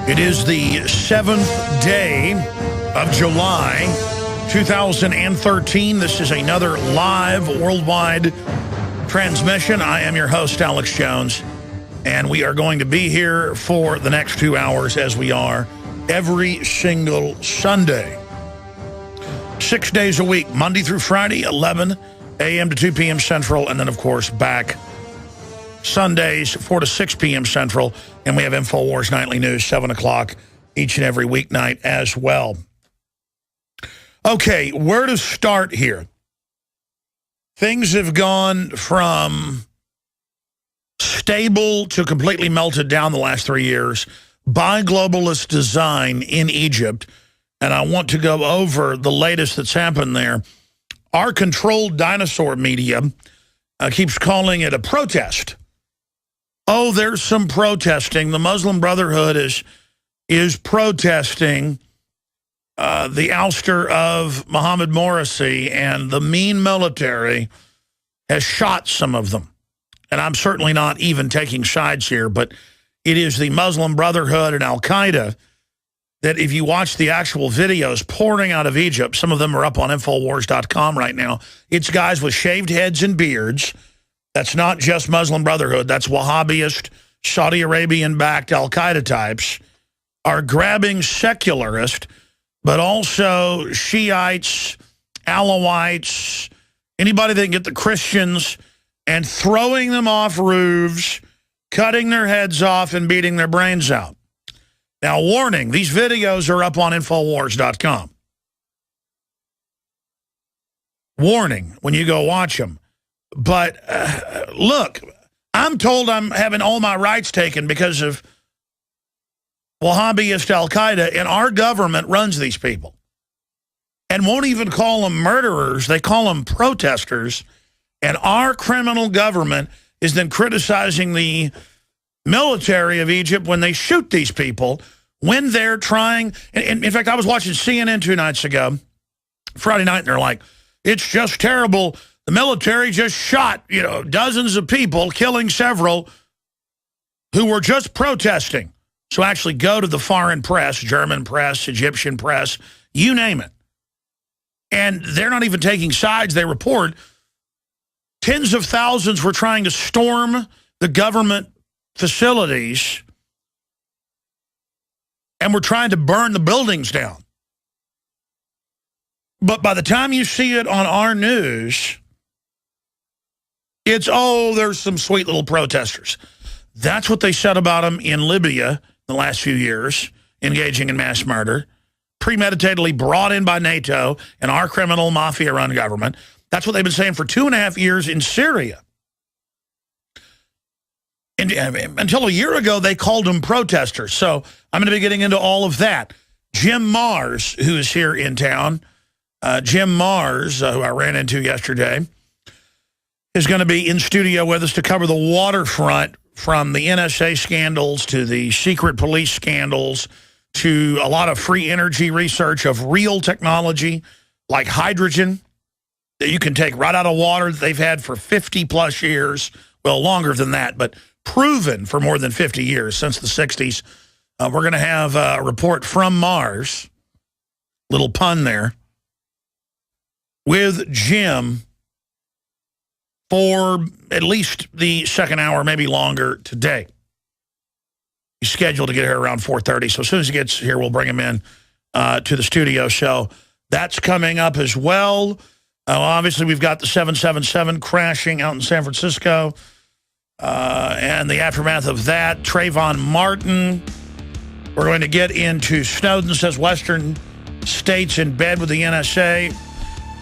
It is the 7th day of July, 2013. This is another live worldwide transmission. I am your host, Alex Jones, and we are going to be here for the next 2 hours as we are every single Sunday. 6 days a week, Monday through Friday, 11 a.m. to 2 p.m. Central, and then, of course, back Sundays, 4 to 6 p.m. Central, and we have InfoWars Nightly News, 7 o'clock each and every weeknight as well. Okay, where to start here? Things have gone from stable to completely melted down the last 3 years by globalist design in Egypt, and I want to go over the latest that's happened there. Our controlled dinosaur media keeps calling it a protest. Oh, there's some protesting. The Muslim Brotherhood is protesting the ouster of Mohammed Morsi, and the mean military has shot some of them. And I'm certainly not even taking sides here, but it is the Muslim Brotherhood and Al-Qaeda that, if you watch the actual videos pouring out of Egypt, some of them are up on Infowars.com right now. It's guys with shaved heads and beards. That's not just Muslim Brotherhood. That's Wahhabist, Saudi Arabian-backed Al-Qaeda types are grabbing secularist, but also Shiites, Alawites, anybody that can get the Christians, and throwing them off roofs, cutting their heads off, and beating their brains out. Now, warning, these videos are up on Infowars.com. Warning when you go watch them. But look, I'm told I'm having all my rights taken because of Wahhabist Al-Qaeda, and our government runs these people and won't even call them murderers. They call them protesters, and our criminal government is then criticizing the military of Egypt when they shoot these people, when they're trying. And in fact, I was watching CNN 2 nights ago, Friday night, and they're like, it's just terrible. The military just shot, dozens of people, killing several who were just protesting. So actually go to the foreign press, German press, Egyptian press, you name it. And they're not even taking sides. They report tens of thousands were trying to storm the government facilities and were trying to burn the buildings down. But by the time you see it on our news, it's, oh, there's some sweet little protesters. That's what they said about them in Libya the last few years, engaging in mass murder, premeditatedly brought in by NATO and our criminal mafia-run government. That's what they've been saying for 2.5 years in Syria. And until a year ago, they called them protesters. So I'm going to be getting into all of that. Jim Mars, who is here in town, Jim Mars, who I ran into yesterday, is going to be in studio with us to cover the waterfront, from the NSA scandals to the secret police scandals to a lot of free energy research of real technology like hydrogen that you can take right out of water that they've had for 50-plus years. Well, longer than that, but proven for more than 50 years, since the 60s. We're going to have a report from Mars, little pun there, with Jim for at least the second hour, maybe longer today. He's scheduled to get here around 4:30, so as soon as he gets here, we'll bring him in to the studio. So that's coming up as well. Obviously, we've got the 777 crashing out in San Francisco, and the aftermath of that. Trayvon Martin. We're going to get into Snowden says Western states in bed with the NSA.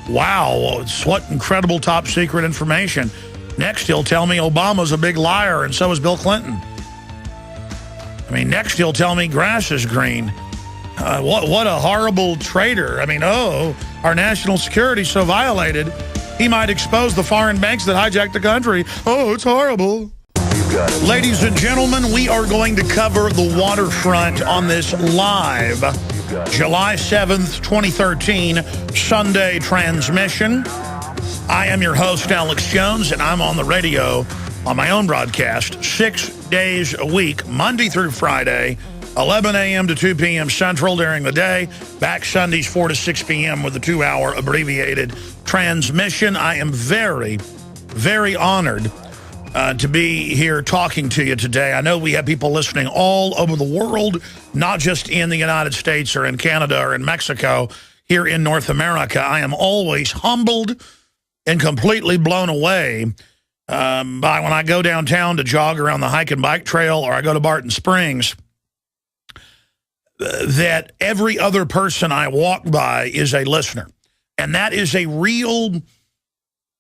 Wow, what incredible top secret information. Next, he'll tell me Obama's a big liar, and so is Bill Clinton. I mean, next he'll tell me grass is green. What a horrible traitor. I mean, our national security so violated, he might expose the foreign banks that hijacked the country. Oh, it's horrible. Ladies and gentlemen, we are going to cover the waterfront on this live July 7th, 2013, Sunday transmission. I am your host, Alex Jones, and I'm on the radio on my own broadcast 6 days a week, Monday through Friday, 11 a.m. to 2 p.m. Central during the day. Back Sundays 4 to 6 p.m. with a 2-hour abbreviated transmission. I am very, very honored to be here talking to you today. I know we have people listening all over the world, not just in the United States or in Canada or in Mexico, here in North America. I am always humbled and completely blown away by when I go downtown to jog around the hike and bike trail, or I go to Barton Springs, that every other person I walk by is a listener. And that is a real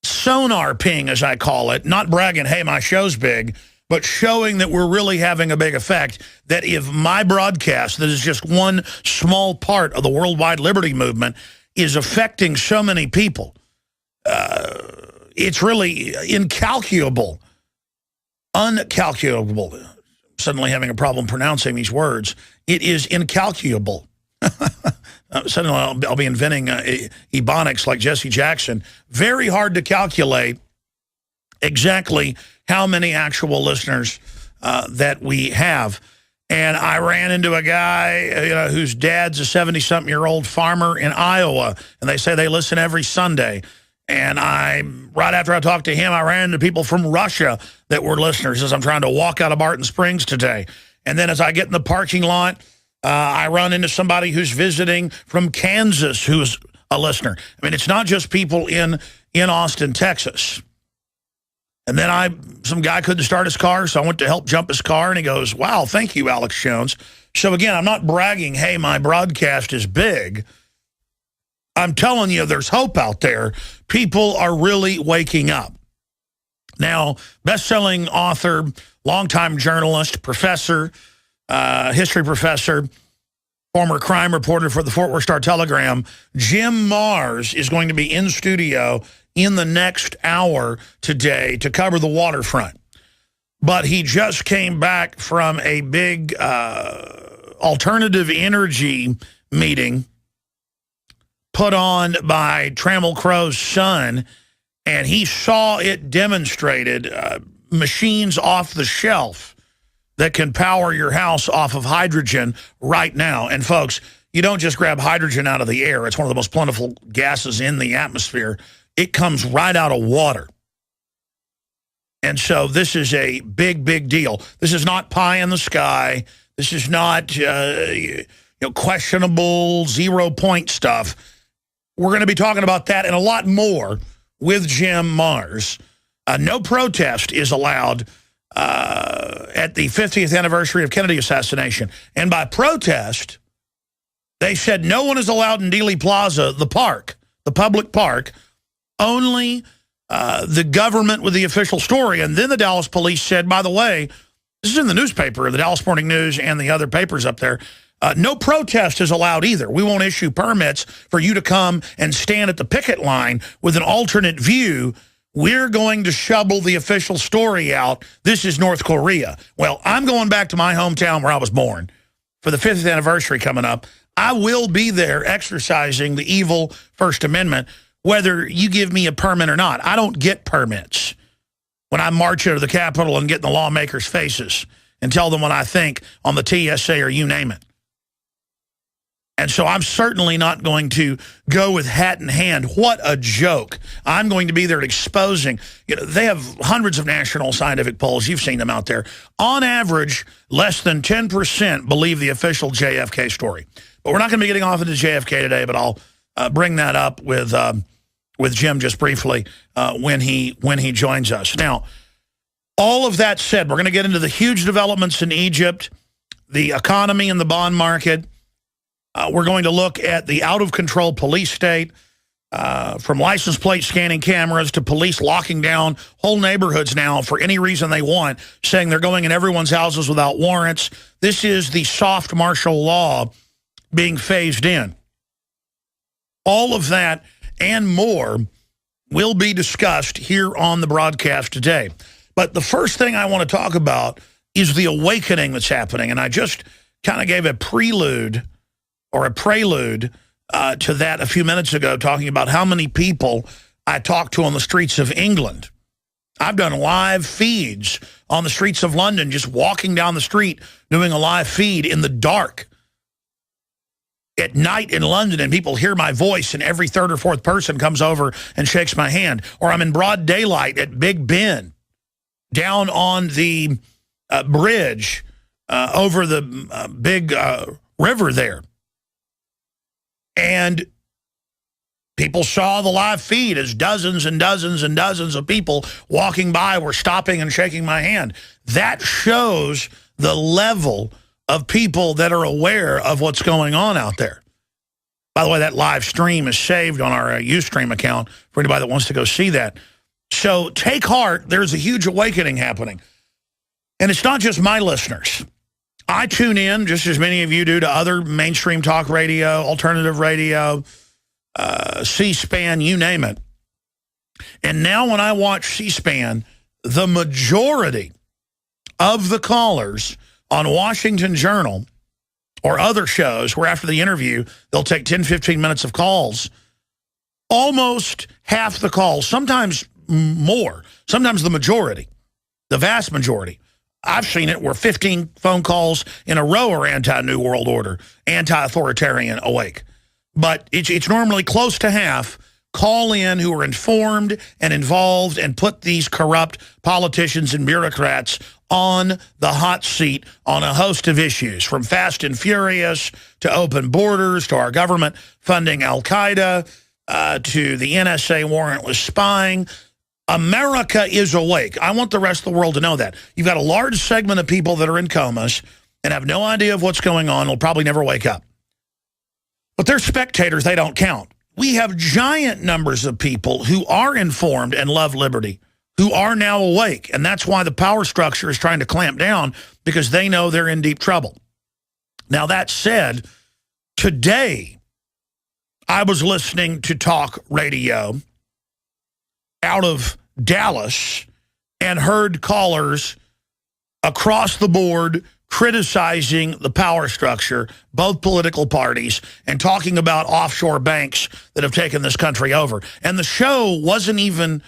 sonar ping, as I call it, not bragging, hey, my show's big, but showing that we're really having a big effect, that if my broadcast, that is just one small part of the worldwide liberty movement, is affecting so many people, it's really incalculable, uncalculable. Suddenly having a problem pronouncing these words. It is incalculable. Suddenly I'll be inventing ebonics like Jesse Jackson. Very hard to calculate exactly how many actual listeners that we have. And I ran into a guy whose dad's a 70-something-year-old farmer in Iowa, and they say they listen every Sunday. And right after I talked to him, I ran into people from Russia that were listeners as I'm trying to walk out of Barton Springs today. And then as I get in the parking lot, I run into somebody who's visiting from Kansas who's a listener. I mean, it's not just people in Austin, Texas. And then some guy couldn't start his car, so I went to help jump his car, and he goes, wow, thank you, Alex Jones. So again, I'm not bragging, hey, my broadcast is big. I'm telling you, there's hope out there. People are really waking up. Now, best-selling author, longtime journalist, professor, history professor, former crime reporter for the Fort Worth Star-Telegram, Jim Marrs is going to be in studio in the next hour today to cover the waterfront. But he just came back from a big alternative energy meeting put on by Trammell Crow's son, and he saw it demonstrated, machines off the shelf that can power your house off of hydrogen right now. And folks, you don't just grab hydrogen out of the air. It's one of the most plentiful gases in the atmosphere. It comes right out of water. And so this is a big, big deal. This is not pie in the sky. This is not questionable 0-point stuff. We're going to be talking about that and a lot more with Jim Marrs. No protest is allowed at the 50th anniversary of Kennedy assassination. And by protest, they said no one is allowed in Dealey Plaza, the park, the public park, only the government with the official story. And then the Dallas police said, by the way, this is in the newspaper, the Dallas Morning News and the other papers up there, no protest is allowed either. We won't issue permits for you to come and stand at the picket line with an alternate view. We're going to shovel the official story out. This is North Korea. Well, I'm going back to my hometown where I was born for the 50th anniversary coming up. I will be there exercising the evil First Amendment, whether you give me a permit or not. I don't get permits when I march into the Capitol and get in the lawmakers' faces and tell them what I think on the TSA or you name it. And so I'm certainly not going to go with hat in hand. What a joke. I'm going to be there exposing. They have hundreds of national scientific polls. You've seen them out there. On average, less than 10% believe the official JFK story. But we're not going to be getting off into JFK today, but I'll bring that up with Jim just briefly when he joins us. Now, all of that said, we're going to get into the huge developments in Egypt, the economy and the bond market. We're going to look at the out-of-control police state, from license plate scanning cameras to police locking down whole neighborhoods now for any reason they want, saying they're going in everyone's houses without warrants. This is the soft martial law being phased in. All of that and more will be discussed here on the broadcast today. But the first thing I want to talk about is the awakening that's happening. And I just kind of gave a prelude or a prelude to that a few minutes ago, talking about how many people I talked to on the streets of England I've done live feeds on the streets of London, just walking down the street, doing a live feed in the dark at night in London, and people hear my voice, and every third or fourth person comes over and shakes my hand. Or I'm in broad daylight at Big Ben, down on the bridge over the big river there. And people saw the live feed as dozens and dozens and dozens of people walking by were stopping and shaking my hand. That shows the level of people that are aware of what's going on out there. By the way, that live stream is saved on our Ustream account for anybody that wants to go see that. So take heart. There's a huge awakening happening. And it's not just my listeners. I tune in, just as many of you do, to other mainstream talk radio, alternative radio, C-SPAN, you name it. And now when I watch C-SPAN, the majority of the callers on Washington Journal or other shows where after the interview, they'll take 10, 15 minutes of calls, almost half the calls, sometimes more, sometimes the majority, the vast majority. I've seen it where 15 phone calls in a row are anti-New World Order, anti-authoritarian awake. But it's normally close to half call in who are informed and involved and put these corrupt politicians and bureaucrats on the hot seat on a host of issues, from Fast and Furious to open borders to our government funding Al-Qaeda to the NSA warrantless spying. America is awake. I want the rest of the world to know that. You've got a large segment of people that are in comas and have no idea of what's going on, will probably never wake up. But they're spectators, they don't count. We have giant numbers of people who are informed and love liberty, who are now awake. And that's why the power structure is trying to clamp down, because they know they're in deep trouble. Now, that said, today I was listening to talk radio out of Dallas and heard callers across the board criticizing the power structure, both political parties, and talking about offshore banks that have taken this country over. And the show wasn't even,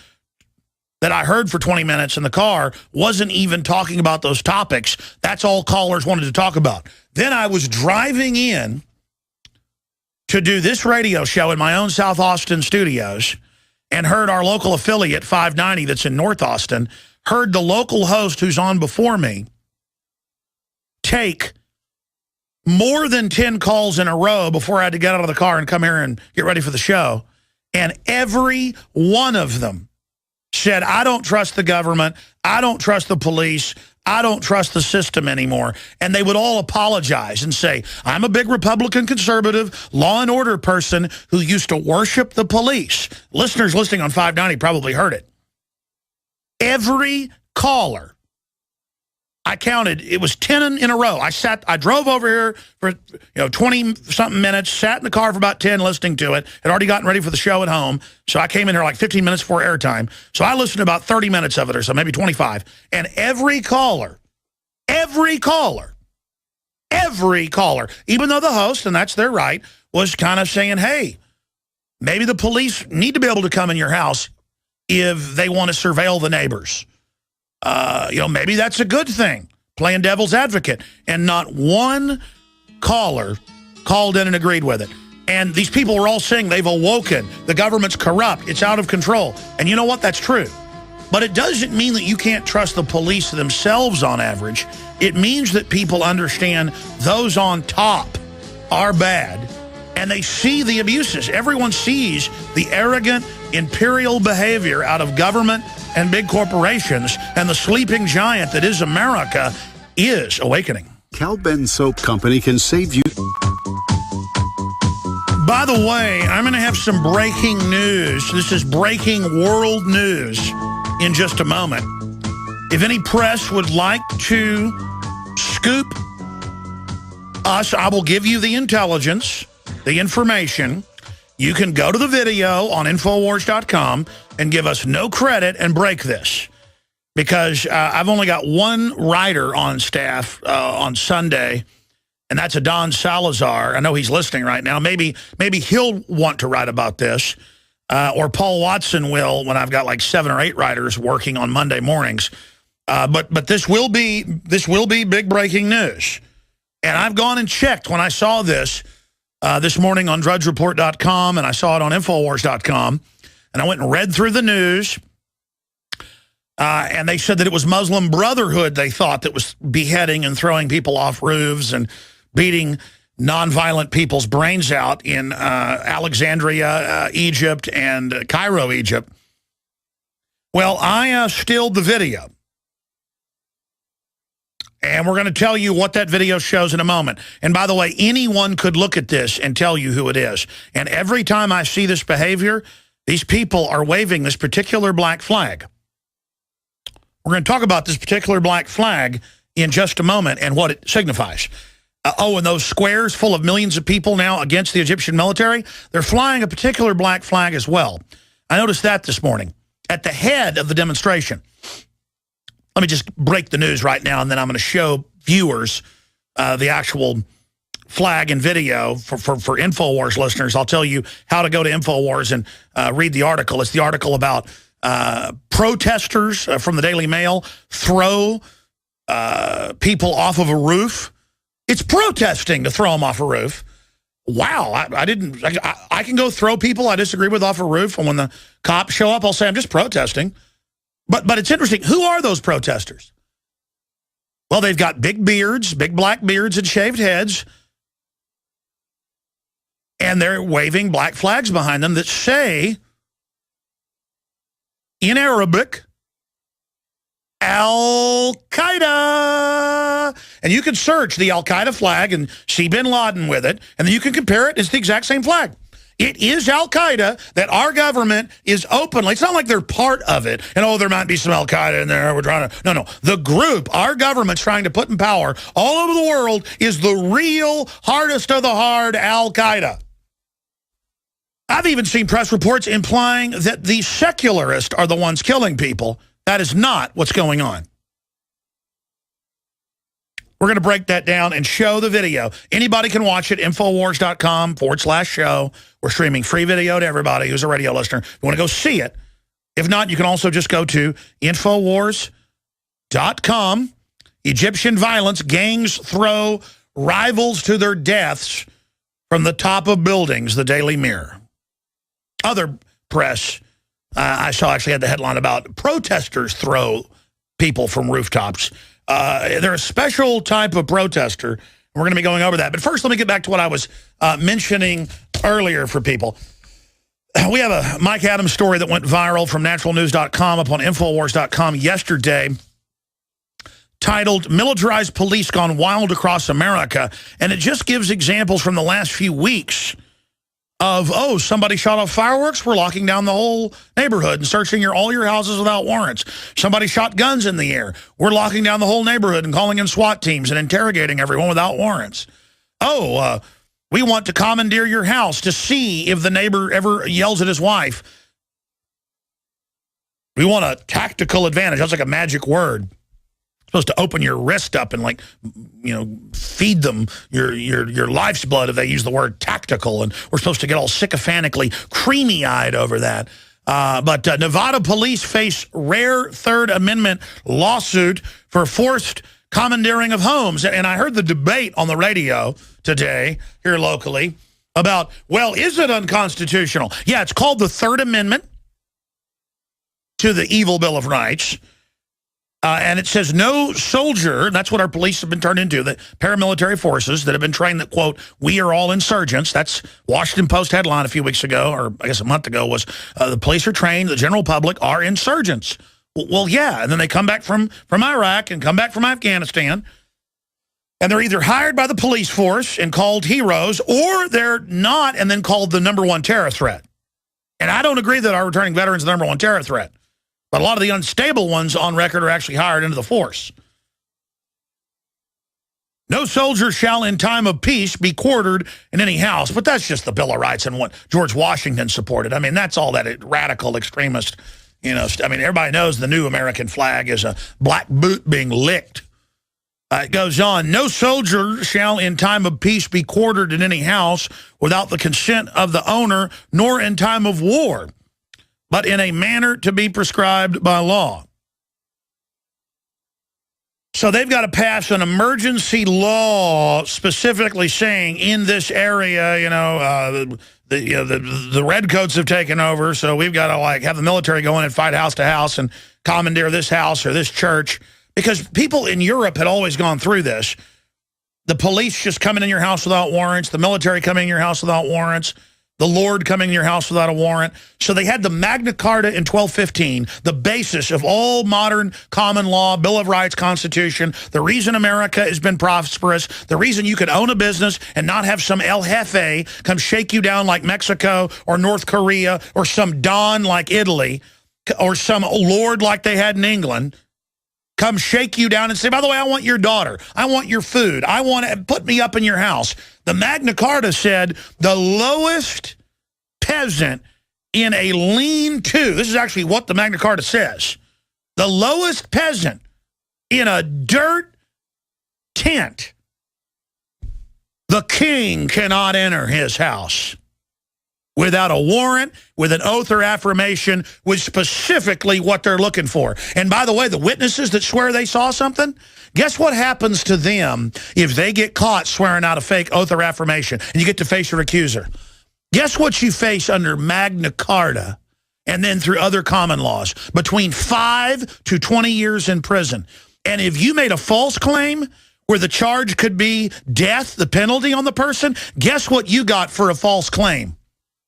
that I heard for 20 minutes in the car, wasn't even talking about those topics. That's all callers wanted to talk about. Then I was driving in to do this radio show in my own South Austin studios and heard our local affiliate, 590, that's in North Austin, heard the local host who's on before me take more than 10 calls in a row before I had to get out of the car and come here and get ready for the show. And every one of them said, I don't trust the government, I don't trust the police, I don't trust the system anymore. And they would all apologize and say, I'm a big Republican conservative, law and order person who used to worship the police. Listeners listening on 590 probably heard it. Every caller, I counted, it was 10 in a row. I drove over here for 20-something minutes, sat in the car for about 10 listening to it, had already gotten ready for the show at home, so I came in here like 15 minutes before airtime. So I listened to about 30 minutes of it or so, maybe 25. And every caller, even though the host, and that's their right, was kind of saying, hey, maybe the police need to be able to come in your house if they want to surveil the neighbors. Maybe that's a good thing, playing devil's advocate. And not one caller called in and agreed with it. And these people were all saying they've awoken. The government's corrupt. It's out of control. And you know what? That's true. But it doesn't mean that you can't trust the police themselves on average. It means that people understand those on top are bad. And they see the abuses. Everyone sees the arrogant, imperial behavior out of government and big corporations, and the sleeping giant that is America is awakening. Cal-Ben Soap Company can save you. By the way, I'm going to have some breaking news. This is breaking world news in just a moment. If any press would like to scoop us, I will give you the intelligence, the information. You can go to the video on Infowars.com and give us no credit and break this. Because I've only got one writer on staff on Sunday, and that's a Don Salazar. I know he's listening right now. Maybe he'll want to write about this. or Paul Watson will when I've got like 7 or 8 writers working on Monday mornings. But this will be big breaking news. And I've gone and checked when I saw this morning on drudgereport.com, and I saw it on Infowars.com, and I went and read through the news. And they said that it was Muslim Brotherhood, they thought, that was beheading and throwing people off roofs and beating nonviolent people's brains out in Alexandria, Egypt, and Cairo, Egypt. Well, I stilled the video. And we're going to tell you what that video shows in a moment. And by the way, anyone could look at this and tell you who it is. And every time I see this behavior, these people are waving this particular black flag. We're going to talk about this particular black flag in just a moment and what it signifies. And those squares full of millions of people now against the Egyptian military, they're flying a particular black flag as well. I noticed that this morning at the head of the demonstration. Let me just break the news right now, and then I'm going to show viewers the actual flag and video for InfoWars listeners. I'll tell you how to go to InfoWars and read the article. It's the article about protesters from the Daily Mail throw people off of a roof. It's protesting to throw them off a roof. Wow, I can go throw people I disagree with off a roof, and when the cops show up, I'll say I'm just protesting. But it's interesting. Who are those protesters? Well, they've got big beards, big black beards and shaved heads, and they're waving black flags behind them that say, in Arabic, Al-Qaeda. And you can search the Al-Qaeda flag and see bin Laden with it, and then you can compare it. It's the exact same flag. It is Al-Qaeda that our government is openly, it's not like they're part of it, and oh, there might be some Al-Qaeda in there, we're trying to, no. The group our government's trying to put in power all over the world is the real hardest of the hard Al-Qaeda. I've even seen press reports implying that the secularists are the ones killing people. That is not what's going on. We're going to break that down and show the video. Anybody can watch it, Infowars.com/show. We're streaming free video to everybody who's a radio listener. If you want to go see it. If not, you can also just go to Infowars.com. Egyptian violence, gangs throw rivals to their deaths from the top of buildings, the Daily Mirror. Other press, I saw actually had the headline about protesters throw people from rooftops. They're a special type of protester, and we're going to be going over that. But first, let me get back to what I was mentioning earlier for people. We have a Mike Adams story that went viral from naturalnews.com up on Infowars.com yesterday, titled, Militarized Police Gone Wild Across America. And it just gives examples from the last few weeks of, oh, somebody shot off fireworks, we're locking down the whole neighborhood and searching all your houses without warrants. Somebody shot guns in the air, we're locking down the whole neighborhood and calling in SWAT teams and interrogating everyone without warrants. Oh, we want to commandeer your house to see if the neighbor ever yells at his wife. We want a tactical advantage. That's like a magic word. Supposed to open your wrist up and, like, you know, feed them your life's blood if they use the word tactical. And we're supposed to get all sycophantically creamy-eyed over that. But Nevada police face rare Third Amendment lawsuit for forced commandeering of homes. And I heard the debate on the radio today here locally about, well, is it unconstitutional? Yeah, it's called the Third Amendment to the Evil Bill of Rights. And it says no soldier, that's what our police have been turned into, the paramilitary forces that have been trained that, quote, we are all insurgents. That's Washington Post headline a few weeks ago, or I guess a month ago, was the police are trained, the general public are insurgents. Well, yeah, and then they come back from Iraq and come back from Afghanistan, and they're either hired by the police force and called heroes, or they're not and then called the #1 terror threat. And I don't agree that our returning veterans are the #1 terror threat. But a lot of the unstable ones on record are actually hired into the force. No soldier shall in time of peace be quartered in any house. But that's just the Bill of Rights and what George Washington supported. I mean, that's all that radical extremist, you know. I mean, everybody knows the new American flag is a black boot being licked. It goes on, no soldier shall in time of peace be quartered in any house without the consent of the owner, nor in time of war. but in a manner to be prescribed by law. So they've got to pass an emergency law specifically saying in this area, the redcoats have taken over, so we've got to like have the military go in and fight house to house and commandeer this house or this church. Because people in Europe had always gone through this. The police just coming in your house without warrants, the military coming in your house without warrants, the Lord coming in your house without a warrant. So they had the Magna Carta in 1215, the basis of all modern common law, Bill of Rights, Constitution, the reason America has been prosperous, the reason you could own a business and not have some El Jefe come shake you down like Mexico or North Korea or some Don like Italy or some lord like they had in England come shake you down and say, by the way, I want your daughter. I want your food. I want to put me up in your house. The Magna Carta said the lowest peasant in a lean-to, this is actually what the Magna Carta says, the lowest peasant in a dirt tent, the king cannot enter his house without a warrant, with an oath or affirmation, with specifically what they're looking for. And by the way, the witnesses that swear they saw something, guess what happens to them if they get caught swearing out a fake oath or affirmation and you get to face your accuser? Guess what you face under Magna Carta and then through other common laws? Between 5 to 20 years in prison. And if you made a false claim where the charge could be death, the penalty on the person, guess what you got for a false claim?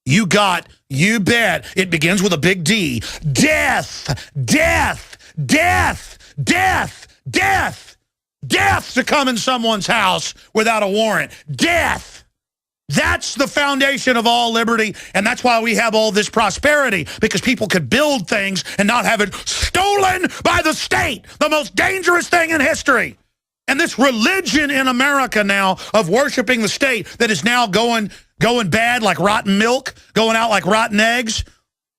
You got, you bet, it begins with a big D. Death, death, death, death, death, death to come in someone's house without a warrant. Death. That's the foundation of all liberty, and that's why we have all this prosperity, because people could build things and not have it stolen by the state, the most dangerous thing in history. And this religion in America now of worshiping the state that is now going bad like rotten milk, going out like rotten eggs,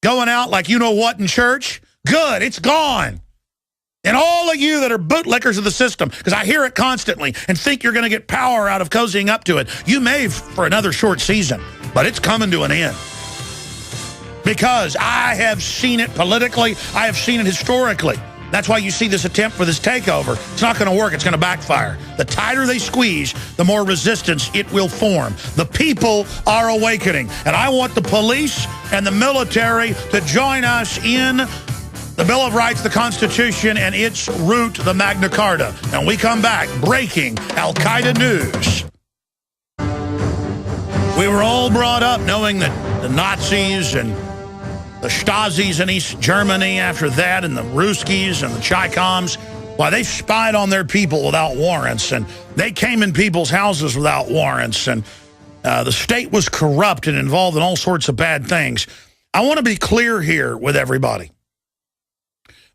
going out like you-know-what in church. Good, it's gone. And all of you that are bootlickers of the system, because I hear it constantly, and think you're going to get power out of cozying up to it, you may for another short season, but it's coming to an end. Because I have seen it politically, I have seen it historically. That's why you see this attempt for this takeover. It's not going to work. It's going to backfire. The tighter they squeeze, the more resistance it will form. The people are awakening. And I want the police and the military to join us in the Bill of Rights, the Constitution, and its root, the Magna Carta. And we come back, breaking Al-Qaeda news. We were all brought up knowing that the Nazis and the Stasis in East Germany after that, and the Ruskies and the Chikoms, why they spied on their people without warrants, and they came in people's houses without warrants, and the state was corrupt and involved in all sorts of bad things. I want to be clear here with everybody.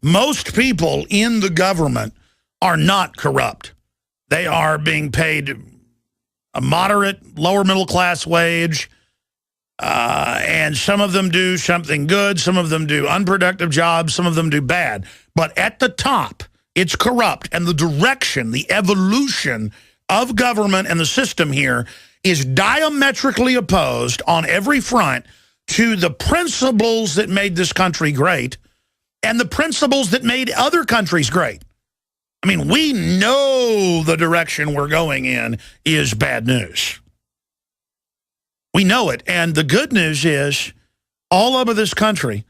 Most people in the government are not corrupt. They are being paid a moderate, lower middle class wage, and some of them do something good, some of them do unproductive jobs, some of them do bad. But at the top, it's corrupt, and the direction, the evolution of government and the system here is diametrically opposed on every front to the principles that made this country great and the principles that made other countries great. I mean, we know the direction we're going in is bad news. We know it. And the good news is, all over this country,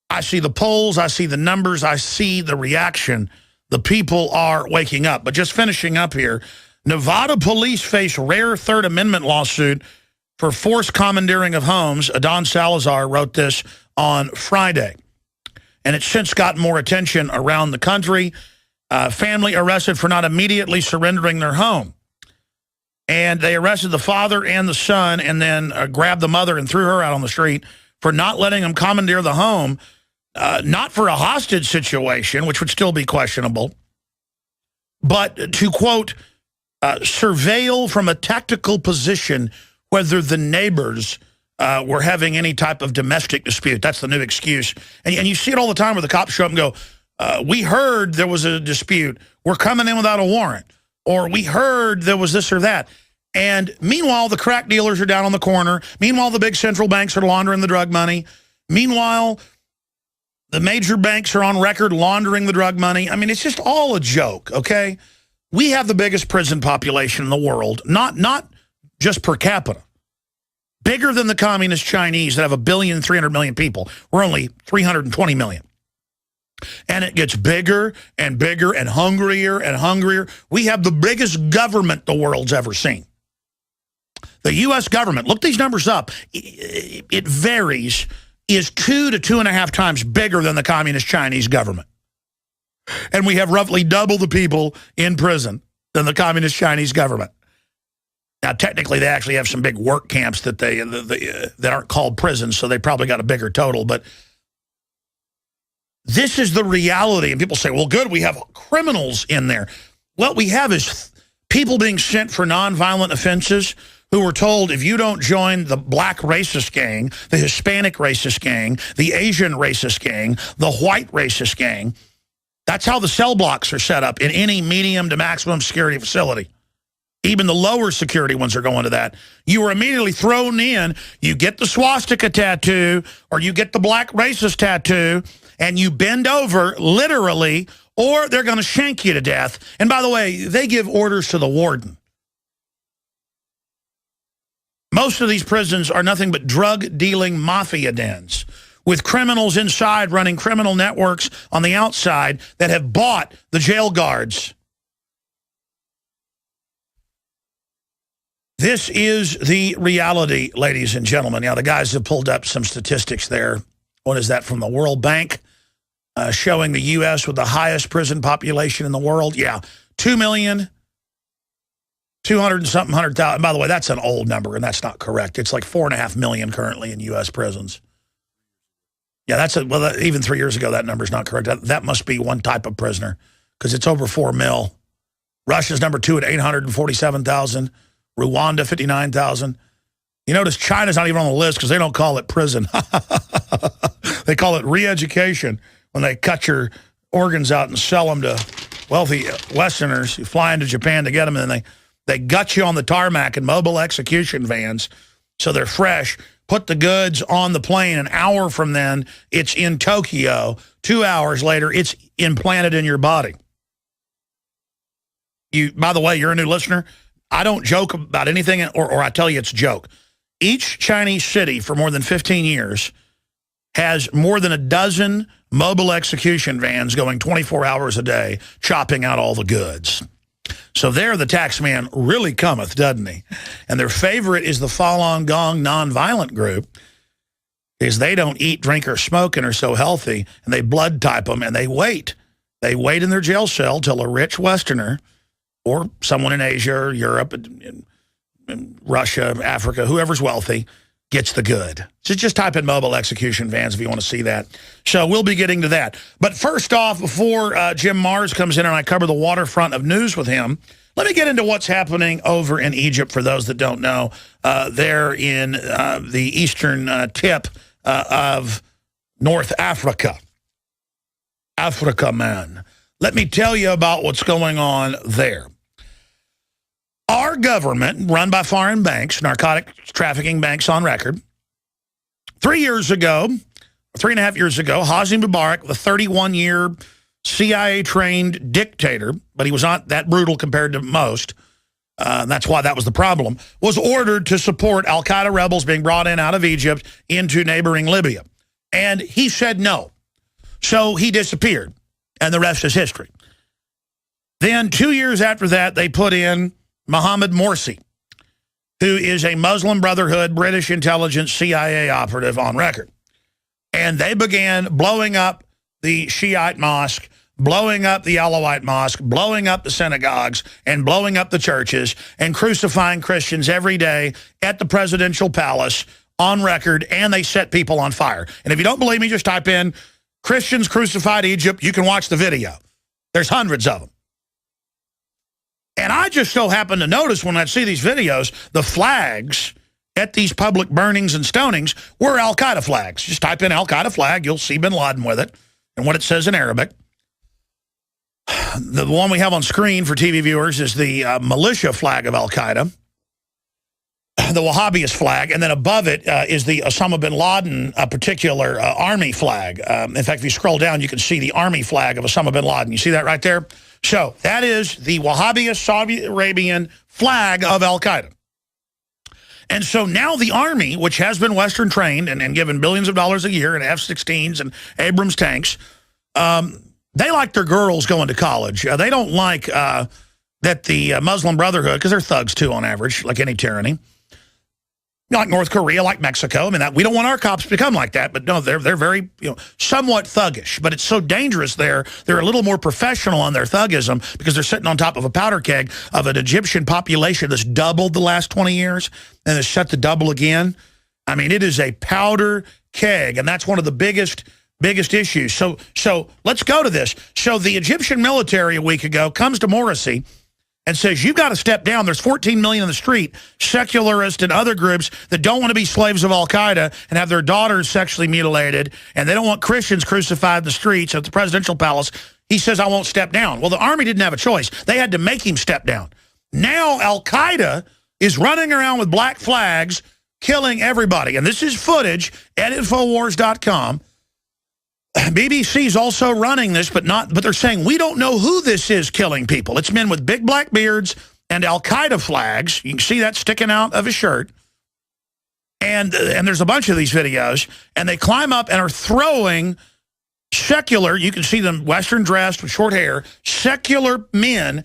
I see the polls, I see the numbers, I see the reaction. The people are waking up. But just finishing up here, Nevada police face rare Third Amendment lawsuit for forced commandeering of homes. Adon Salazar wrote this on Friday. And it's since gotten more attention around the country. Family arrested for not immediately surrendering their home. And they arrested the father and the son and then grabbed the mother and threw her out on the street for not letting them commandeer the home, not for a hostage situation, which would still be questionable, but to, quote, surveil from a tactical position whether the neighbors were having any type of domestic dispute. That's the new excuse. And you see it all the time where the cops show up and go, we heard there was a dispute. We're coming in without a warrant. Or we heard there was this or that. And meanwhile, the crack dealers are down on the corner. Meanwhile, the big central banks are laundering the drug money. Meanwhile, the major banks are on record laundering the drug money. I mean, it's just all a joke, okay? We have the biggest prison population in the world, not just per capita. Bigger than the communist Chinese that have 1,300,000,000 people. We're only 320 million. And it gets bigger and bigger and hungrier and hungrier. We have the biggest government the world's ever seen. The U.S. government, look these numbers up. It varies, is 2 to 2.5 times bigger than the communist Chinese government. And we have roughly double the people in prison than the communist Chinese government. Now, technically, they actually have some big work camps that that aren't called prisons, so they probably got a bigger total. But this is the reality. And people say, well, good, we have criminals in there. What we have is people being sent for nonviolent offenses who were told, if you don't join the black racist gang, the Hispanic racist gang, the Asian racist gang, the white racist gang, that's how the cell blocks are set up in any medium to maximum security facility. Even the lower security ones are going to that. You are immediately thrown in. You get the swastika tattoo or you get the black racist tattoo and you bend over literally or they're going to shank you to death. And by the way, they give orders to the warden. Most of these prisons are nothing but drug-dealing mafia dens with criminals inside running criminal networks on the outside that have bought the jail guards. This is the reality, ladies and gentlemen. Now, the guys have pulled up some statistics there. What is that from the World Bank? Showing the U.S. with the highest prison population in the world. Yeah, 2,200,000. By the way, that's an old number, and that's not correct. It's like 4.5 million currently in U.S. prisons. Yeah, well, even 3 years ago, that number's not correct. That must be one type of prisoner because it's over 4 mil. Russia's number 2 at 847,000. Rwanda, 59,000. You notice China's not even on the list because they don't call it prison. They call it re-education when they cut your organs out and sell them to wealthy Westerners who fly into Japan to get them, and then they gut you on the tarmac in mobile execution vans so they're fresh. Put the goods on the plane. An hour from then, it's in Tokyo. 2 hours later, it's implanted in your body. By the way, you're a new listener. I don't joke about anything, or I tell you it's a joke. Each Chinese city for more than 15 years has more than a dozen mobile execution vans going 24 hours a day, chopping out all the goods. So there the tax man really cometh, doesn't he? And their favorite is the Falun Gong nonviolent group, is they don't eat, drink, or smoke and are so healthy, and they blood type them, and they wait. They wait in their jail cell till a rich Westerner or someone in Asia or Europe, in Russia, Africa, whoever's wealthy, gets the good. So just type in mobile execution vans if you want to see that. So we'll be getting to that. But first off, before Jim Mars comes in and I cover the waterfront of news with him, let me get into what's happening over in Egypt for those that don't know. They're in the eastern tip of North Africa. Africa, man. Let me tell you about what's going on there. Our government, run by foreign banks, narcotic trafficking banks on record, 3 years ago, 3.5 years ago, Hosni Mubarak, the 31-year CIA-trained dictator, but he was not that brutal compared to most, that's why that was the problem, was ordered to support al-Qaeda rebels being brought in out of Egypt into neighboring Libya. And he said no. So he disappeared. And the rest is history. Then 2 years after that, they put in Mohammed Morsi, who is a Muslim Brotherhood, British intelligence, CIA operative on record. And they began blowing up the Shiite mosque, blowing up the Alawite mosque, blowing up the synagogues, and blowing up the churches, and crucifying Christians every day at the presidential palace on record, and they set people on fire. And if you don't believe me, just type in Christians crucified Egypt. You can watch the video. There's hundreds of them. And I just so happen to notice when I see these videos, the flags at these public burnings and stonings were al-Qaeda flags. Just type in al-Qaeda flag. You'll see bin Laden with it and what it says in Arabic. The one we have on screen for TV viewers is the militia flag of al-Qaeda. the Wahhabist flag, and then above it is the Osama bin Laden particular army flag. In fact, if you scroll down, you can see the army flag of Osama bin Laden. You see that right there? So that is the Wahhabist Saudi Arabian flag of Al-Qaeda. And so now the army, which has been Western trained and given billions of dollars a year in F-16s and Abrams tanks, they like their girls going to college. They don't like that the Muslim Brotherhood, because they're thugs too on average, like any tyranny, like North Korea, like Mexico. I mean, we don't want our cops to become like that, but no, they're very, somewhat thuggish. But it's so dangerous there. They're a little more professional on their thuggism because they're sitting on top of a powder keg of an Egyptian population that's doubled the last 20 years, and it's set to double again. I mean, it is a powder keg, and that's one of the biggest issues. So let's go to this. So the Egyptian military a week ago comes to Morrissey and says, you've got to step down. There's 14 million in the street, secularists and other groups that don't want to be slaves of Al-Qaeda and have their daughters sexually mutilated, and they don't want Christians crucified in the streets at the presidential palace. He says, I won't step down. Well, the army didn't have a choice. They had to make him step down. Now Al-Qaeda is running around with black flags, killing everybody. And this is footage at Infowars.com. BBC's also running this, but they're saying, we don't know who this is killing people. It's men with big black beards and Al-Qaeda flags. You can see that sticking out of his shirt. And there's a bunch of these videos, and they climb up and are throwing secular, you can see them Western dressed with short hair, secular men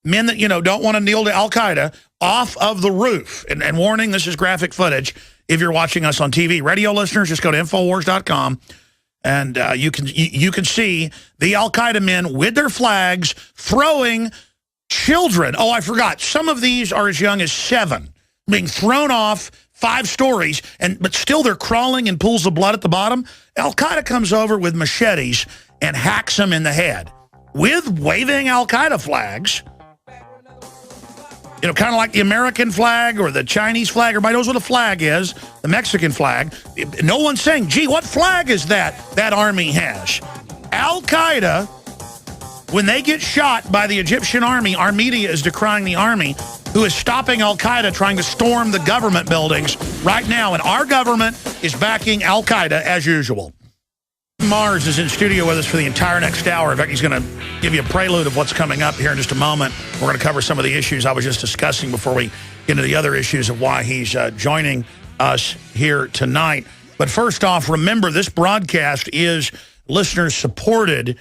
that, don't want to kneel to Al-Qaeda, off of the roof. And warning, this is graphic footage if you're watching us on TV. Radio listeners, just go to Infowars.com. And you can see the Al-Qaeda men with their flags throwing children. Oh, I forgot. Some of these are as young as 7, being thrown off 5 stories, but still they're crawling in pools of blood at the bottom. Al-Qaeda comes over with machetes and hacks them in the head with waving Al-Qaeda flags. Kind of like the American flag or the Chinese flag. Everybody knows what a flag is, the Mexican flag. No one's saying, gee, what flag is that army has? Al-Qaeda, when they get shot by the Egyptian army, our media is decrying the army, who is stopping Al-Qaeda trying to storm the government buildings right now. And our government is backing Al-Qaeda as usual. Mars is in studio with us for the entire next hour. In fact, he's going to give you a prelude of what's coming up here in just a moment. We're going to cover some of the issues I was just discussing before we get into the other issues of why he's joining us here tonight. But first off, remember, this broadcast is listeners supported.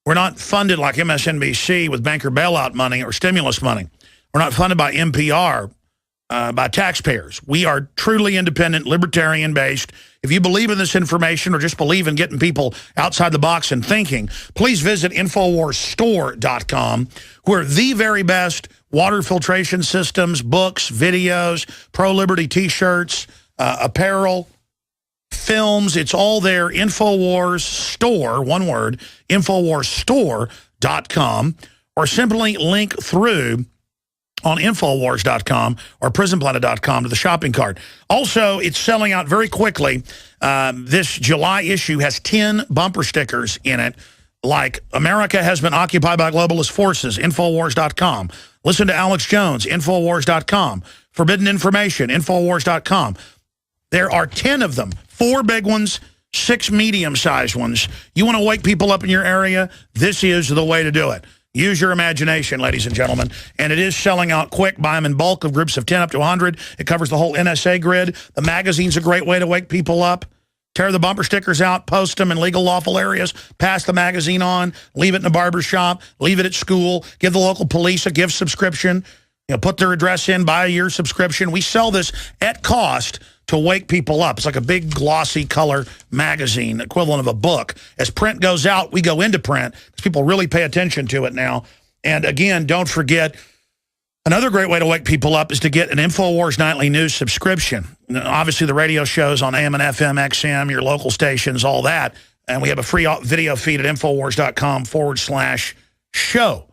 We're not funded like MSNBC with banker bailout money or stimulus money. We're not funded by NPR, by taxpayers. We are truly independent, libertarian-based. If you believe in this information or just believe in getting people outside the box and thinking, please visit InfoWarsStore.com, where the very best water filtration systems, books, videos, pro-liberty T-shirts, apparel, films, it's all there. InfoWars Store, one word, InfoWarsStore.com, or simply link through on Infowars.com or Prisonplanet.com to the shopping cart. Also, it's selling out very quickly. This July issue has 10 bumper stickers in it, like America has been occupied by globalist forces, Infowars.com. Listen to Alex Jones, Infowars.com. Forbidden information, Infowars.com. There are 10 of them, 4 big ones, 6 medium-sized ones. You want to wake people up in your area? This is the way to do it. Use your imagination, ladies and gentlemen. And it is selling out quick. Buy them in bulk of groups of 10 up to 100. It covers the whole NSA grid. The magazine's a great way to wake people up. Tear the bumper stickers out, post them in legal, lawful areas, pass the magazine on, leave it in a barber shop, leave it at school, give the local police a gift subscription, put their address in, buy a year subscription. We sell this at cost to wake people up. It's like a big glossy color magazine, equivalent of a book. As print goes out, we go into print because people really pay attention to it now. And again, don't forget, another great way to wake people up is to get an InfoWars Nightly News subscription. Obviously, the radio shows on AM and FM, XM, your local stations, all that. And we have a free video feed at Infowars.com/show.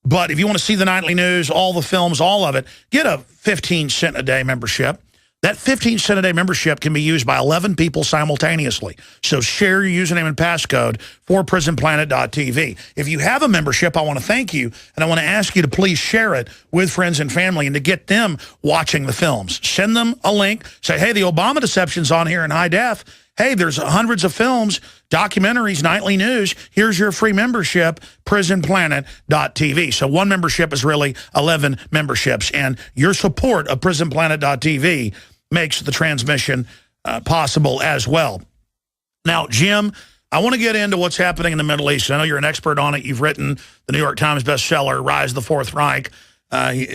But if you want to see the nightly news, all the films, all of it, get a 15 cent a day membership. That 15-cent a day membership can be used by 11 people simultaneously. So share your username and passcode for prisonplanet.tv. If you have a membership, I want to thank you, and I want to ask you to please share it with friends and family and to get them watching the films. Send them a link. Say, hey, the Obama deception's on here in high def. Hey, there's hundreds of films, documentaries, nightly news. Here's your free membership, prisonplanet.tv. So one membership is really 11 memberships, and your support of prisonplanet.tv makes the transmission possible as well. Now, Jim, I want to get into what's happening in the Middle East. I know you're an expert on it. You've written the New York Times bestseller, Rise of the Fourth Reich,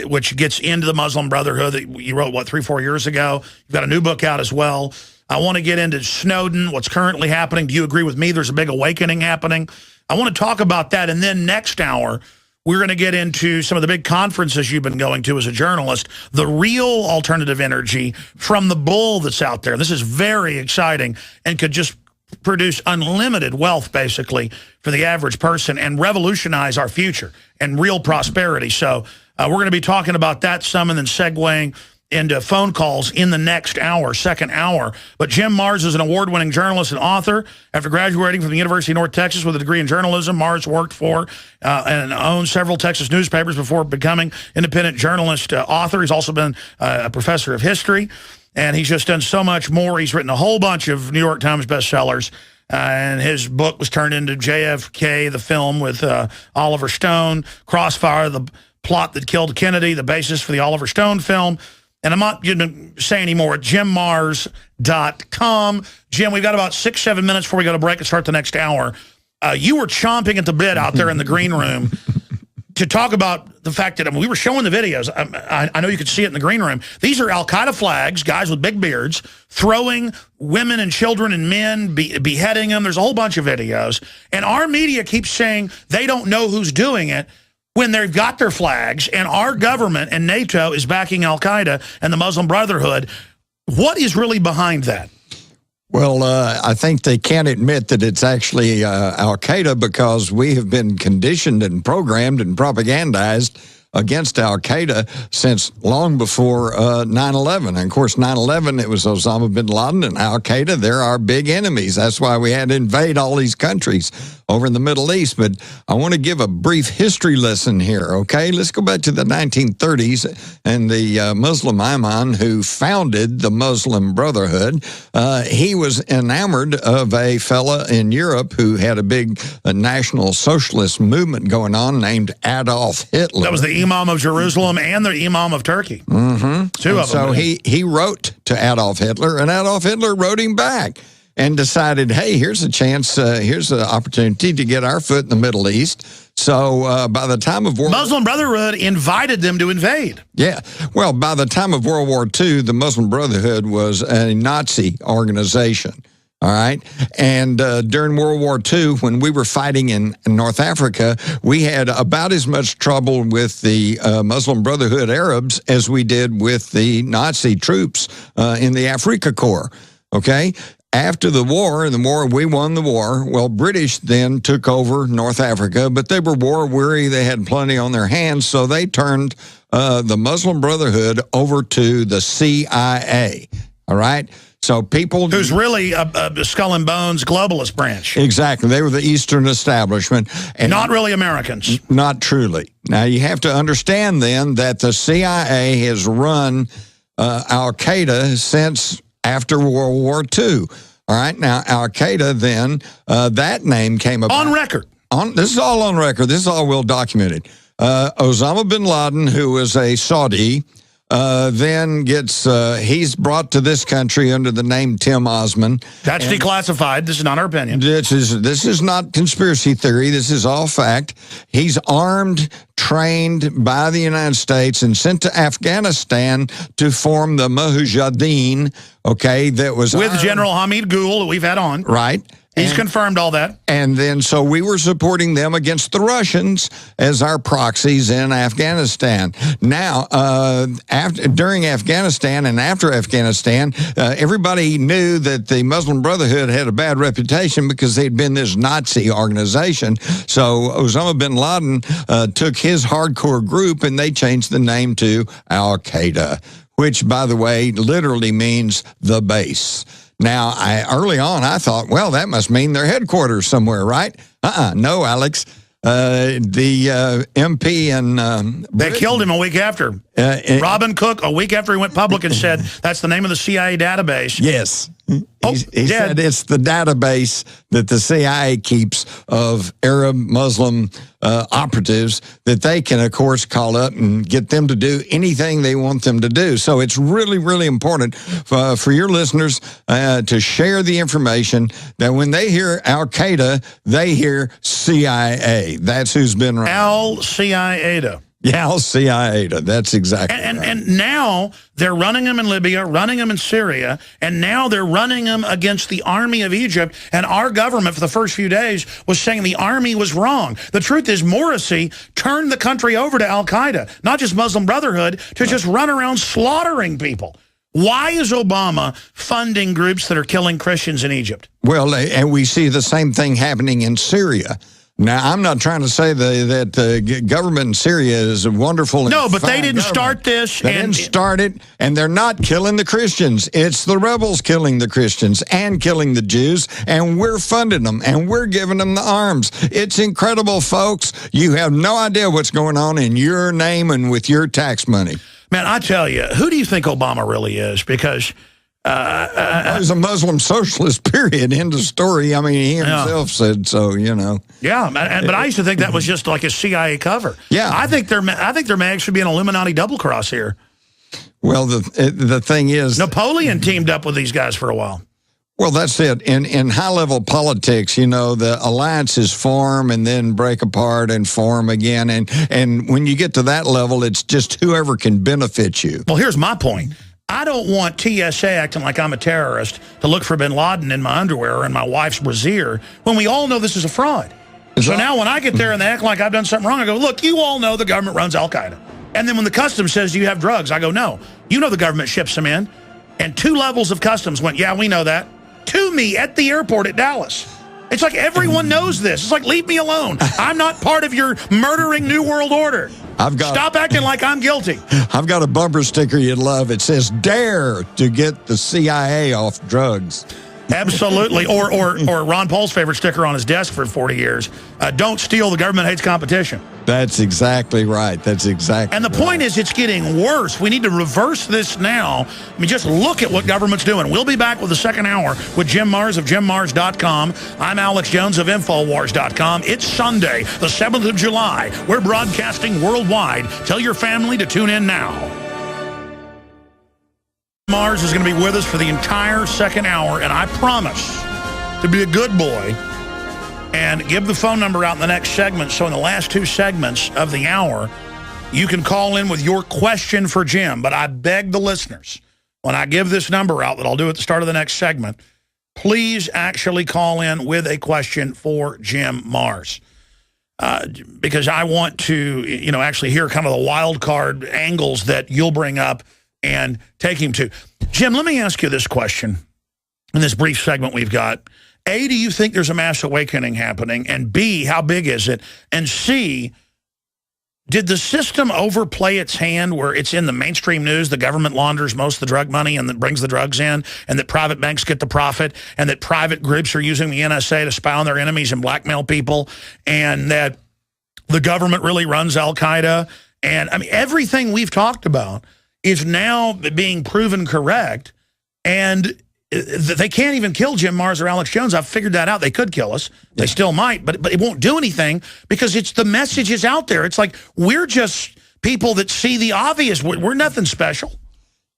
which gets into the Muslim Brotherhood that you wrote, what, 3-4 years ago? You've got a new book out as well. I want to get into Snowden, what's currently happening. Do you agree with me? There's a big awakening happening. I want to talk about that. And then next hour, we're going to get into some of the big conferences you've been going to as a journalist, the real alternative energy from the bull that's out there. This is very exciting and could just produce unlimited wealth, basically, for the average person and revolutionize our future and real prosperity. So we're going to be talking about that some and then segueing into phone calls in the next hour, second hour. But Jim Marrs is an award-winning journalist and author. After graduating from the University of North Texas with a degree in journalism, Marrs worked for and owned several Texas newspapers before becoming independent journalist author. He's also been a professor of history, and he's just done so much more. He's written a whole bunch of New York Times bestsellers, and his book was turned into JFK, the film with Oliver Stone, Crossfire, the plot that killed Kennedy, the basis for the Oliver Stone film. And I'm not going to say anymore. JimMarrs.com. Jim, we've got about 6-7 minutes before we go to break and start the next hour. You were chomping at the bit out there in the green room to talk about the fact that, I mean, we were showing the videos. I know you could see it in the green room. These are Al-Qaeda flags, guys with big beards, throwing women and children and men, beheading them. There's a whole bunch of videos. And our media keeps saying they don't know who's doing it, when they've got their flags, and our government and NATO is backing Al-Qaeda and the Muslim Brotherhood. What is really behind that? Well, I think they can't admit that it's actually Al-Qaeda because we have been conditioned and programmed and propagandized against Al-Qaeda since long before 9/11. And, of course, 9/11, it was Osama bin Laden and Al-Qaeda. They're our big enemies. That's why we had to invade all these countries over in the Middle East. But I want to give a brief history lesson here, okay? Let's go back to the 1930s and the Muslim imam who founded the Muslim Brotherhood. He was enamored of a fella in Europe who had a big national socialist movement going on named Adolf Hitler. That was the Imam of Jerusalem and the Imam of Turkey. Mm-hmm. Two of them. So he wrote to Adolf Hitler, and Adolf Hitler wrote him back and decided, hey, here's a chance, here's an opportunity to get our foot in the Middle East. So by the time of Muslim Brotherhood invited them to invade. Yeah. Well, by the time of World War II, the Muslim Brotherhood was a Nazi organization. All right. And during World War II, when we were fighting in North Africa, we had about as much trouble with the Muslim Brotherhood Arabs as we did with the Nazi troops in the Afrika Corps. Okay. After the war, we won the war. Well, British then took over North Africa, but they were war weary. They had plenty on their hands, so they turned the Muslim Brotherhood over to the CIA. All right. So people... Who's really a skull and bones globalist branch. Exactly. They were the Eastern establishment. And not really Americans. Not truly. Now, you have to understand then that the CIA has run Al-Qaeda since after World War II. All right. Now, Al-Qaeda then, that name came about. On record. This is all on record. This is all well documented. Osama bin Laden, who was a Saudi... then gets, he's brought to this country under the name Tim Osman. That's declassified. This is not our opinion. This is not conspiracy theory. This is all fact. He's armed, trained by the United States, and sent to Afghanistan to form the Mujahideen, okay, that was... With General Hamid Gul, that we've had on. Right. He's confirmed all that. And then, so we were supporting them against the Russians as our proxies in Afghanistan. Now, during Afghanistan and after Afghanistan, everybody knew that the Muslim Brotherhood had a bad reputation because they'd been this Nazi organization. So Osama bin Laden took his hardcore group and they changed the name to Al-Qaeda. which, by the way, literally means the base. Now, early on, I thought, well, that must mean their headquarters somewhere, right? No, Alex. The MP and they killed him a week after. Robin Cook, a week after he went public and said that's the name of the CIA database. Yes. He said it's the database that the CIA keeps of Arab Muslim operatives that they can, of course, call up and get them to do anything they want them to do. So it's really, really important for your listeners to share the information that when they hear Al-Qaeda, they hear CIA. That's who's been around. Al-CIA. Yeah, Al-CIA. That's exactly right. And now they're running them in Libya, running them in Syria, and now they're running them against the army of Egypt. And our government, for the first few days, was saying the army was wrong. The truth is Morsi turned the country over to Al-Qaeda, not just Muslim Brotherhood, to just run around slaughtering people. Why is Obama funding groups that are killing Christians in Egypt? Well, and we see the same thing happening in Syria. Now, I'm not trying to say that the government in Syria is wonderful. No, but they didn't start this. They didn't start it, and they're not killing the Christians. It's the rebels killing the Christians and killing the Jews, and we're funding them, and we're giving them the arms. It's incredible, folks. You have no idea what's going on in your name and with your tax money. Man, I tell you, who do you think Obama really is? Because... he's a Muslim socialist, period. End of story. I mean, he himself said so, you know. Yeah, but I used to think that was just like a CIA cover. Yeah. I think there may actually be an Illuminati double cross here. Well, the thing is... Napoleon teamed up with these guys for a while. Well, that's it. In high-level politics, you know, the alliances form and then break apart and form again. And when you get to that level, it's just whoever can benefit you. Well, here's my point. I don't want TSA acting like I'm a terrorist to look for bin Laden in my underwear or in my wife's brassiere when we all know this is a fraud. So now when I get there and they act like I've done something wrong, I go, look, you all know the government runs Al-Qaeda. And then when the customs says, do you have drugs? I go, no. You know the government ships them in. And 2 levels of customs went, yeah, we know that, to me at the airport at Dallas. It's like everyone knows this. It's like, leave me alone. I'm not part of your murdering New World Order. Stop acting like I'm guilty. I've got a bumper sticker you'd love. It says, dare to get the CIA off drugs. Absolutely. Or Ron Paul's favorite sticker on his desk for 40 years. Don't steal, the government hates competition. That's exactly right. That's exactly And the point is, it's getting worse. We need to reverse this now. I mean, just look at what government's doing. We'll be back with the second hour with Jim Marrs of JimMarrs.com. I'm Alex Jones of Infowars.com. It's Sunday, the 7th of July. We're broadcasting worldwide. Tell your family to tune in now. Marrs is going to be with us for the entire second hour, and I promise to be a good boy and give the phone number out in the next segment, so in the last 2 segments of the hour, you can call in with your question for Jim. But I beg the listeners, when I give this number out that I'll do at the start of the next segment, please actually call in with a question for Jim Marrs. Because I want to, actually hear kind of the wild card angles that you'll bring up and take him to. Jim, let me ask you this question in this brief segment we've got. A, do you think there's a mass awakening happening? And B, how big is it? And C, did the system overplay its hand where it's in the mainstream news, the government launders most of the drug money and that brings the drugs in, and that private banks get the profit, and that private groups are using the NSA to spy on their enemies and blackmail people, and that the government really runs Al-Qaeda? And I mean, everything we've talked about is now being proven correct, and they can't even kill Jim Marrs or Alex Jones. I've figured that out. They could kill us. They still might, but it won't do anything because it's the message is out there. It's like we're just people that see the obvious. We're nothing special.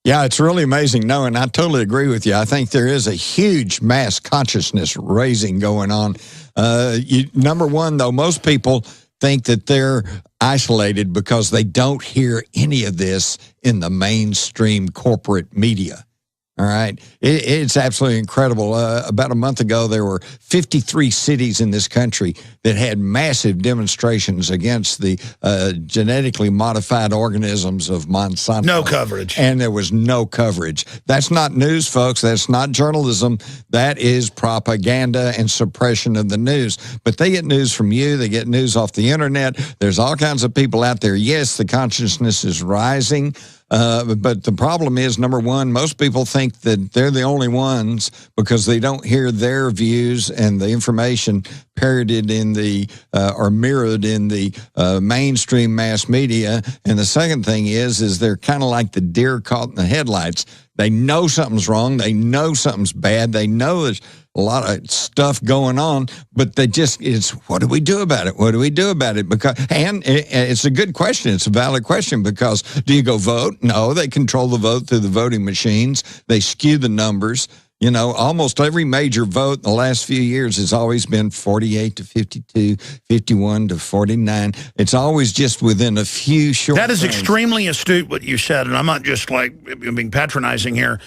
Yeah, it's really amazing. No, and I totally agree with you. I think there is a huge mass consciousness raising going on. Number one, though, most people think that they're isolated because they don't hear any of this in the mainstream corporate media. All right. It's absolutely incredible. About a month ago, there were 53 cities in this country that had massive demonstrations against the genetically modified organisms of Monsanto. No coverage. And there was no coverage. That's not news, folks. That's not journalism. That is propaganda and suppression of the news. But they get news from you. They get news off the internet. There's all kinds of people out there. Yes, the consciousness is rising. But the problem is, number one, most people think that they're the only ones because they don't hear their views and the information parroted in the or mirrored in the mainstream mass media. And the second thing is they're kind of like the deer caught in the headlights. They know something's wrong. They know something's bad. They know there's a lot of stuff going on, but it's what do we do about it? What do we do about it? And it's a good question. It's a valid question because do you go vote? No, they control the vote through the voting machines. They skew the numbers. You know, almost every major vote in the last few years has always been 48 to 52, 51 to 49. It's always just within a few short That is frames. Extremely astute what you said, and I'm not just like being patronizing here,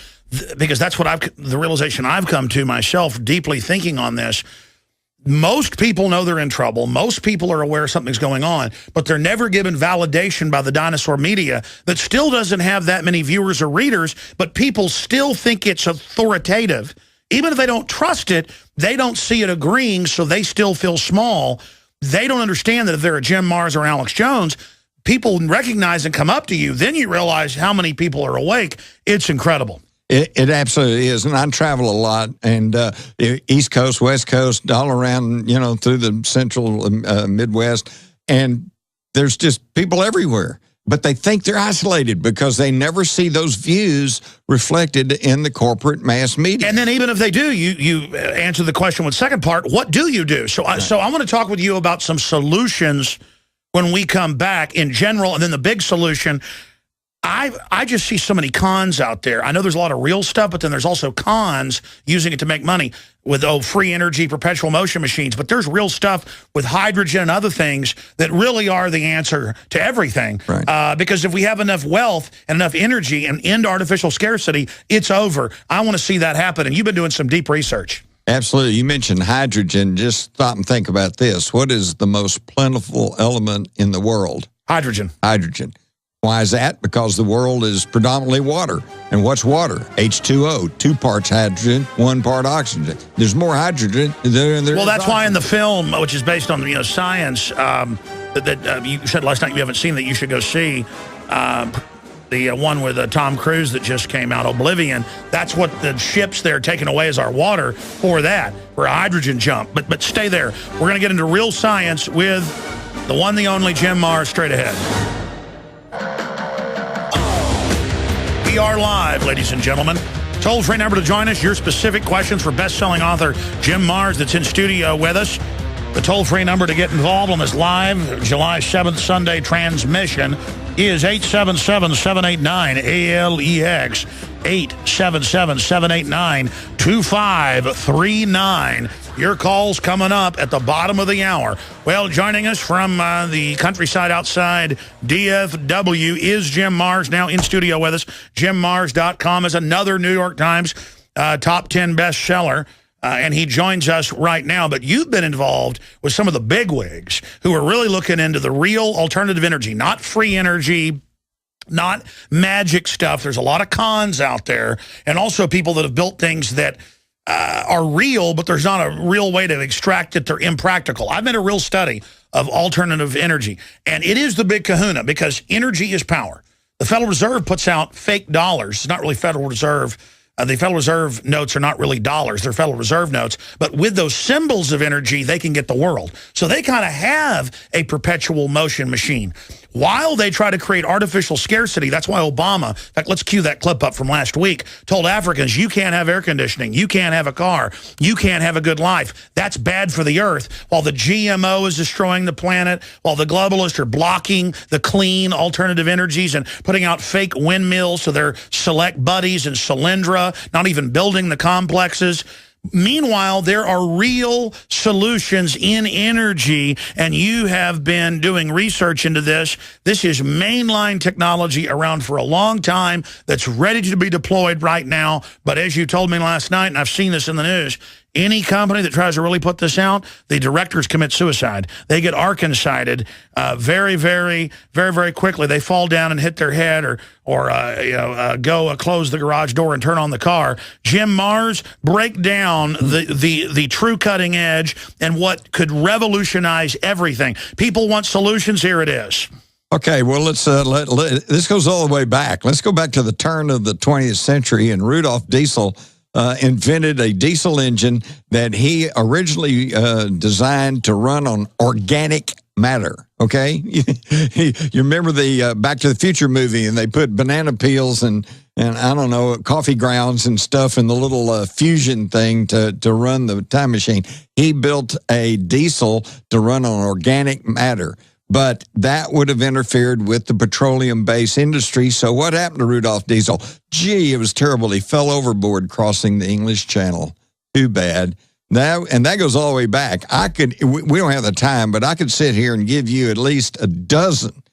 because that's what the realization I've come to myself deeply thinking on this. Most people know they're in trouble. Most people are aware something's going on, but they're never given validation by the dinosaur media that still doesn't have that many viewers or readers, but people still think it's authoritative. Even if they don't trust it, they don't see it agreeing, so they still feel small. They don't understand that if they're a Jim Marrs or Alex Jones, people recognize and come up to you. Then you realize how many people are awake. It's incredible. It absolutely is, and I travel a lot, and East Coast, West Coast, all around, you know, through the central Midwest, and there's just people everywhere. But they think they're isolated because they never see those views reflected in the corporate mass media. And then even if they do, you answer the question with the second part, what do you do? So, I want to talk with you about some solutions when we come back in general, and then the big solution. I just see so many cons out there. I know there's a lot of real stuff, but then there's also cons using it to make money with free energy, perpetual motion machines. But there's real stuff with hydrogen and other things that really are the answer to everything. Right. Because if we have enough wealth and enough energy and end artificial scarcity, it's over. I want to see that happen. And you've been doing some deep research. Absolutely. You mentioned hydrogen. Just stop and think about this. What is the most plentiful element in the world? Hydrogen. Hydrogen. Why is that? Because the world is predominantly water. And what's water? H2O, 2 parts hydrogen, 1 part oxygen. There's more hydrogen than there is Well, that's oxygen. why in the film, which is based on science, that you said last night you haven't seen, that you should go see, the one with Tom Cruise that just came out, Oblivion. That's what the ships they're taking away as our water for a hydrogen jump. But stay there. We're going to get into real science with the one, the only Jim Marrs straight ahead. We are live, ladies and gentlemen. Toll-free number to join us. Your specific questions for best-selling author Jim Marrs that's in studio with us. The toll-free number to get involved on this live July 7th Sunday transmission is 877-789-ALEX. 877-789-2539. Your call's coming up at the bottom of the hour. Well, joining us from the countryside outside DFW is Jim Marrs, now in studio with us. JimMarrs.com is another New York Times top 10 bestseller. And he joins us right now. But you've been involved with some of the bigwigs who are really looking into the real alternative energy, not free energy, not magic stuff. There's a lot of cons out there, and also people that have built things that are real, but there's not a real way to extract it. They're impractical. I've made a real study of alternative energy, and it is the big kahuna because energy is power. The Federal Reserve puts out fake dollars. It's not really Federal Reserve. The Federal Reserve notes are not really dollars. They're Federal Reserve notes. But with those symbols of energy, they can get the world. So they kind of have a perpetual motion machine. While they try to create artificial scarcity, that's why Obama, in fact, let's cue that clip up from last week, told Africans, you can't have air conditioning, you can't have a car, you can't have a good life. That's bad for the earth. While the GMO is destroying the planet, while the globalists are blocking the clean alternative energies and putting out fake windmills to their select buddies in Solyndra, not even building the complexes. Meanwhile, there are real solutions in energy, and you have been doing research into this. This is mainline technology around for a long time that's ready to be deployed right now. But as you told me last night, and I've seen this in the news, any company that tries to really put this out, the directors commit suicide. They get Arkansided very, very, very, very quickly. They fall down and hit their head or go close the garage door and turn on the car. Jim Marrs, break down the true cutting edge and what could revolutionize everything. People want solutions. Here it is. Okay, well, this goes all the way back. Let's go back to the turn of the 20th century, and Rudolf Diesel invented a diesel engine that he originally designed to run on organic matter. Okay, you remember the Back to the Future movie, and they put banana peels and I don't know, coffee grounds and stuff in the little fusion thing to run the time machine. He built a diesel to run on organic matter. But that would have interfered with the petroleum-based industry. So what happened to Rudolf Diesel? Gee, it was terrible. He fell overboard crossing the English Channel. Too bad. And that goes all the way back. We don't have the time, but I could sit here and give you at least a dozen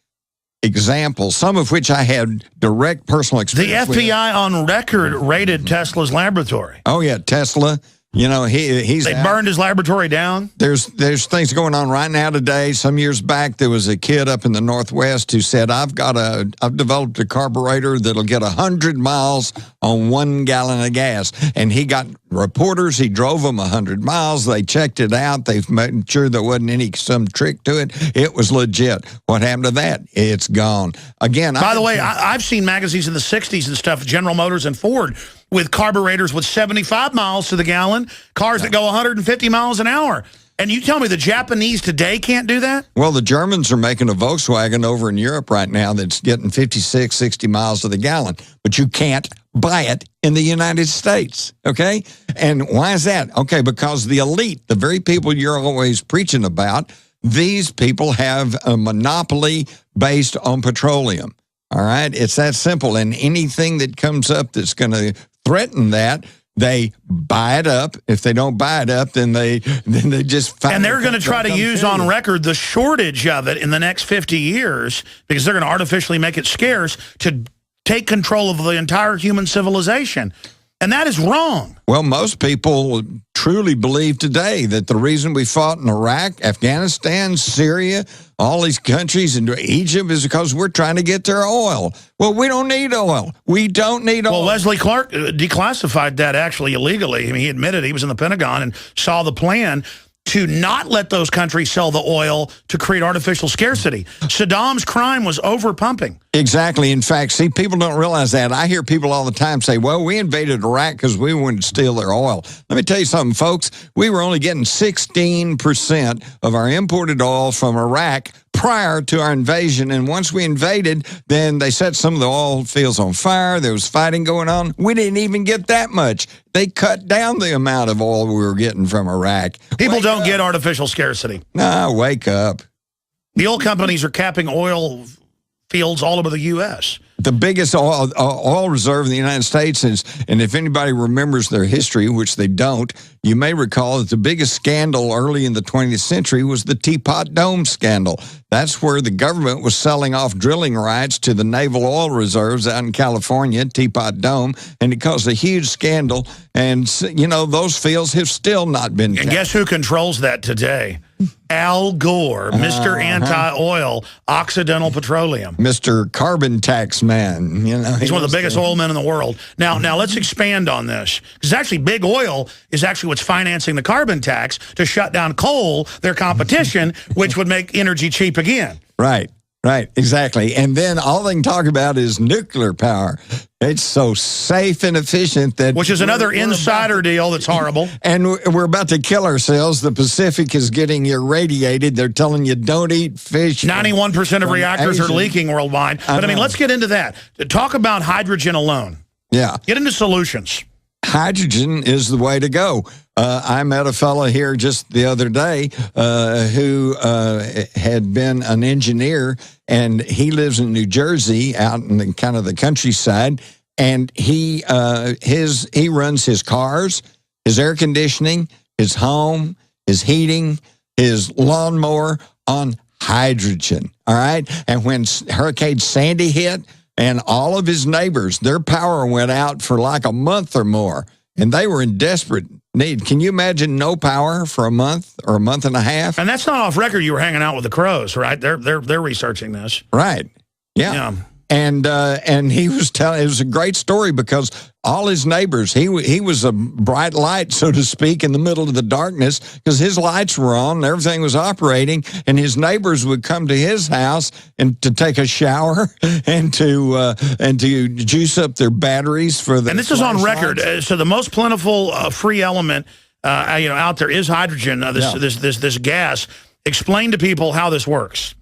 examples, some of which I had direct personal experience with. The FBI on record raided Tesla's laboratory. Oh, yeah, Tesla. You know, they burned his laboratory down. There's things going on right now today. Some years back, there was a kid up in the Northwest who said, I've developed a carburetor that'll get 100 miles on 1 gallon of gas. And he got reporters. He drove them 100 miles. They checked it out. They made sure there wasn't some trick to it. It was legit. What happened to that? It's gone. Again, by the way, I've seen magazines in the 60s and stuff, General Motors and Ford, with carburetors with 75 miles to the gallon, cars that go 150 miles an hour. And you tell me the Japanese today can't do that? Well, the Germans are making a Volkswagen over in Europe right now that's getting 56, 60 miles to the gallon. But you can't buy it in the United States, okay? And why is that? Okay, because the elite, the very people you're always preaching about, these people have a monopoly based on petroleum. All right, it's that simple. And anything that comes up that's going to threaten that, they buy it up. If they don't buy it up, then they just and they're going to try to use on record the shortage of it in the next 50 years because they're going to artificially make it scarce to take control of the entire human civilization. And that is wrong. Well, most people truly believe today that the reason we fought in Iraq, Afghanistan, Syria, all these countries, and Egypt is because we're trying to get their oil. Well, we don't need oil. We don't need oil. Well, Leslie Clark declassified that actually illegally. I mean, he admitted he was in the Pentagon and saw the plan to not let those countries sell the oil to create artificial scarcity. Saddam's crime was overpumping. Exactly. In fact, see, people don't realize that. I hear people all the time say, well, we invaded Iraq because we wanted to steal their oil. Let me tell you something, folks. We were only getting 16% of our imported oil from Iraq prior to our invasion. And once we invaded, then they set some of the oil fields on fire. There was fighting going on. We didn't even get that much. They cut down the amount of oil we were getting from Iraq. People don't get artificial scarcity. Nah, wake up. The oil companies are capping oil fields all over the U.S. The biggest oil reserve in the United States is, and if anybody remembers their history, which they don't, you may recall that the biggest scandal early in the 20th century was the Teapot Dome scandal. That's where the government was selling off drilling rights to the naval oil reserves out in California, Teapot Dome, and it caused a huge scandal. And, you know, those fields have still not been And guess who controls that today? Al Gore, Mr. Anti-Oil, Occidental Petroleum. Mr. Carbon Tax Man. You know, he's one of the biggest oil men in the world. Now let's expand on this. Because actually, big oil is actually what's financing the carbon tax to shut down coal, their competition, which would make energy cheap again. Right. Right, exactly. And then all they can talk about is nuclear power. It's so safe and efficient that... Which is another insider deal that's horrible. And we're about to kill ourselves. The Pacific is getting irradiated. They're telling you don't eat fish. 91% of reactors are leaking worldwide. But I mean, let's get into that. Talk about hydrogen alone. Yeah. Get into solutions. Hydrogen is the way to go. I met a fellow here just the other day who had been an engineer, and he lives in New Jersey, out in the kind of the countryside. And he runs his cars, his air conditioning, his home, his heating, his lawnmower on hydrogen. All right, and when Hurricane Sandy hit, and all of his neighbors, their power went out for like a month or more, and they were in desperate need. Can you imagine no power for a month or a month and a half? And that's not off record. You were hanging out with the Crows, right? They're researching this. Right. Yeah. And he was telling, it was a great story because all his neighbors, he was a bright light, so to speak, in the middle of the darkness because his lights were on and everything was operating, and his neighbors would come to his house and to take a shower and to juice up their batteries for the. And this is on record. So the most plentiful free element out there is hydrogen. This gas. Explain to people how this works.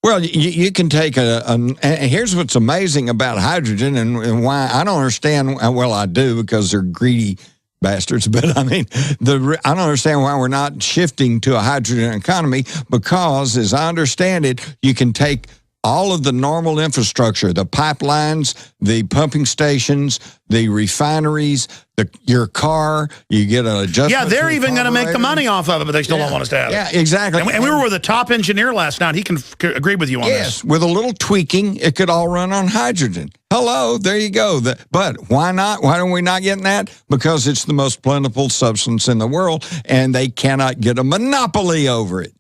Well, you can take and here's what's amazing about hydrogen and why I don't understand. Well, I do because they're greedy bastards. But I mean, I don't understand why we're not shifting to a hydrogen economy because, as I understand it, you can take all of the normal infrastructure, the pipelines, the pumping stations, the refineries, your car, you get an adjustment. Yeah, they're even going to make the money off of it, but they still don't want us to have it. Yeah, exactly. And we were with a top engineer last night. He can agree with you on this. Yes, with a little tweaking, it could all run on hydrogen. Hello, there you go. But why not? Why are we not getting that? Because it's the most plentiful substance in the world, and they cannot get a monopoly over it.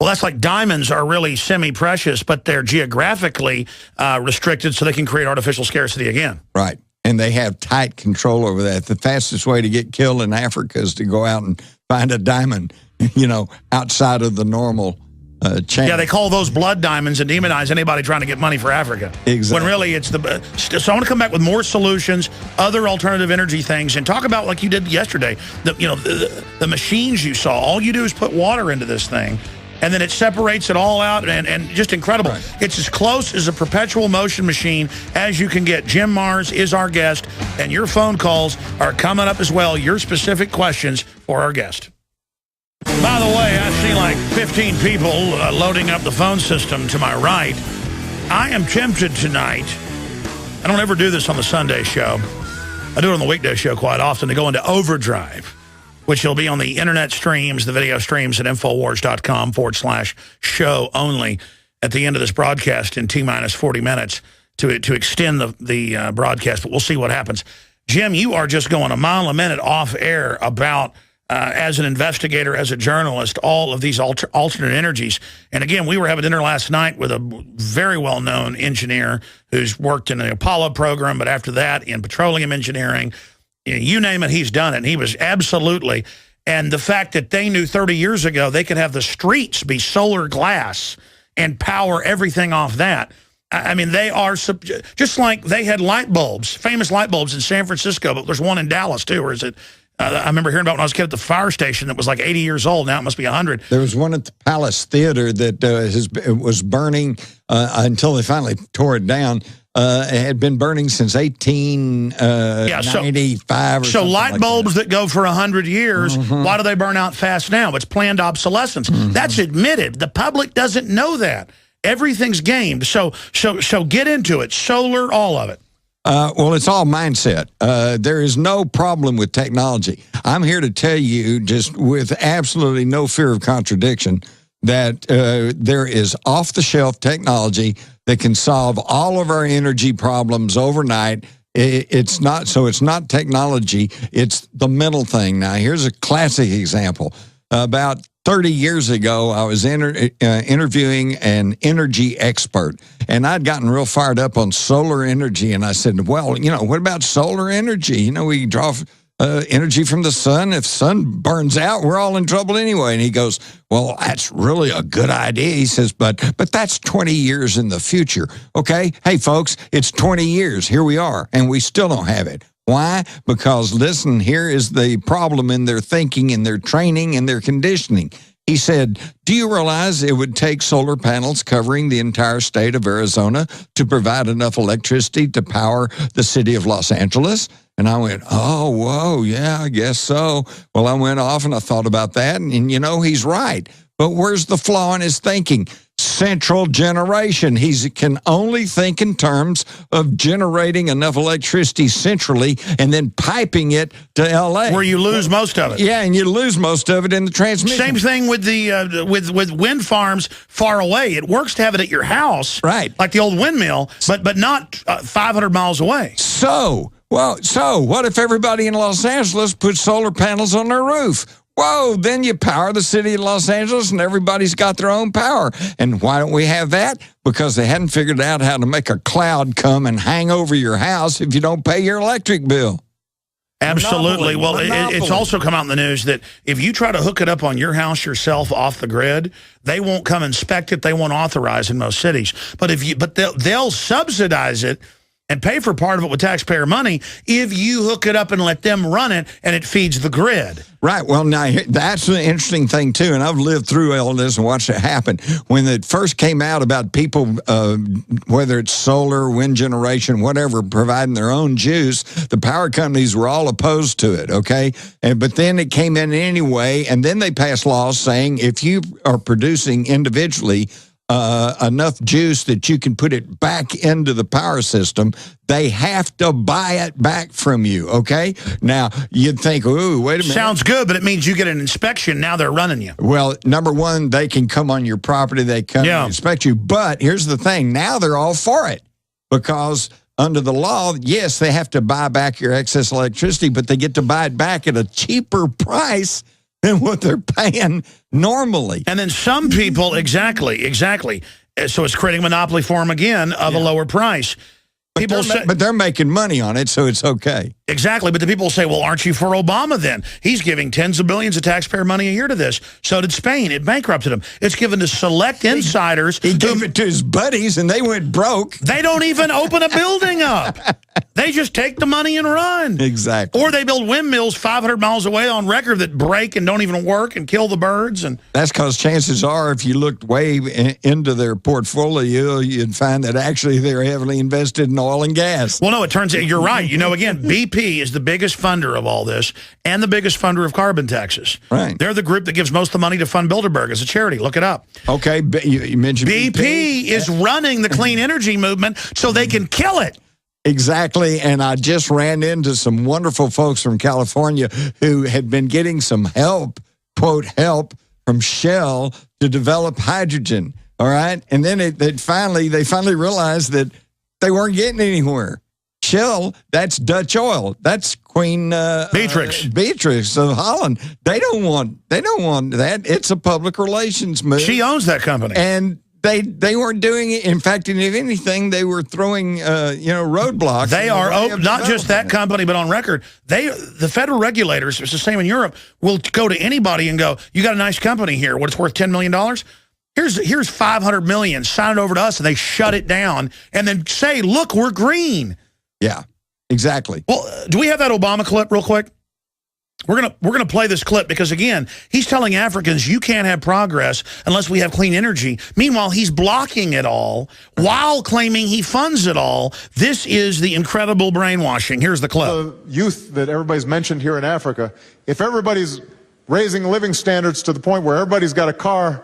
Well, that's like diamonds are really semi-precious, but they're geographically restricted so they can create artificial scarcity again. Right. And they have tight control over that. The fastest way to get killed in Africa is to go out and find a diamond, outside of the normal chain. Yeah, they call those blood diamonds and demonize anybody trying to get money for Africa. Exactly. When really it's the... So I want to come back with more solutions, other alternative energy things, and talk about, like you did yesterday, the machines you saw. All you do is put water into this thing, and then it separates it all out, and just incredible. Right. It's as close as a perpetual motion machine as you can get. Jim Mars is our guest, and your phone calls are coming up as well, your specific questions for our guest. By the way, I see like 15 people loading up the phone system to my right. I am tempted tonight. I don't ever do this on the Sunday show. I do it on the weekday show quite often to go into overdrive, which will be on the internet streams, the video streams at Infowars.com/show only at the end of this broadcast in T-minus 40 minutes to extend the broadcast, but we'll see what happens. Jim, you are just going a mile a minute off air about, as an investigator, as a journalist, all of these alternate energies. And again, we were having dinner last night with a very well-known engineer who's worked in the Apollo program, but after that in petroleum engineering. You name it, he's done it. And he was absolutely, and the fact that they knew 30 years ago they could have the streets be solar glass and power everything off that. I mean, they are, just like they had light bulbs, famous light bulbs in San Francisco, but there's one in Dallas too, or is it? I remember hearing about when I was a kid at the fire station that was like 80 years old. Now it must be 100. There was one at the Palace Theater that was burning until they finally tore it down. It had been burning since 1895 or so light bulbs that go for 100 years, why do they burn out fast now? It's planned obsolescence. That's admitted. The public doesn't know that. Everything's gamed. So get into it. Solar, all of it. Well, it's all mindset. There is no problem with technology. I'm here to tell you, just with absolutely no fear of contradiction, that there is off-the-shelf technology that can solve all of our energy problems overnight. It's not technology, it's the mental thing. Now, here's a classic example. About 30 years ago, I was interviewing an energy expert, and I'd gotten real fired up on solar energy, and I said, well, what about solar energy? We draw energy from the sun. If sun burns out, we're all in trouble anyway. And he goes, well, that's really a good idea. He says, but that's 20 years in the future. Okay, hey, folks, it's 20 years. Here we are, and we still don't have it. Why? Because, listen, here is the problem in their thinking, in their training, and their conditioning. He said, do you realize it would take solar panels covering the entire state of Arizona to provide enough electricity to power the city of Los Angeles? And I went, oh, whoa, yeah, I guess so. Well, I went off and I thought about that, and he's right. But where's the flaw in his thinking? Central generation. He can only think in terms of generating enough electricity centrally and then piping it to L.A. Where you lose most of it. Yeah, and you lose most of it in the transmission. Same thing with the with wind farms far away. It works to have it at your house, right? Like the old windmill, but not 500 miles away. So what if everybody in Los Angeles put solar panels on their roof? Whoa, then you power the city of Los Angeles and everybody's got their own power. And why don't we have that? Because they hadn't figured out how to make a cloud come and hang over your house if you don't pay your electric bill. Absolutely. Monopoly. Well, it's also come out in the news that if you try to hook it up on your house yourself off the grid, they won't come inspect it. They won't authorize in most cities. But they'll subsidize it and pay for part of it with taxpayer money if you hook it up and let them run it and it feeds the grid. Right. Well, now, that's an interesting thing, too, and I've lived through all this and watched it happen. When it first came out about people, whether it's solar, wind generation, whatever, providing their own juice, the power companies were all opposed to it, okay? But then it came in anyway, and then they passed laws saying if you are producing individually enough juice that you can put it back into the power system, they have to buy it back from you, okay? Now, you'd think, ooh, wait a minute. Sounds good, but it means you get an inspection. Now they're running you. Well, number one, they can come on your property. They come and inspect you. But here's the thing. Now they're all for it because under the law, yes, they have to buy back your excess electricity, but they get to buy it back at a cheaper price than what they're paying normally. And then some people, exactly. So it's creating a monopoly for them again of a lower price. But they're making money on it, so it's okay. Exactly, but the people say, well, aren't you for Obama then? He's giving tens of billions of taxpayer money a year to this. So did Spain. It bankrupted him. It's given to select insiders. He gave it to his buddies, and they went broke. They don't even open a building up. They just take the money and run. Exactly. Or they build windmills 500 miles away on record that break and don't even work and kill the birds. And that's because chances are, if you looked way into their portfolio, you'd find that actually they're heavily invested in oil and gas. Well, no, it turns out you're right. You know, again, BP is the biggest funder of all this and the biggest funder of carbon taxes. Right. They're the group that gives most of the money to fund Bilderberg as a charity. Look it up. Okay, you mentioned BP is running the clean energy movement so they can kill it. Exactly, and I just ran into some wonderful folks from California who had been getting some help, quote, help from Shell to develop hydrogen, all right? And then they finally realized that they weren't getting anywhere. Shell, that's Dutch oil. That's Queen Beatrix of Holland. They don't want that. It's a public relations move. She owns that company. And they weren't doing it. In fact, if anything, they were throwing roadblocks. They are not just that company, but on record, the federal regulators, it's the same in Europe, will go to anybody and go, you got a nice company here. What, it's worth $10 million? Here's $500 million. Sign it over to us, and they shut it down and then say, look, we're green. Yeah, exactly. Well, do we have that Obama clip real quick? We're gonna play this clip because, again, he's telling Africans you can't have progress unless we have clean energy. Meanwhile, he's blocking it all while claiming he funds it all. This is the incredible brainwashing. Here's the clip. The youth that everybody's mentioned here in Africa, if everybody's raising living standards to the point where everybody's got a car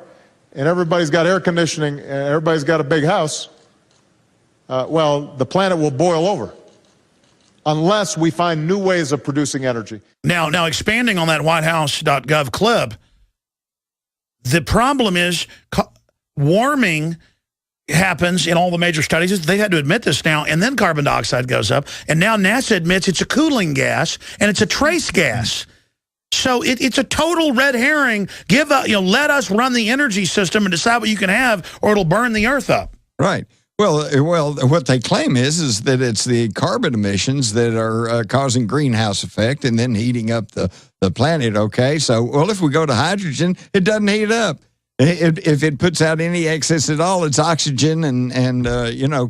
and everybody's got air conditioning and everybody's got a big house, well, the planet will boil over unless we find new ways of producing energy. Now expanding on that whitehouse.gov clip, the problem is warming happens in all the major studies. They've had to admit this now, and then carbon dioxide goes up, and now NASA admits it's a cooling gas, and it's a trace gas. So it's a total red herring. Let us run the energy system and decide what you can have, or it'll burn the earth up. Right. Well, what they claim is that it's the carbon emissions that are causing greenhouse effect and then heating up the planet, okay? So, well, if we go to hydrogen, it doesn't heat up. If it puts out any excess at all, it's oxygen and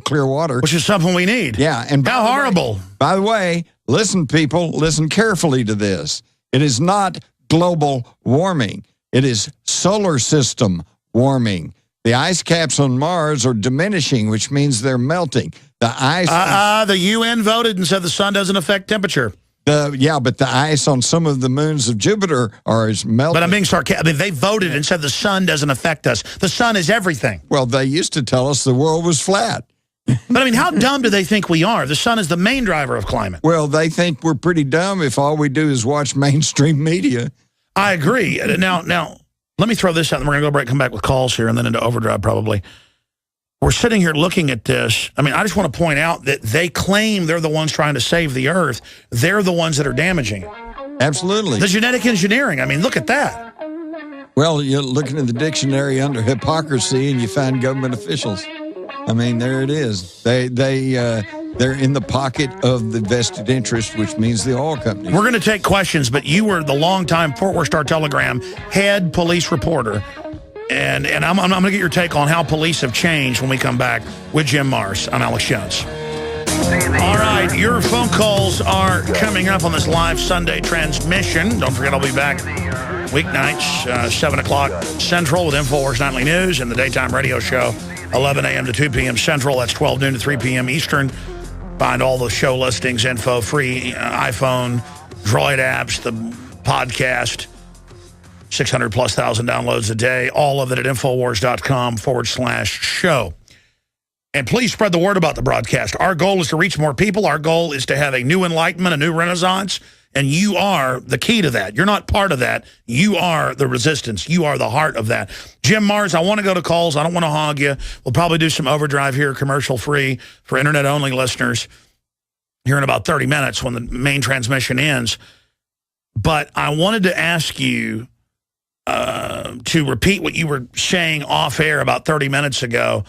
clear water. Which is something we need. Yeah. And how horrible. By the way, listen, people, listen carefully to this. It is not global warming. It is solar system warming. The ice caps on Mars are diminishing, which means they're melting. The ice. The UN voted and said the sun doesn't affect temperature. But the ice on some of the moons of Jupiter is melting. But I'm being sarcastic. I mean, they voted and said the sun doesn't affect us. The sun is everything. Well, they used to tell us the world was flat. But I mean, how dumb do they think we are? The sun is the main driver of climate. Well, they think we're pretty dumb if all we do is watch mainstream media. I agree. Now. Let me throw this out, and we're going to go break, come back with calls here, and then into overdrive probably. We're sitting here looking at this. I mean, I just want to point out that they claim they're the ones trying to save the earth. They're the ones that are damaging it. Absolutely. The genetic engineering. I mean, look at that. Well, you're looking at the dictionary under hypocrisy, and you find government officials. I mean, there it is. They're in the pocket of the vested interest, which means the oil companies. We're going to take questions, but you were the longtime Fort Worth Star-Telegram head police reporter. And I'm going to get your take on how police have changed when we come back with Jim Mars. I'm Alex Jones. All right, your phone calls are coming up on this live Sunday transmission. Don't forget, I'll be back weeknights, 7 o'clock Central with InfoWars Nightly News and the daytime radio show, 11 a.m. to 2 p.m. Central. That's 12 noon to 3 p.m. Eastern. Find all the show listings, info, free iPhone, Droid apps, the podcast, 600+ thousand downloads a day, all of it at Infowars.com/show. And please spread the word about the broadcast. Our goal is to reach more people. Our goal is to have a new enlightenment, a new renaissance, and you are the key to that. You're not part of that. You are the resistance. You are the heart of that. Jim Mars, I want to go to calls. I don't want to hog you. We'll probably do some overdrive here, commercial-free, for Internet-only listeners here in about 30 minutes when the main transmission ends. But I wanted to ask you to repeat what you were saying off-air about 30 minutes ago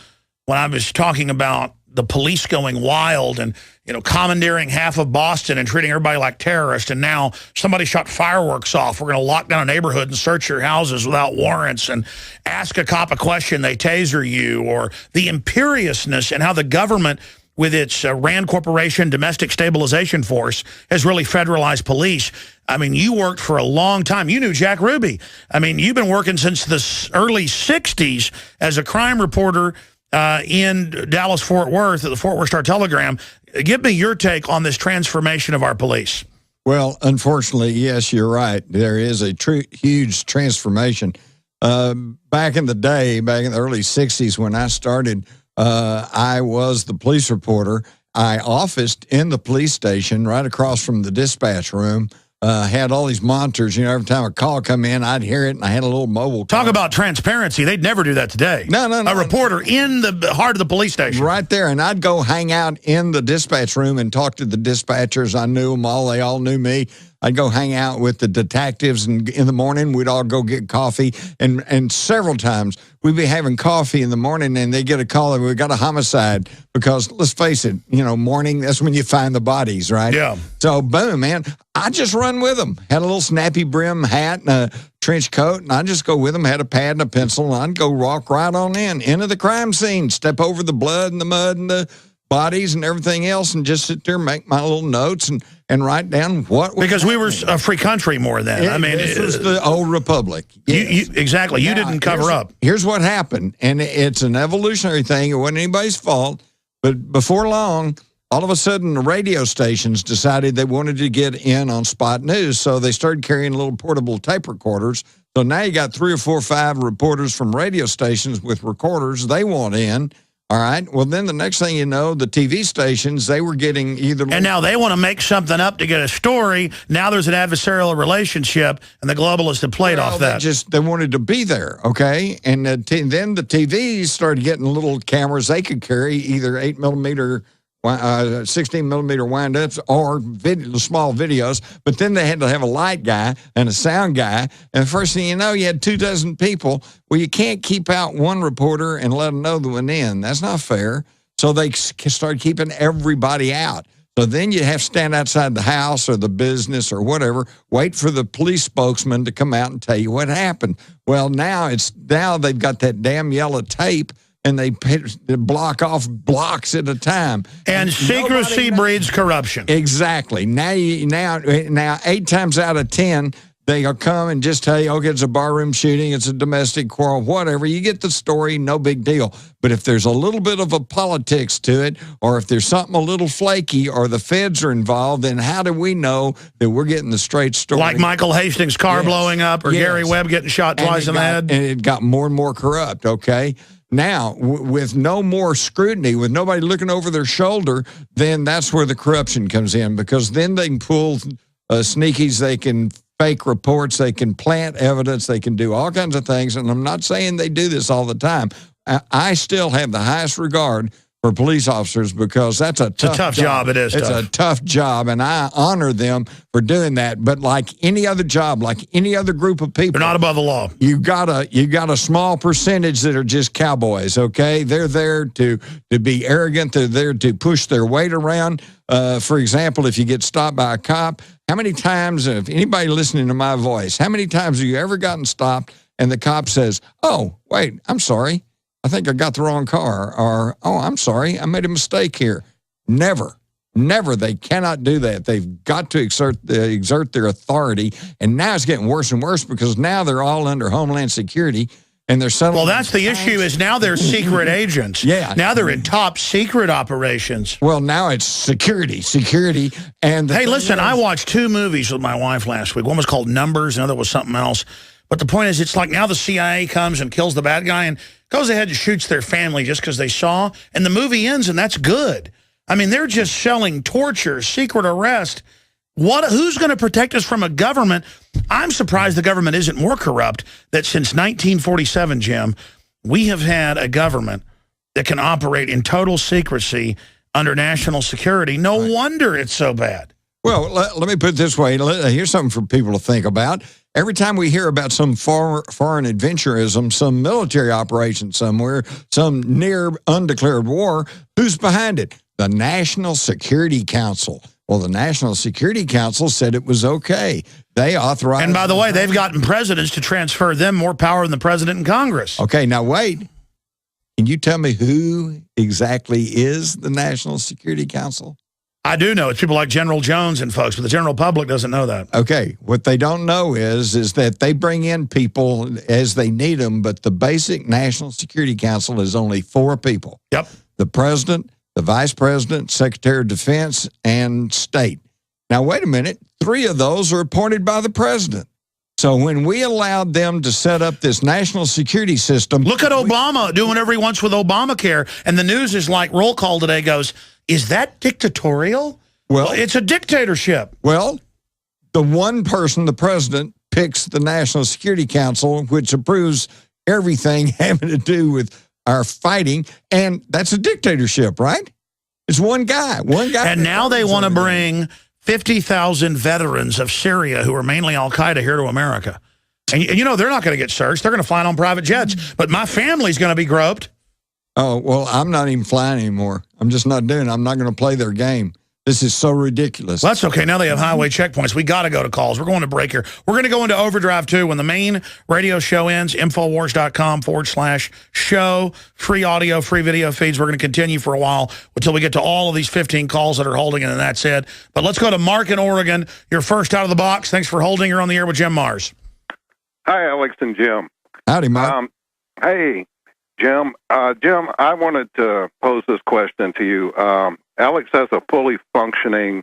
when I was talking about the police going wild and, you know, commandeering half of Boston and treating everybody like terrorists. And now somebody shot fireworks off. We're going to lock down a neighborhood and search your houses without warrants and ask a cop a question, they taser you. Or the imperiousness and how the government, with its RAND Corporation Domestic Stabilization Force, has really federalized police. I mean, you worked for a long time. You knew Jack Ruby. I mean, you've been working since the early 60s as a crime reporter in Dallas-Fort Worth at the Fort Worth Star-Telegram. Give me your take on this transformation of our police. Well, unfortunately, yes, you're right. There is a huge transformation. Back in the day, back in the early 60s when I started, I was the police reporter. I officed in the police station right across from the dispatch room. Had all these monitors. You know, every time a call come in, I'd hear it, and I had a little mobile car. Talk about transparency. They'd never do that today. No. A reporter in the heart of the police station. Right there, and I'd go hang out in the dispatch room and talk to the dispatchers. I knew them all. They all knew me. I'd go hang out with the detectives, and in the morning, we'd all go get coffee. And several times, we'd be having coffee in the morning, and they get a call, and we got a homicide. Because, let's face it, you know, morning, that's when you find the bodies, right? Yeah. So, boom, man, I just run with them. Had a little snappy brim hat and a trench coat, and I'd just go with them, had a pad and a pencil, and I'd go walk right on into the crime scene, step over the blood and the mud and the bodies and everything else, and just sit there, make my little notes and write down what was because happening. We were a free country more then. I mean, this was the old republic. Yes. Exactly. You didn't cover up. Here's what happened, and it's an evolutionary thing. It wasn't anybody's fault, but before long, all of a sudden, the radio stations decided they wanted to get in on spot news, so they started carrying little portable tape recorders. So now you got 3 or 4 or 5 reporters from radio stations with recorders. They want in. All right. Well, then the next thing you know, the TV stations, they were getting either... And now they want to make something up to get a story. Now there's an adversarial relationship, and the globalists have played off that. They wanted to be there, okay? And then the TVs started getting little cameras they could carry, either 8mm, 16mm wind-ups or small videos, but then they had to have a light guy and a sound guy, and the first thing you know, you had 24 people. Well, you can't keep out one reporter and let them know that went in. That's not fair. So they started keeping everybody out. So then you have to stand outside the house or the business or whatever, wait for the police spokesman to come out and tell you what happened. Well, now they've got that damn yellow tape, and they block off blocks at a time. And secrecy breeds corruption. Exactly. Now 8 times out of 10, they'll come and just tell you, okay, it's a barroom shooting, it's a domestic quarrel, whatever. You get the story, no big deal. But if there's a little bit of a politics to it, or if there's something a little flaky, or the feds are involved, then how do we know that we're getting the straight story? Like Michael Hastings' car blowing up, or Gary Webb getting shot twice in the head. And it got more and more corrupt, okay? Now, with no more scrutiny, with nobody looking over their shoulder, then that's where the corruption comes in, because then they can pull sneakies, they can fake reports, they can plant evidence, they can do all kinds of things, and I'm not saying they do this all the time. I still have the highest regard for police officers because that's a tough job. It is It's tough. a tough job, and I honor them for doing that. But like any other job, like any other group of people, They're not above the law. You got a small percentage that are just cowboys, okay? They're there to be arrogant. They're there to push their weight around. For example, if you get stopped by a cop, how many times, if anybody listening to my voice, how many times have you ever gotten stopped and the cop says, "Oh, wait, I'm sorry. I think I got the wrong car," or, "Oh, I'm sorry, I made a mistake here." Never. They cannot do that. They've got to exert their authority, and now it's getting worse and worse because now they're all under Homeland Security, and they're settling. Well, that's the issue is now they're secret agents. Yeah. Now they're in top secret operations. Well, now it's security, and hey, listen, I watched 2 movies with my wife last week. One was called Numbers, another was something else. But the point is, it's like now the CIA comes and kills the bad guy and goes ahead and shoots their family just because they saw, and the movie ends, and that's good. I mean, they're just selling torture, secret arrest. Who's going to protect us from a government? I'm surprised the government isn't more corrupt, that since 1947, Jim, we have had a government that can operate in total secrecy under national security. No wonder it's so bad. Well, let me put it this way. Here's something for people to think about. Every time we hear about some foreign adventurism, some military operation somewhere, some near undeclared war, who's behind it? The National Security Council. Well, the National Security Council said it was okay. They authorized... And by the way, they've gotten presidents to transfer them more power than the president and Congress. Okay, now wait. Can you tell me who exactly is the National Security Council? I do know. It's people like General Jones and folks, but the general public doesn't know that. Okay, what they don't know is that they bring in people as they need them, but the basic National Security Council is only 4 people. Yep. The president, the vice president, secretary of defense, and state. Now, wait a minute. 3 of those are appointed by the president. So when we allowed them to set up this national security system... Look at Obama doing whatever he wants with Obamacare. And the news is like, roll call today goes, is that dictatorial? Well, it's a dictatorship. Well, the one person, the president, picks the National Security Council, which approves everything having to do with our fighting, and that's a dictatorship, right? It's one guy. And now they want to bring 50,000 veterans of Syria who are mainly al-Qaeda here to America. And you know, they're not going to get searched. They're going to fly on private jets. But my family's going to be groped. Oh, well, I'm not even flying anymore. I'm just not doing it. I'm not going to play their game. This is so ridiculous. Well, that's okay. Now they have highway checkpoints. We got to go to calls. We're going to break here. We're going to go into overdrive, too. When the main radio show ends, Infowars.com/show. Free audio, free video feeds. We're going to continue for a while until we get to all of these 15 calls that are holding, and then that's it. But let's go to Mark in Oregon. You're first out of the box. Thanks for holding. You're on the air with Jim Mars. Hi, Alex and Jim. Howdy, Mark. Hey, Jim. Jim, I wanted to pose this question to you. Alex has a fully functioning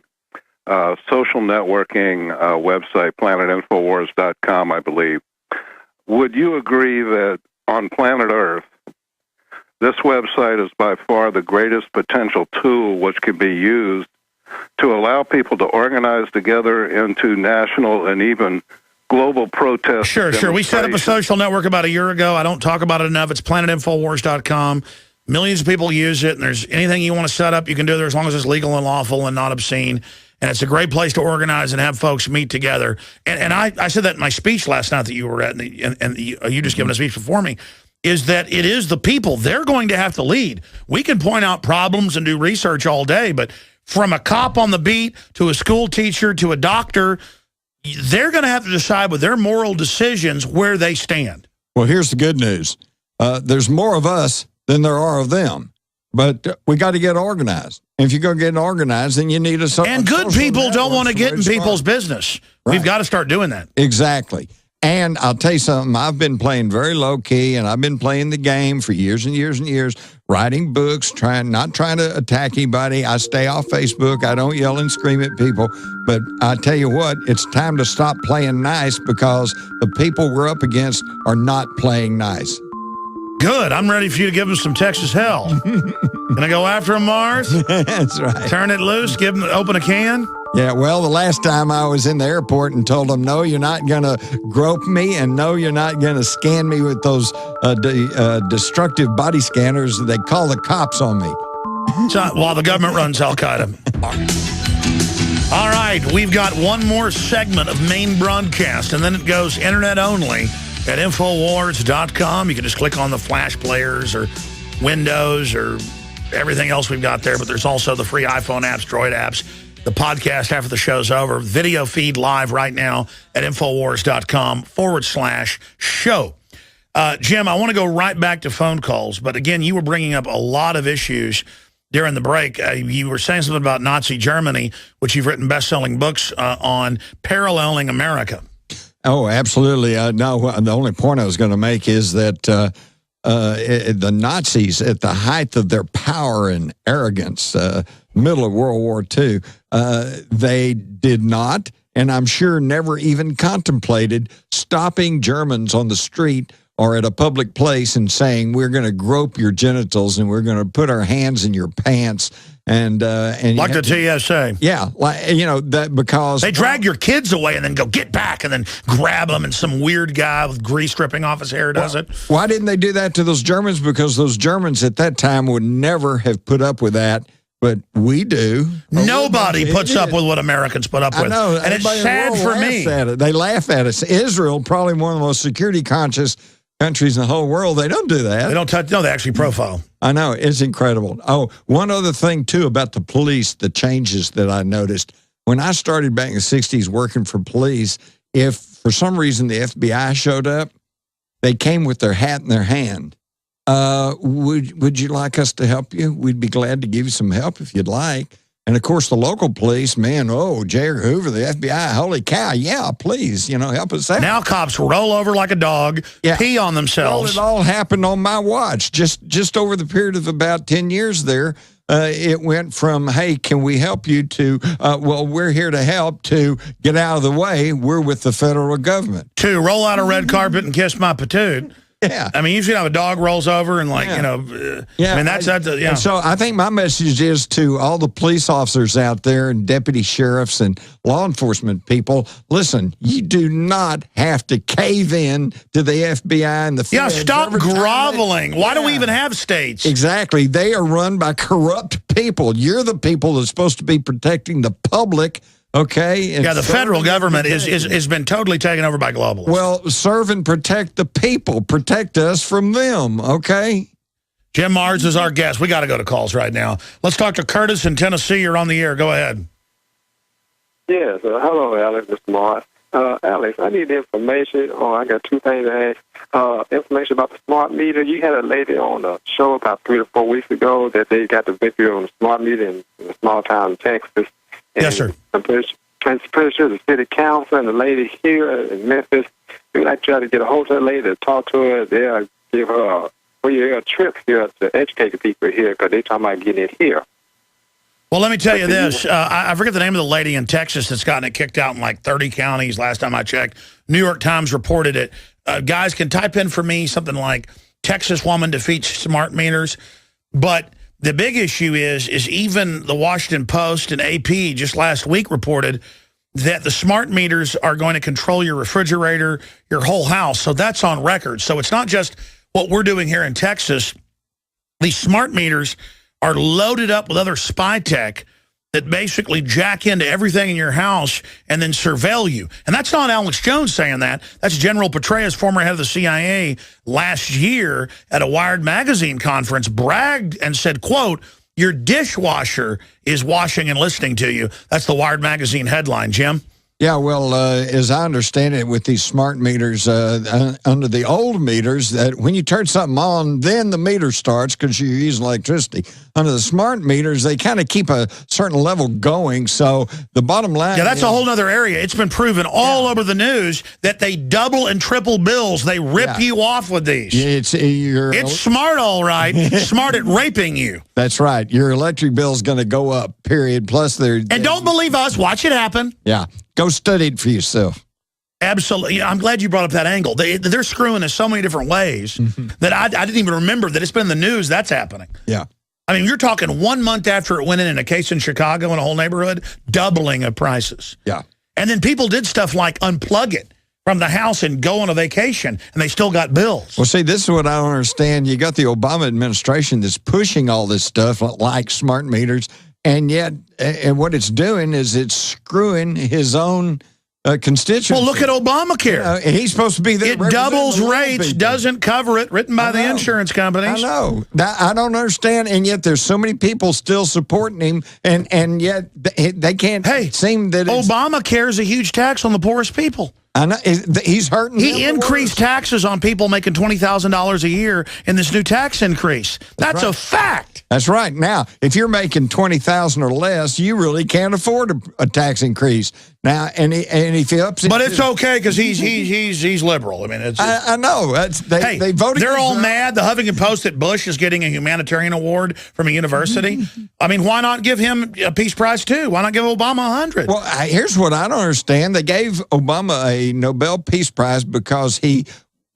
social networking website, planetinfowars.com, I believe. Would you agree that on planet Earth, this website is by far the greatest potential tool which can be used to allow people to organize together into national and even global protests? Sure. We set up a social network about a year ago. I don't talk about it enough. It's planetinfowars.com. Millions of people use it, and there's anything you want to set up, you can do there as long as it's legal and lawful and not obscene. And it's a great place to organize and have folks meet together. And I said that in my speech last night that you were at, and you just given a speech before me, is that it is the people. They're going to have to lead. We can point out problems and do research all day, but from a cop on the beat to a school teacher to a doctor, they're going to have to decide with their moral decisions where they stand. Well, here's the good news. There's more of us than there are of them. But we got to get organized. And if you're going to get organized, then you need a social And good people don't want to get in people's business. Right. We've got to start doing that. Exactly. And I'll tell you something, I've been playing very low key, and I've been playing the game for years and years and years, writing books, not trying to attack anybody. I stay off Facebook. I don't yell and scream at people. But I tell you what, it's time to stop playing nice because the people we're up against are not playing nice. Good. I'm ready for you to give them some Texas hell. Can I go after them, Mars? That's right. Turn it loose, open a can? Yeah, well, the last time I was in the airport and told them, no, you're not going to grope me, and no, you're not going to scan me with those destructive body scanners, they call the cops on me. While the government runs Al-Qaeda. All right, we've got one more segment of main broadcast, and then it goes internet only at Infowars.com. You can just click on the flash players or Windows or everything else we've got there, but there's also the free iPhone apps, Droid apps, the podcast after the show's over, video feed live right now at Infowars.com/show. Jim, I want to go right back to phone calls, but again, you were bringing up a lot of issues during the break. You were saying something about Nazi Germany, which you've written best-selling books on, paralleling America. Oh, absolutely. No, the only point I was going to make is that the Nazis, at the height of their power and arrogance, middle of World War II, they did not, and I'm sure never even contemplated, stopping Germans on the street or at a public place and saying, we're going to grope your genitals and we're going to put our hands in your pants. And like the TSA. Yeah, that because they drag your kids away and then go get back and then grab them, and some weird guy with grease dripping off his hair does it. Why didn't they do that to those Germans? Because those Germans at that time would never have put up with that. But we do. Nobody puts up with what Americans put up with. I know, and it's sad for me. They laugh at us. Israel, probably one of the most security conscious countries in the whole world, they don't do that. They don't touch. No, they actually profile. I know. It's incredible. Oh, one other thing, too, about the police, the changes that I noticed. When I started back in the 60s working for police, if for some reason the FBI showed up, they came with their hat in their hand. Would you like us to help you? We'd be glad to give you some help if you'd like. And, of course, the local police, man, J. Edgar Hoover, the FBI, holy cow, yeah, please, help us out. Now cops roll over like a dog, pee on themselves. Well, it all happened on my watch. Just over the period of about 10 years there, it went from, hey, can we help you, to, well, we're here to help, to get out of the way, we're with the federal government. To roll out a red carpet and kiss my patoot. Yeah. I mean, usually have a dog rolls over and I mean, that's And so I think my message is to all the police officers out there and deputy sheriffs and law enforcement people, listen, you do not have to cave in to the FBI and the feds. Yeah, stop groveling. Why do we even have states? Exactly. They are run by corrupt people. You're the people that's supposed to be protecting the public. Okay. And the federal government has been totally taken over by globalists. Well, serve and protect the people. Protect us from them. Okay. Jim Marrs is our guest. We got to go to calls right now. Let's talk to Curtis in Tennessee. You're on the air. Go ahead. Yes. Hello, Alex. Mr. Marrs. Alex, I need information. I got two things to ask. Information about the smart meter. You had a lady on the show about 3 or 4 weeks ago that they got the victory on the smart meter in a small town in Texas. Yes, sir. I'm pretty sure the city council and the lady here in Memphis, we like try to get a hold of the lady to talk to her. They'll give her a trip here to educate the people here because they're talking about getting it here. Well, let me tell you this. I forget the name of the lady in Texas that's gotten it kicked out in like 30 counties last time I checked. New York Times reported it. Guys can type in for me something like Texas woman defeats smart meters. But the big issue is even the Washington Post and AP just last week reported that the smart meters are going to control your refrigerator, your whole house. So that's on record. So it's not just what we're doing here in Texas. These smart meters are loaded up with other spy tech that basically jack into everything in your house and then surveil you. And that's not Alex Jones saying that. That's General Petraeus, former head of the CIA, last year at a Wired magazine conference, bragged and said, quote, your dishwasher is washing and listening to you. That's the Wired magazine headline, Jim. Yeah, well, as I understand it, with these smart meters, under the old meters, that when you turn something on, then the meter starts because you're using electricity. Under the smart meters, they kind of keep a certain level going. So the bottom line, that's a whole other area. It's been proven all over the news that they double and triple bills. They rip you off with these. It's smart, all right. Smart at raping you. That's right. Your electric bill is going to go up. Period. Plus, and don't believe us. Watch it happen. Yeah. Go study it for yourself. Absolutely. I'm glad you brought up that angle. They're screwing us so many different ways that I didn't even remember that it's been in the news that's happening. Yeah. I mean, you're talking 1 month after it went in a case in Chicago in a whole neighborhood, doubling of prices. Yeah. And then people did stuff like unplug it from the house and go on a vacation, and they still got bills. Well, see, this is what I don't understand. You got the Obama administration that's pushing all this stuff like smart meters, and yet, and what it's doing is it's screwing his own constituency. Well, look at Obamacare. He's supposed to be there. It doubles rates, doesn't cover it, written by the insurance companies. I know. I don't understand, and yet there's so many people still supporting him, and yet they can't seem that Obamacare is a huge tax on the poorest people. I know. He's hurting. He increased taxes on people making $20,000 a year in this new tax increase. That's a fact. That's right. Now, if you're making $20,000 or less, you really can't afford a tax increase. Now, and if he ups it, but it's okay because he's liberal. I mean, I know. They voted. They're all mad. The Huffington Post that Bush is getting a humanitarian award from a university. I mean, why not give him a Peace Prize too? Why not give Obama 100? Well, here's what I don't understand. They gave Obama a Nobel Peace Prize because he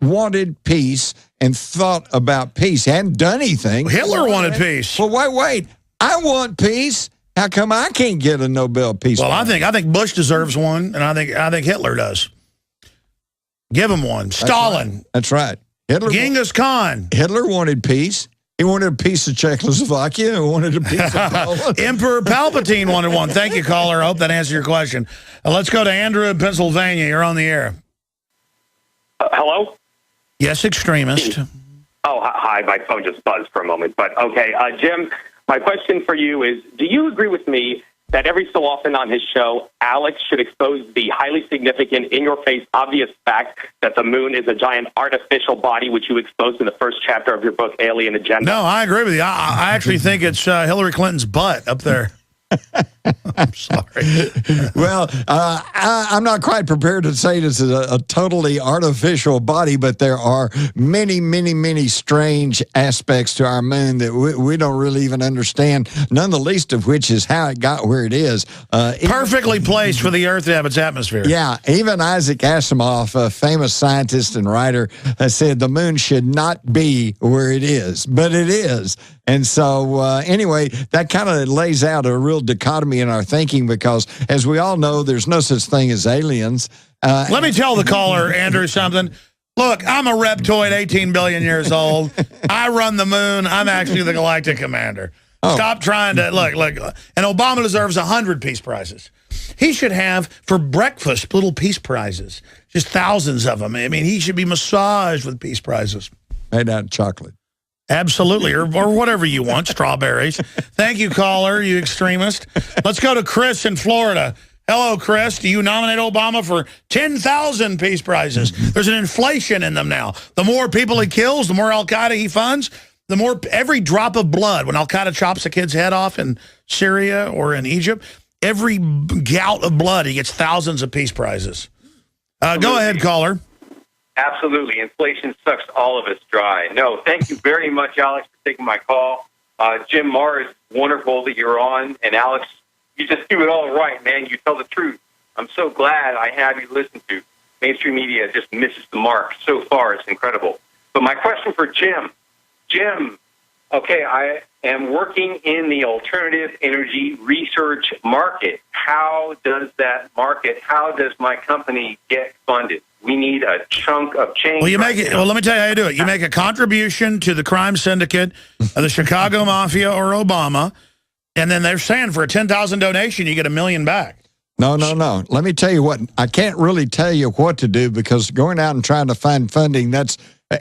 wanted peace and thought about peace. He hadn't done anything. Hitler wanted peace. Well, wait. I want peace. How come I can't get a Nobel Peace Prize? Well, I think Bush deserves one, and I think Hitler does. Give him one. Stalin. That's right. Genghis Khan. Hitler wanted peace. He wanted a piece of Czechoslovakia and wanted a piece of Poland. Emperor Palpatine wanted one. Thank you, caller. I hope that answers your question. Let's go to Andrew in Pennsylvania. You're on the air. Hello? Yes, extremist. Oh, hi. My phone just buzzed for a moment. But, okay, Jim, my question for you is, do you agree with me that every so often on his show, Alex should expose the highly significant, in-your-face, obvious fact that the moon is a giant artificial body, which you exposed in the first chapter of your book, Alien Agenda? No, I agree with you. I actually think it's Hillary Clinton's butt up there. I'm sorry. Well, I'm not quite prepared to say this is a totally artificial body, but there are many, many, many strange aspects to our moon that we don't really even understand, none the least of which is how it got where it is. Perfectly placed for the Earth to have its atmosphere. Yeah, even Isaac Asimov, a famous scientist and writer, has said the moon should not be where it is, but it is. And so, anyway, that kind of lays out a real dichotomy in our thinking because, as we all know, there's no such thing as aliens. Let me tell the caller, Andrew, something. Look, I'm a reptoid, 18 billion years old. I run the moon. I'm actually the galactic commander. Stop trying to, look. And Obama deserves 100 peace prizes. He should have, for breakfast, little peace prizes. Just thousands of them. I mean, he should be massaged with peace prizes. Made out of chocolate. Absolutely, or whatever you want, strawberries. Thank you, caller, you extremist. Let's go to Chris in Florida. Hello, Chris. Do you nominate Obama for 10,000 peace prizes? There's an inflation in them now. The more people he kills, the more al-Qaeda he funds, the more every drop of blood, when al-Qaeda chops a kid's head off in Syria or in Egypt, every gout of blood, he gets thousands of peace prizes. Go ahead, caller. Absolutely. Inflation sucks all of us dry. No, thank you very much, Alex, for taking my call. Jim Marr, is wonderful that you're on. And, Alex, you just do it all right, man. You tell the truth. I'm so glad I have you listen to. Mainstream media just misses the mark so far. It's incredible. But my question for Jim. Jim, okay, I am working in the alternative energy research market. How does that market, how does my company get funded? We need a chunk of change. Well, you make it. Well, let me tell you how you do it. You make a contribution to the crime syndicate of the Chicago Mafia or Obama, and then they're saying for a $10,000 donation, you get $1 million back. No. Let me tell you what. I can't really tell you what to do because going out and trying to find funding, that's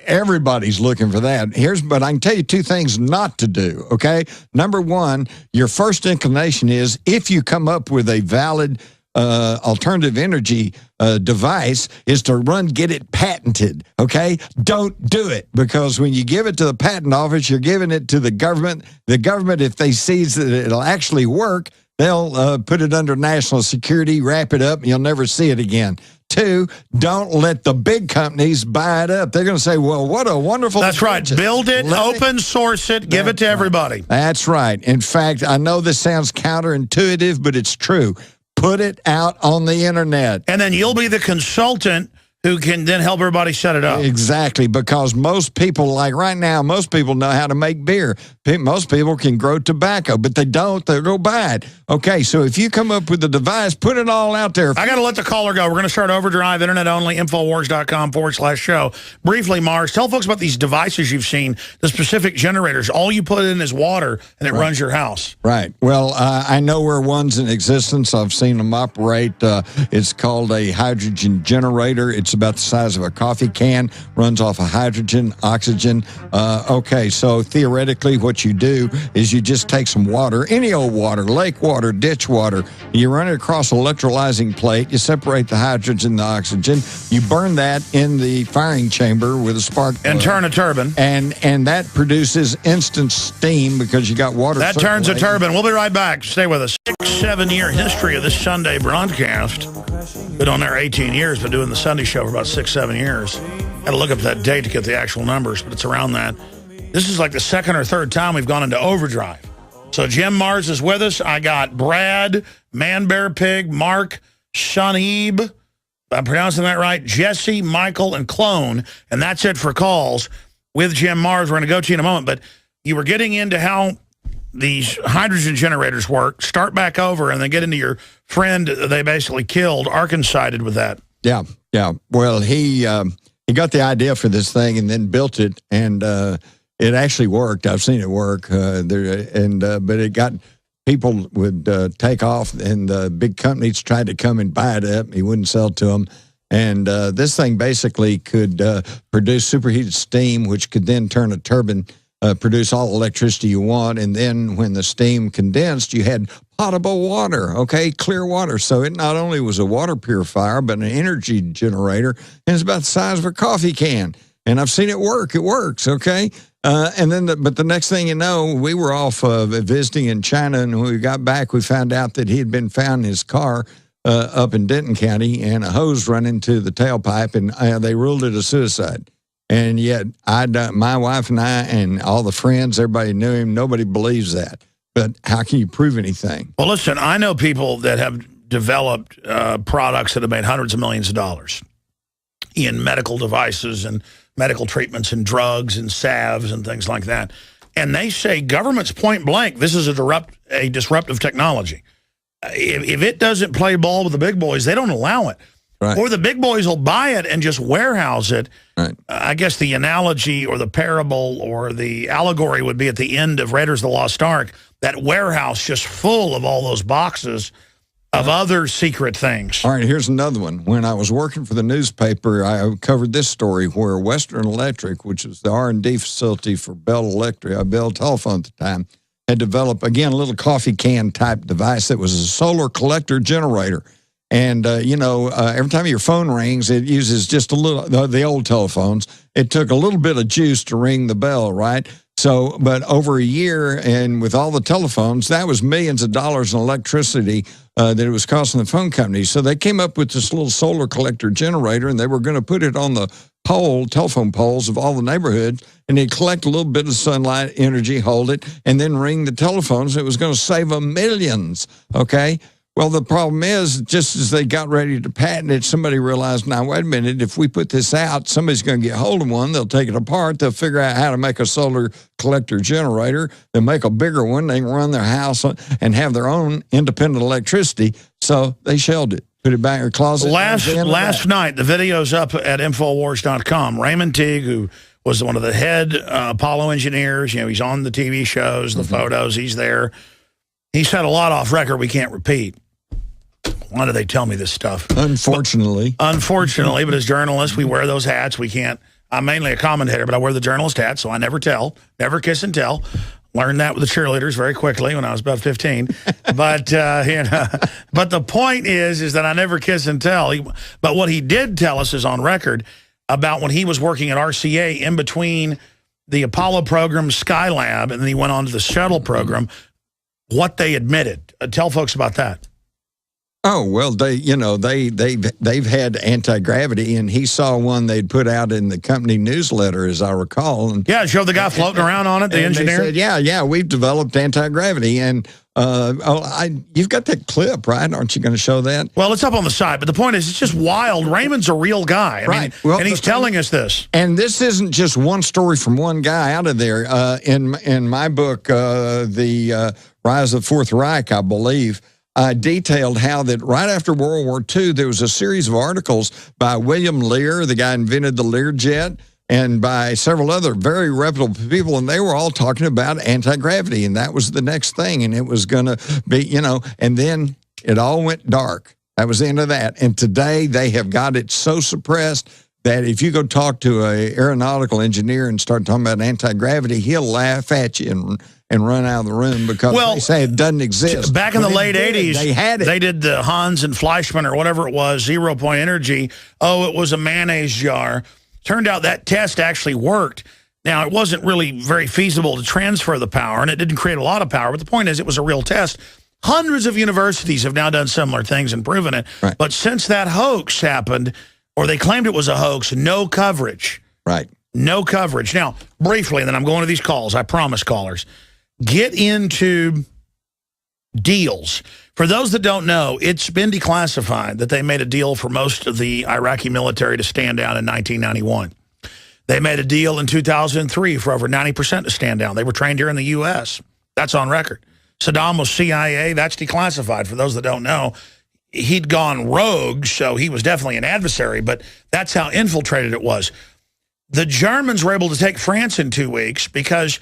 everybody's looking for that. But I can tell you two things not to do, okay? Number one, your first inclination is if you come up with a valid alternative energy device is to get it patented, okay? Don't do it because when you give it to the patent office, you're giving it to the government. The government, if they see that it'll actually work, they'll put it under national security, wrap it up, and you'll never see it again. Two, don't let the big companies buy it up. They're going to say, well, what a wonderful... That's right. Build it, open source it, give it to everybody. That's right. In fact, I know this sounds counterintuitive, but it's true. Put it out on the internet. And then you'll be the consultant who can then help everybody set it up. Exactly, because most people, like right now, most people know how to make beer. Most people can grow tobacco, but they don't. They go buy it. Okay, so if you come up with a device, put it all out there. I got to let the caller go. We're going to start Overdrive, internet only, Infowars.com/show. Briefly, Mars, tell folks about these devices you've seen, the specific generators. All you put in is water, and it runs your house. Right. Well, I know where one's in existence. I've seen them operate. It's called a hydrogen generator. It's about the size of a coffee can, runs off of hydrogen, oxygen. Okay, so theoretically what you do is you just take some water, any old water, lake water, ditch water, you run it across an electrolyzing plate, you separate the hydrogen and the oxygen, you burn that in the firing chamber with a spark plug. And turn a turbine. And that produces instant steam because you got water. That turns a turbine. We'll be right back. Stay with us. 6-7-year history of this Sunday broadcast. Been on there 18 years, but doing the Sunday show for about 6-7 years. Had to look up that date to get the actual numbers, but it's around that. This is like the second or third time we've gone into overdrive. So Jim Mars is with us. I got Brad, Man Bear Pig, Mark, Shanib, I'm pronouncing that right, Jesse, Michael, and Clone. And that's it for calls with Jim Mars. We're going to go to you in a moment. But you were getting into how these hydrogen generators work. Start back over and then get into your friend they basically killed. Arkin sided with that. Yeah. Well, he got the idea for this thing and then built it, and it actually worked. I've seen it work. But it got people would take off, and big companies tried to come and buy it up. He wouldn't sell to them. And this thing basically could produce superheated steam, which could then turn a turbine, produce all the electricity you want. And then when the steam condensed, you had potable water, okay, clear water. So it not only was a water purifier, but an energy generator. And it's about the size of a coffee can. And I've seen it work. It works, okay? And then, but the next thing you know, we were off visiting in China, and when we got back, we found out that he had been found in his car up in Denton County, and a hose run into the tailpipe, and they ruled it a suicide. And yet, my wife and I and all the friends, everybody knew him. Nobody believes that. But how can you prove anything? Well, listen, I know people that have developed products that have made hundreds of millions of dollars in medical devices and medical treatments and drugs and salves and things like that. And they say government's point blank, this is a disruptive technology. If it doesn't play ball with the big boys, they don't allow it. Right. Or the big boys will buy it and just warehouse it. Right. I guess the analogy or the parable or the allegory would be at the end of Raiders of the Lost Ark, that warehouse just full of all those boxes of other secret things. All right, here's another one. When I was working for the newspaper, I covered this story where Western Electric, which was the R&D facility for Bell Telephone at the time, had developed, again, a little coffee can type device that was a solar collector generator. And, every time your phone rings, it uses just a little, the old telephones, it took a little bit of juice to ring the bell, right? So, but over a year, and with all the telephones, that was millions of dollars in electricity that it was costing the phone companies. So they came up with this little solar collector generator, and they were going to put it on the telephone poles of all the neighborhoods, and they'd collect a little bit of sunlight energy, hold it, and then ring the telephones. It was going to save them millions, okay? Well, the problem is, just as they got ready to patent it, somebody realized, now, wait a minute, if we put this out, somebody's going to get hold of one, they'll take it apart, they'll figure out how to make a solar collector generator, they'll make a bigger one, they can run their house and have their own independent electricity, so they shelved it. Put it back in her closet. Last night, the video's up at Infowars.com. Raymond Teague, who was one of the head Apollo engineers, he's on the TV shows, the photos, he's there. He said a lot off record we can't repeat. Why do they tell me this stuff? Unfortunately. Unfortunately, but as journalists, we wear those hats. We can't. I'm mainly a commentator, but I wear the journalist hat, so I never tell, never kiss and tell. Learned that with the cheerleaders very quickly when I was about 15. But but the point is that I never kiss and tell. But what he did tell us is on record about when he was working at RCA in between the Apollo program, Skylab, and then he went on to the shuttle program. What they admitted. Tell folks about that. Oh, well, they've had anti-gravity, and he saw one they'd put out in the company newsletter, as I recall. And yeah, showed the guy floating around on it, the engineer. They said, yeah, we've developed anti-gravity. And You've got that clip, right? Aren't you going to show that? Well, it's up on the side, but the point is, it's just wild. Raymond's a real guy. I mean, Well, and he's telling us this. And this isn't just one story from one guy out of there. In my book, The Rise of the Fourth Reich, I believe, I detailed how that right after World War II, there was a series of articles by William Lear, the guy who invented the Learjet, and by several other very reputable people, and they were all talking about anti-gravity, and that was the next thing, and it was going to be, and then it all went dark. That was the end of that. And today they have got it so suppressed that if you go talk to an aeronautical engineer and start talking about anti-gravity, he'll laugh at you and run out of the room because they say it doesn't exist. Back in the late 80s, they had it. They did the Hans and Fleischmann or whatever it was, 0-point energy. Oh, it was a mayonnaise jar. Turned out that test actually worked. Now, it wasn't really very feasible to transfer the power, and it didn't create a lot of power, but the point is it was a real test. Hundreds of universities have now done similar things and proven it. Right. But since that hoax happened, or they claimed it was a hoax, no coverage. Right. No coverage. Now, briefly, and then I'm going to these calls. I promise, callers. Get into deals. For those that don't know, it's been declassified that they made a deal for most of the Iraqi military to stand down in 1991. They made a deal in 2003 for over 90% to stand down. They were trained here in the U.S. That's on record. Saddam was CIA. That's declassified. For those that don't know, he'd gone rogue, so he was definitely an adversary, but that's how infiltrated it was. The Germans were able to take France in 2 weeks because,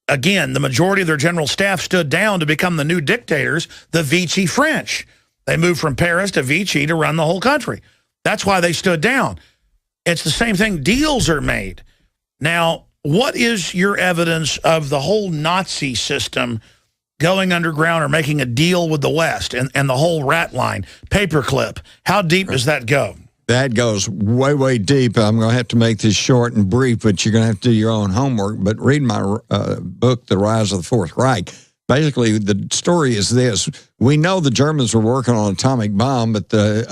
again, the majority of their general staff stood down to become the new dictators, the Vichy French. They moved from Paris to Vichy to run the whole country. That's why they stood down. It's the same thing. Deals are made. Now, what is your evidence of the whole Nazi system going underground or making a deal with the West and the whole rat line, paperclip? How deep does that go? That goes way, way deep. I'm going to have to make this short and brief, but you're going to have to do your own homework. But read my book, The Rise of the Fourth Reich. Basically, the story is this. We know the Germans were working on an atomic bomb, but the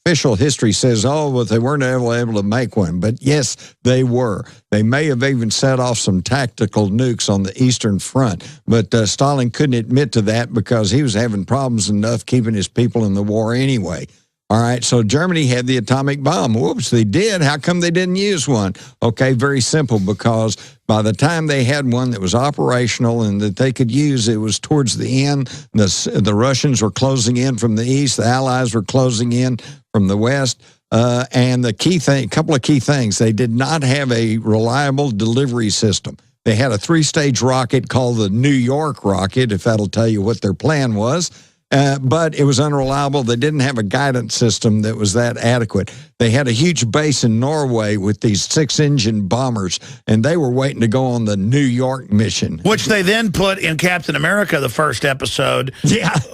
official history says, but they weren't able to make one. But yes, they were. They may have even set off some tactical nukes on the Eastern Front. But Stalin couldn't admit to that because he was having problems enough keeping his people in the war anyway. All right, so Germany had the atomic bomb. Whoops, they did. How come they didn't use one? Okay, very simple, because by the time they had one that was operational and that they could use, it was towards the end. The Russians were closing in from the east. The Allies were closing in from the west. And the key thing, a couple of key things, they did not have a reliable delivery system. They had a 3-stage rocket called the New York rocket, if that'll tell you what their plan was. But it was unreliable. They didn't have a guidance system that was that adequate. They had a huge base in Norway with these 6-engine bombers, and they were waiting to go on the New York mission. Which they then put in Captain America, the first episode,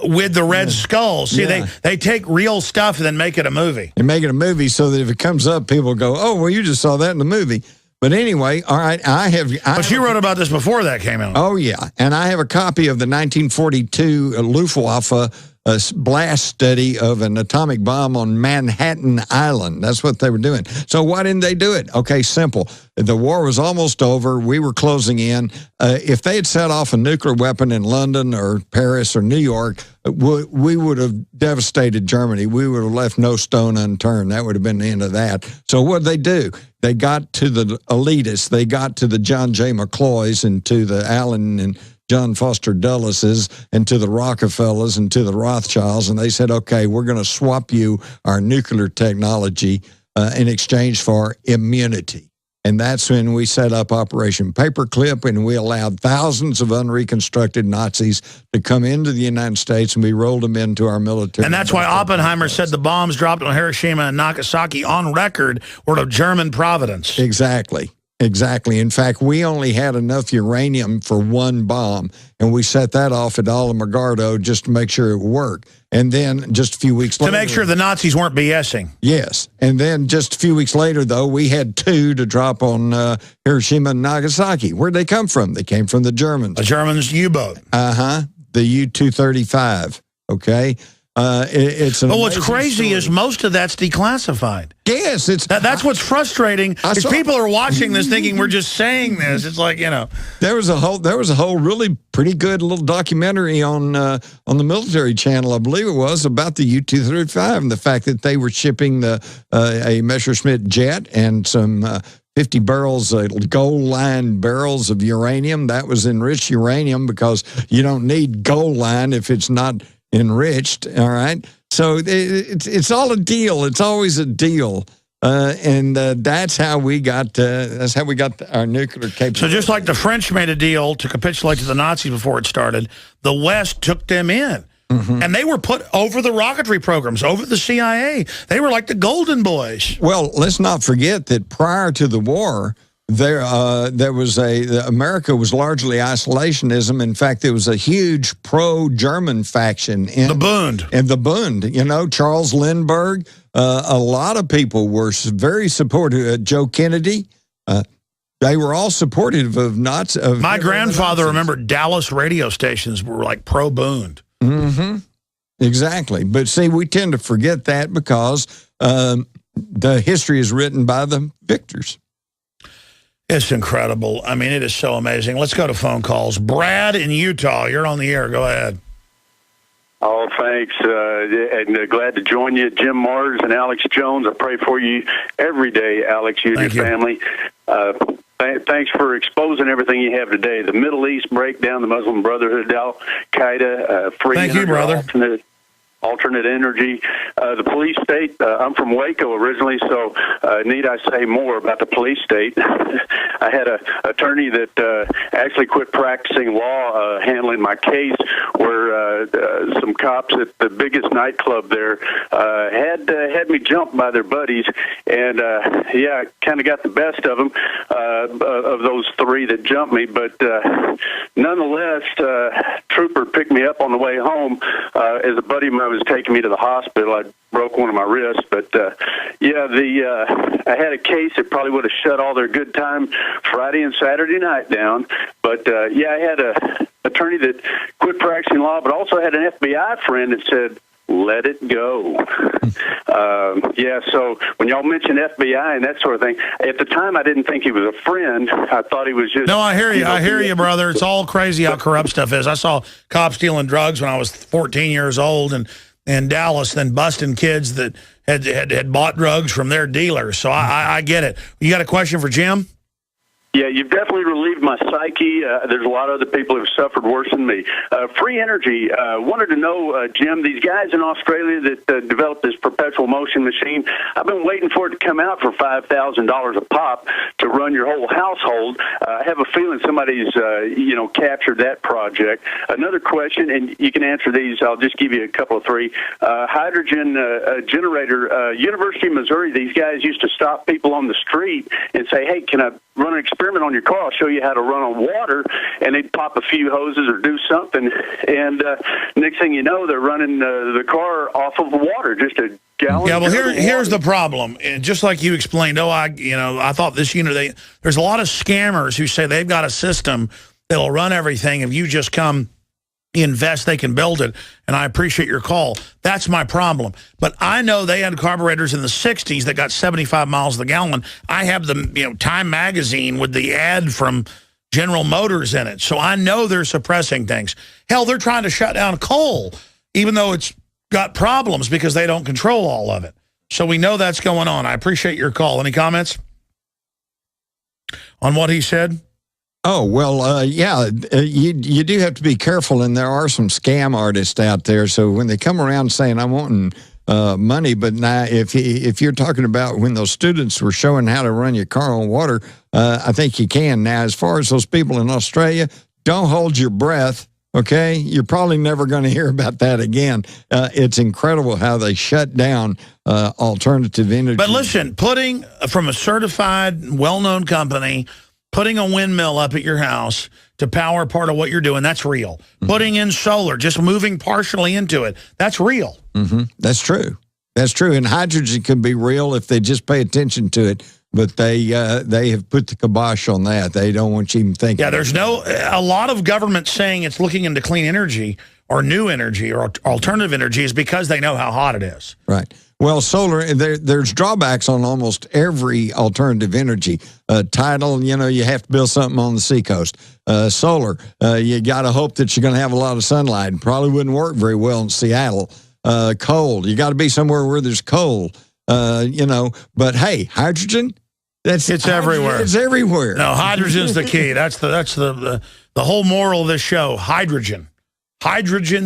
with the Red Skull. See, they take real stuff and then make it a movie. And make it a movie so that if it comes up, people go, oh, well, you just saw that in the movie. But anyway, all right, But you wrote about this before that came out. Oh, yeah. And I have a copy of the 1942 Luftwaffe blast study of an atomic bomb on Manhattan Island. That's what they were doing. So why didn't they do it? Okay, simple. The war was almost over. We were closing in. If they had set off a nuclear weapon in London or Paris or New York, we would have devastated Germany. We would have left no stone unturned. That would have been the end of that. So what did they do? They got to the elitists. They got to the John J. McCloys and to the Allen and John Foster Dulleses and to the Rockefellers and to the Rothschilds, and they said, okay, we're going to swap you our nuclear technology in exchange for immunity. And that's when we set up Operation Paperclip, and we allowed thousands of unreconstructed Nazis to come into the United States, and we rolled them into our military. And that's why Oppenheimer said the bombs dropped on Hiroshima and Nagasaki on record were of German providence. Exactly. Exactly. In fact, we only had enough uranium for one bomb, and we set that off at Alamogordo just to make sure it worked. And then just a few weeks later... To make sure the Nazis weren't BSing. Yes. And then just a few weeks later, though, we had 2 to drop on Hiroshima and Nagasaki. Where'd they come from? They came from the Germans. The Germans' U-boat. The U-235. Okay. It's an But what's amazing crazy story. is most of that's declassified. Yes, That's what's frustrating. Is saw- people are watching this thinking we're just saying this. It's like, you know. There was a whole really pretty good little documentary on the military channel, I believe it was, about the U-235 and the fact that they were shipping a Messerschmitt jet and some 50 barrels, gold-lined barrels of uranium. That was enriched uranium because you don't need gold line if it's not enriched. All right, so it's all a deal. It's always a deal. And that's how we got our nuclear capability. So just like the French made a deal to capitulate to the Nazis before it started, the West took them in. And they were put over the rocketry programs, over the CIA. They were like the golden boys. Well, let's not forget that prior to the war, there was America was largely isolationism. In fact, there was a huge pro-German faction in The Bund. And the Bund, you know, Charles Lindbergh. A lot of people were very supportive. Joe Kennedy. They were all supportive of Nazis. My grandfather remembered Dallas radio stations were like pro-Bund. Mm-hmm. Exactly. But see, we tend to forget that because the history is written by the victors. It's incredible. I mean, it is so amazing. Let's go to phone calls. Brad in Utah, you're on the air. Go ahead. Oh, thanks. And glad to join you. Jim Mars and Alex Jones. I pray for you every day, Alex, you and your family. Thanks for exposing everything you have today. The Middle East breakdown, the Muslim Brotherhood, Al-Qaeda, free Thank you, brother. alternate energy. The police state, I'm from Waco originally, so need I say more about the police state? I had an attorney that actually quit practicing law handling my case where some cops at the biggest nightclub there had me jumped by their buddies, and kind of got the best of them, of those three that jumped me, but nonetheless, trooper picked me up on the way home as a buddy of mine was taking me to the hospital. I broke one of my wrists, but I had a case that probably would have shut all their good time Friday and Saturday night down. But I had a attorney that quit practicing law, but also had an FBI friend that said, let it go. So when y'all mentioned FBI and that sort of thing, at the time I didn't think he was a friend. I thought he was just... No, I hear you. I hear you, brother. It's all crazy how corrupt stuff is. I saw cops dealing drugs when I was 14 years old in Dallas, then busting kids that had bought drugs from their dealers. So I get it. You got a question for Jim? Yeah, you've definitely relieved my psyche. There's a lot of other people who've suffered worse than me. Free energy, wanted to know, Jim, these guys in Australia that developed this perpetual motion machine, I've been waiting for it to come out for $5,000 a pop to run your whole household. I have a feeling somebody's, captured that project. Another question, and you can answer these, I'll just give you a couple of three. Hydrogen generator, University of Missouri, these guys used to stop people on the street and say, hey, can I run an experiment on your car? I'll show you how to run on water, and they'd pop a few hoses or do something, and next thing you know, they're running the car off of water, just a gallon. Yeah, well, here's the problem. Just like you explained, I thought this unit, there's a lot of scammers who say they've got a system that'll run everything. If you just come invest, they can build it, and I appreciate your call. That's my problem. But I know they had carburetors in the 60s that got 75 miles a gallon. I have the Time magazine with the ad from General Motors in it, so I know they're suppressing things. Hell, they're trying to shut down coal, even though it's got problems because they don't control all of it. So we know that's going on. I appreciate your call. Any comments on what he said? Oh, well, you do have to be careful, and there are some scam artists out there. So when they come around saying, I'm wanting money, but now if you're talking about when those students were showing how to run your car on water, I think you can. Now, as far as those people in Australia, don't hold your breath, okay? You're probably never going to hear about that again. It's incredible how they shut down alternative energy. But listen, putting from a certified, well-known company, putting a windmill up at your house to power part of what you're doing, that's real. Mm-hmm. Putting in solar, just moving partially into it, that's real. Mm-hmm. That's true. That's true. And hydrogen can be real if they just pay attention to it. But they have put the kibosh on that. They don't want you even thinking. Yeah, there's a lot of government saying it's looking into clean energy or new energy or alternative energy is because they know how hot it is. Right. Well, solar, there's drawbacks on almost every alternative energy. Tidal, you have to build something on the seacoast. Solar, you got to hope that you're going to have a lot of sunlight. Probably wouldn't work very well in Seattle. Coal, you got to be somewhere where there's coal, But hey, hydrogen, it's everywhere. It's everywhere. No, hydrogen's the key. That's the whole moral of this show. Hydrogen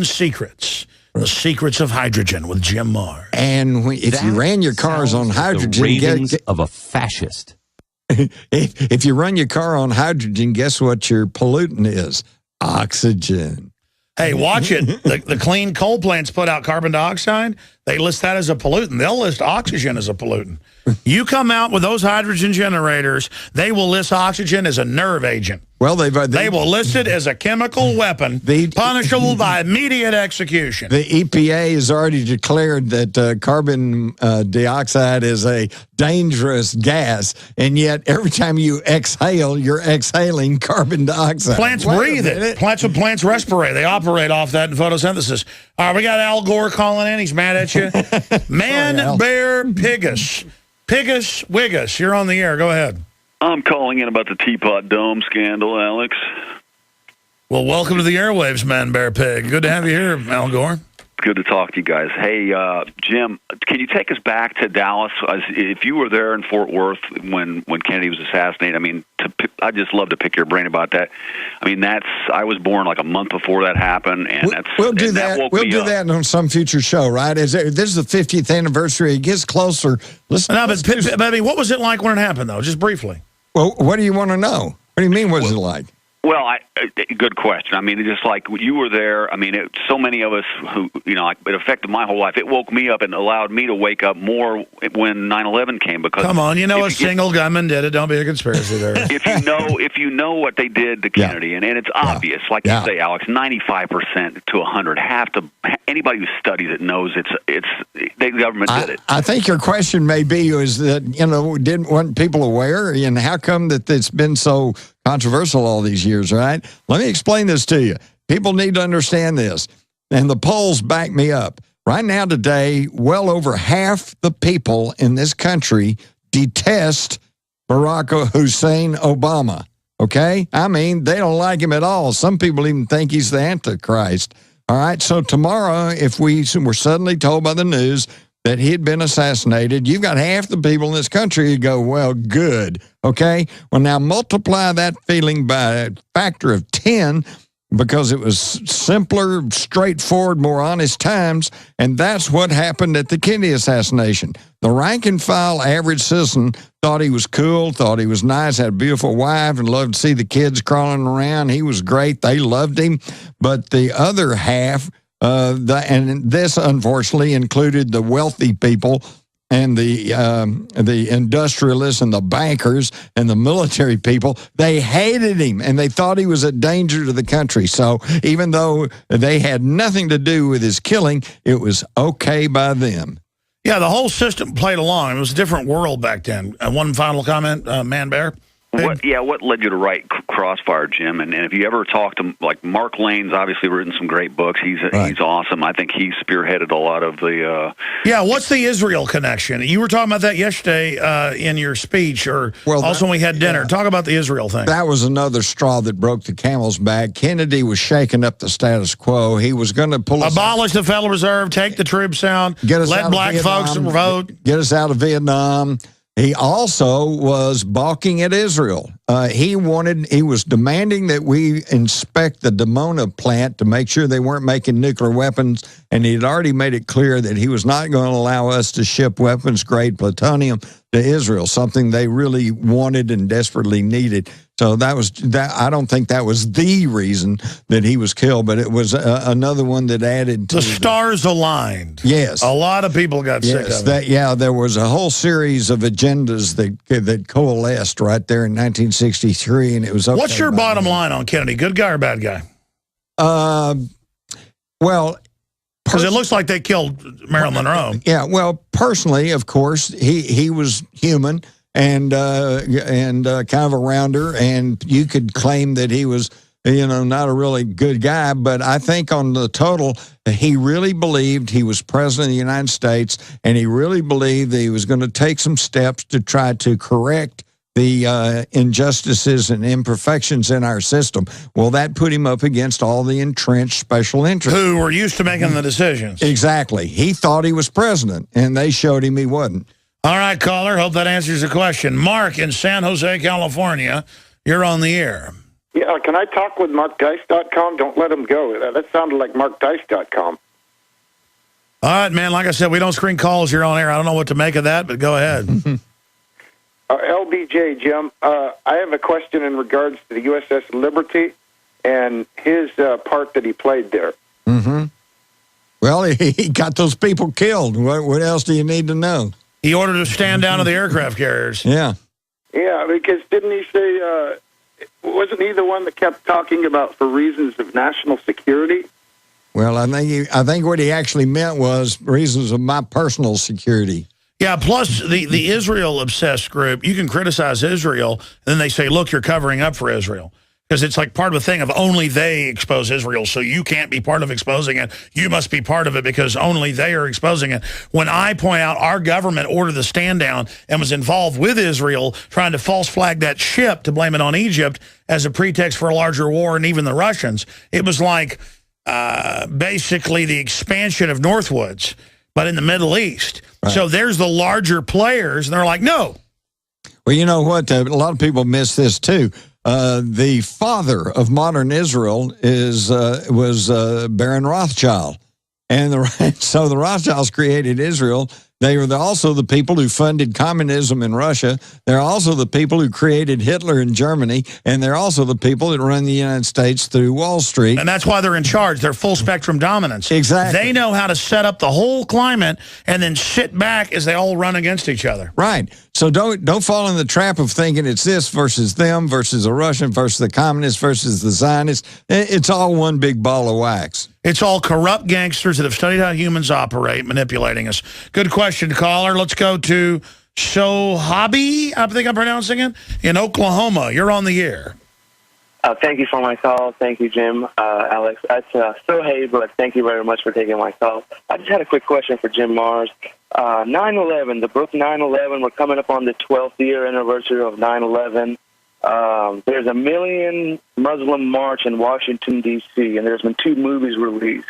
secrets. The Secrets of Hydrogen with Jim Marrs. And if you ran your cars on hydrogen, the ravings of a fascist. If you run your car on hydrogen, guess what your pollutant is? Oxygen. Hey, watch it. The clean coal plants put out carbon dioxide. They list that as a pollutant. They'll list oxygen as a pollutant. You come out with those hydrogen generators, they will list oxygen as a nerve agent. Well, they will list it as a chemical weapon, punishable by immediate execution. The EPA has already declared that carbon dioxide is a dangerous gas, and yet every time you exhale, you're exhaling carbon dioxide. Plants breathe it. Plants respirate. They operate off that in photosynthesis. All right, we got Al Gore calling in. He's mad at you. Man, Bear, Piggus. Piggus, Wiggus, you're on the air. Go ahead. I'm calling in about the Teapot Dome scandal, Alex. Well, welcome to the airwaves, Man, Bear, Pig. Good to have you here, Al Gore. Good to talk to you guys. Hey, Jim, can you take us back to Dallas? If you were there in Fort Worth when Kennedy was assassinated, I mean, I'd just love to pick your brain about that. I mean, I was born like a month before that happened, and we'll do that. We'll do that on some future show, right? This is the 50th anniversary. It gets closer. Listen, no, but I mean, what was it like when it happened, though? Just briefly. Well, what do you want to know? What do you mean, what was it like? Well, good question. I mean, it's just like you were there. I mean, so many of us who, it affected my whole life. It woke me up and allowed me to wake up more when 9/11 came. Because come on, a single gunman did it. Don't be a conspiracy theorist. If you know what they did to Kennedy, and it's obvious, like you say, Alex, 95% to 100. Anybody who studies it knows the government did it. I think your question may be is that weren't people aware, and how come that it's been so controversial all these years, right? Let me explain this to you. People need to understand this, and the polls back me up. Right now today, well over half the people in this country detest Barack Hussein Obama, okay? I mean, they don't like him at all. Some people even think he's the Antichrist, all right? So tomorrow, if we were suddenly told by the news that he'd been assassinated, you've got half the people in this country who go, well, good, okay? Well, now multiply that feeling by a factor of 10 because it was simpler, straightforward, more honest times, and that's what happened at the Kennedy assassination. The rank-and-file average citizen thought he was cool, thought he was nice, had a beautiful wife, and loved to see the kids crawling around. He was great. They loved him. But the other half, and this unfortunately included the wealthy people and the industrialists and the bankers and the military people. They hated him and they thought he was a danger to the country. So even though they had nothing to do with his killing, it was okay by them. Yeah, the whole system played along. It was a different world back then. One final comment, Man Bear. What led you to write Crossfire, Jim? And if you ever talk to, like, Mark Lane's obviously written some great books. He's awesome. I think he spearheaded a lot of the... what's the Israel connection? You were talking about that yesterday in your speech, or also when we had dinner. Talk about the Israel thing. That was another straw that broke the camel's back. Kennedy was shaking up the status quo. He was going to abolish the Federal Reserve, take the troops out, let black folks vote. Get us out of Vietnam. He also was balking at Israel. He was demanding that we inspect the Dimona plant to make sure they weren't making nuclear weapons, and he had already made it clear that he was not going to allow us to ship weapons-grade plutonium to Israel, something they really wanted and desperately needed. So I don't think that was the reason that he was killed, but it was another one that added to the stars aligned. Yes. A lot of people got sick of it. There was a whole series of agendas that coalesced right there in 1963, and it was okay. What's your bottom line on Kennedy? Good guy or bad guy? Well, because it looks like they killed Marilyn Monroe. Yeah, well, personally, of course, he was human and kind of a rounder, and you could claim that he was not a really good guy, but I think on the total, he really believed he was president of the United States, and he really believed that he was going to take some steps to try to correct the injustices and imperfections in our system. Well, that put him up against all the entrenched special interests. Who were used to making the decisions. Exactly. He thought he was president, and they showed him he wasn't. All right, caller, hope that answers the question. Mark in San Jose, California, you're on the air. Yeah, can I talk with MarkDice.com? Don't let him go. That sounded like MarkDice.com. All right, man, like I said, we don't screen calls here on air. I don't know what to make of that, but go ahead. LBJ, Jim, I have a question in regards to the USS Liberty and his part that he played there. Mm-hmm. Well, he got those people killed. What else do you need to know? He ordered to stand down to the aircraft carriers. Yeah. Yeah, because didn't he say, wasn't he the one that kept talking about for reasons of national security? Well, I think what he actually meant was reasons of my personal security. Yeah, plus the Israel-obsessed group, you can criticize Israel, and then they say, look, you're covering up for Israel. Because it's like part of a thing of only they expose Israel, so you can't be part of exposing it. You must be part of it because only they are exposing it. When I point out our government ordered the stand down and was involved with Israel trying to false flag that ship to blame it on Egypt as a pretext for a larger war and even the Russians, it was like basically the expansion of Northwoods, but in the Middle East. Right. So there's the larger players, and they're like, no. Well, you know what? A lot of people miss this, too. The father of modern Israel was Baron Rothschild. And so the Rothschilds created Israel. They were also the people who funded communism in Russia. They're also the people who created Hitler in Germany. And they're also the people that run the United States through Wall Street. And that's why they're in charge. They're full spectrum dominance. Exactly. They know how to set up the whole climate and then sit back as they all run against each other. Right. So don't fall in the trap of thinking it's this versus them versus the Russian versus the communists versus the Zionists. It's all one big ball of wax. It's all corrupt gangsters that have studied how humans operate, manipulating us. Good question, caller. Let's go to Shohabi, I think I'm pronouncing it, in Oklahoma. You're on the air. Thank you for my call. Thank you, Jim, Alex. That's Sohaib, but thank you very much for taking my call. I just had a quick question for Jim Mars. 9/11, the book 9/11, we're coming up on the 12th year anniversary of 9/11. There's a million Muslim march in Washington, D.C., and there's been 2 movies released,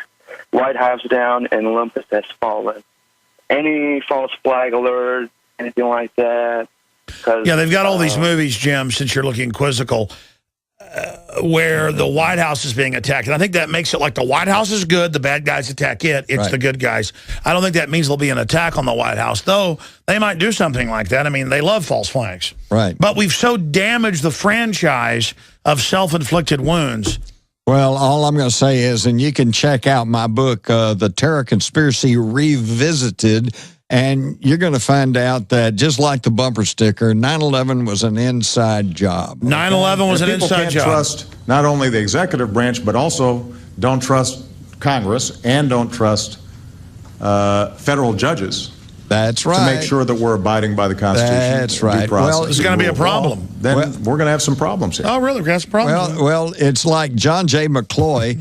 White House Down and Olympus Has Fallen. Any false flag alert, anything like that? Yeah, they've got all these movies, Jim, since you're looking quizzical, where the White House is being attacked. And I think that makes it like the White House is good, the bad guys attack it, it's the good guys. I don't think that means there'll be an attack on the White House, though they might do something like that. I mean, they love false flags. Right. But we've so damaged the franchise of self-inflicted wounds. Well, all I'm going to say is, and you can check out my book, The Terror Conspiracy Revisited, and you're going to find out that just like the bumper sticker, 9/11 was an inside job. 9/11 was an inside job. People can't trust not only the executive branch, but also don't trust Congress and don't trust federal judges. That's right. To make sure that we're abiding by the Constitution. That's right. Well, it's going to be a problem. Then we're going to have some problems here. Oh, really? We're going to have some problems? Well, it's like John J. McCloy,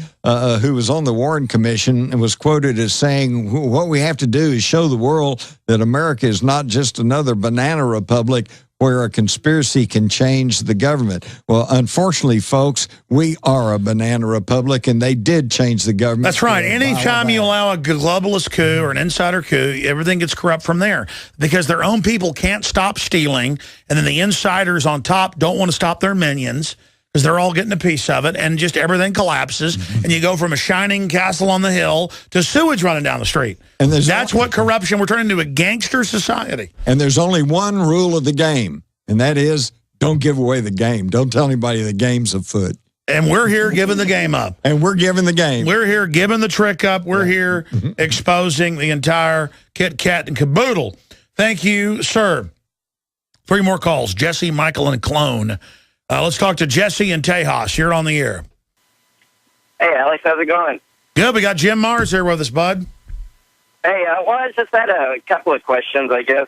who was on the Warren Commission and was quoted as saying, what we have to do is show the world that America is not just another banana republic where a conspiracy can change the government. Well, unfortunately, folks, we are a banana republic, and they did change the government. That's right. Anytime you allow a globalist coup or an insider coup, everything gets corrupt from there because their own people can't stop stealing, and then the insiders on top don't want to stop their minions because they're all getting a piece of it, and just everything collapses, and you go from a shining castle on the hill to sewage running down the street. And that's what corruption, we're turning into a gangster society. And there's only one rule of the game, and that is don't give away the game. Don't tell anybody the game's afoot. And we're here giving the game up. And we're giving the game. We're here giving the trick up. We're here exposing the entire kit, kat, and caboodle. Thank you, sir. 3 more calls. Jesse, Michael, and Clone. Let's talk to Jesse in Tejas. You're on the air. Hey, Alex, how's it going? Good. We got Jim Mars here with us, bud. Hey, I just had a couple of questions, I guess.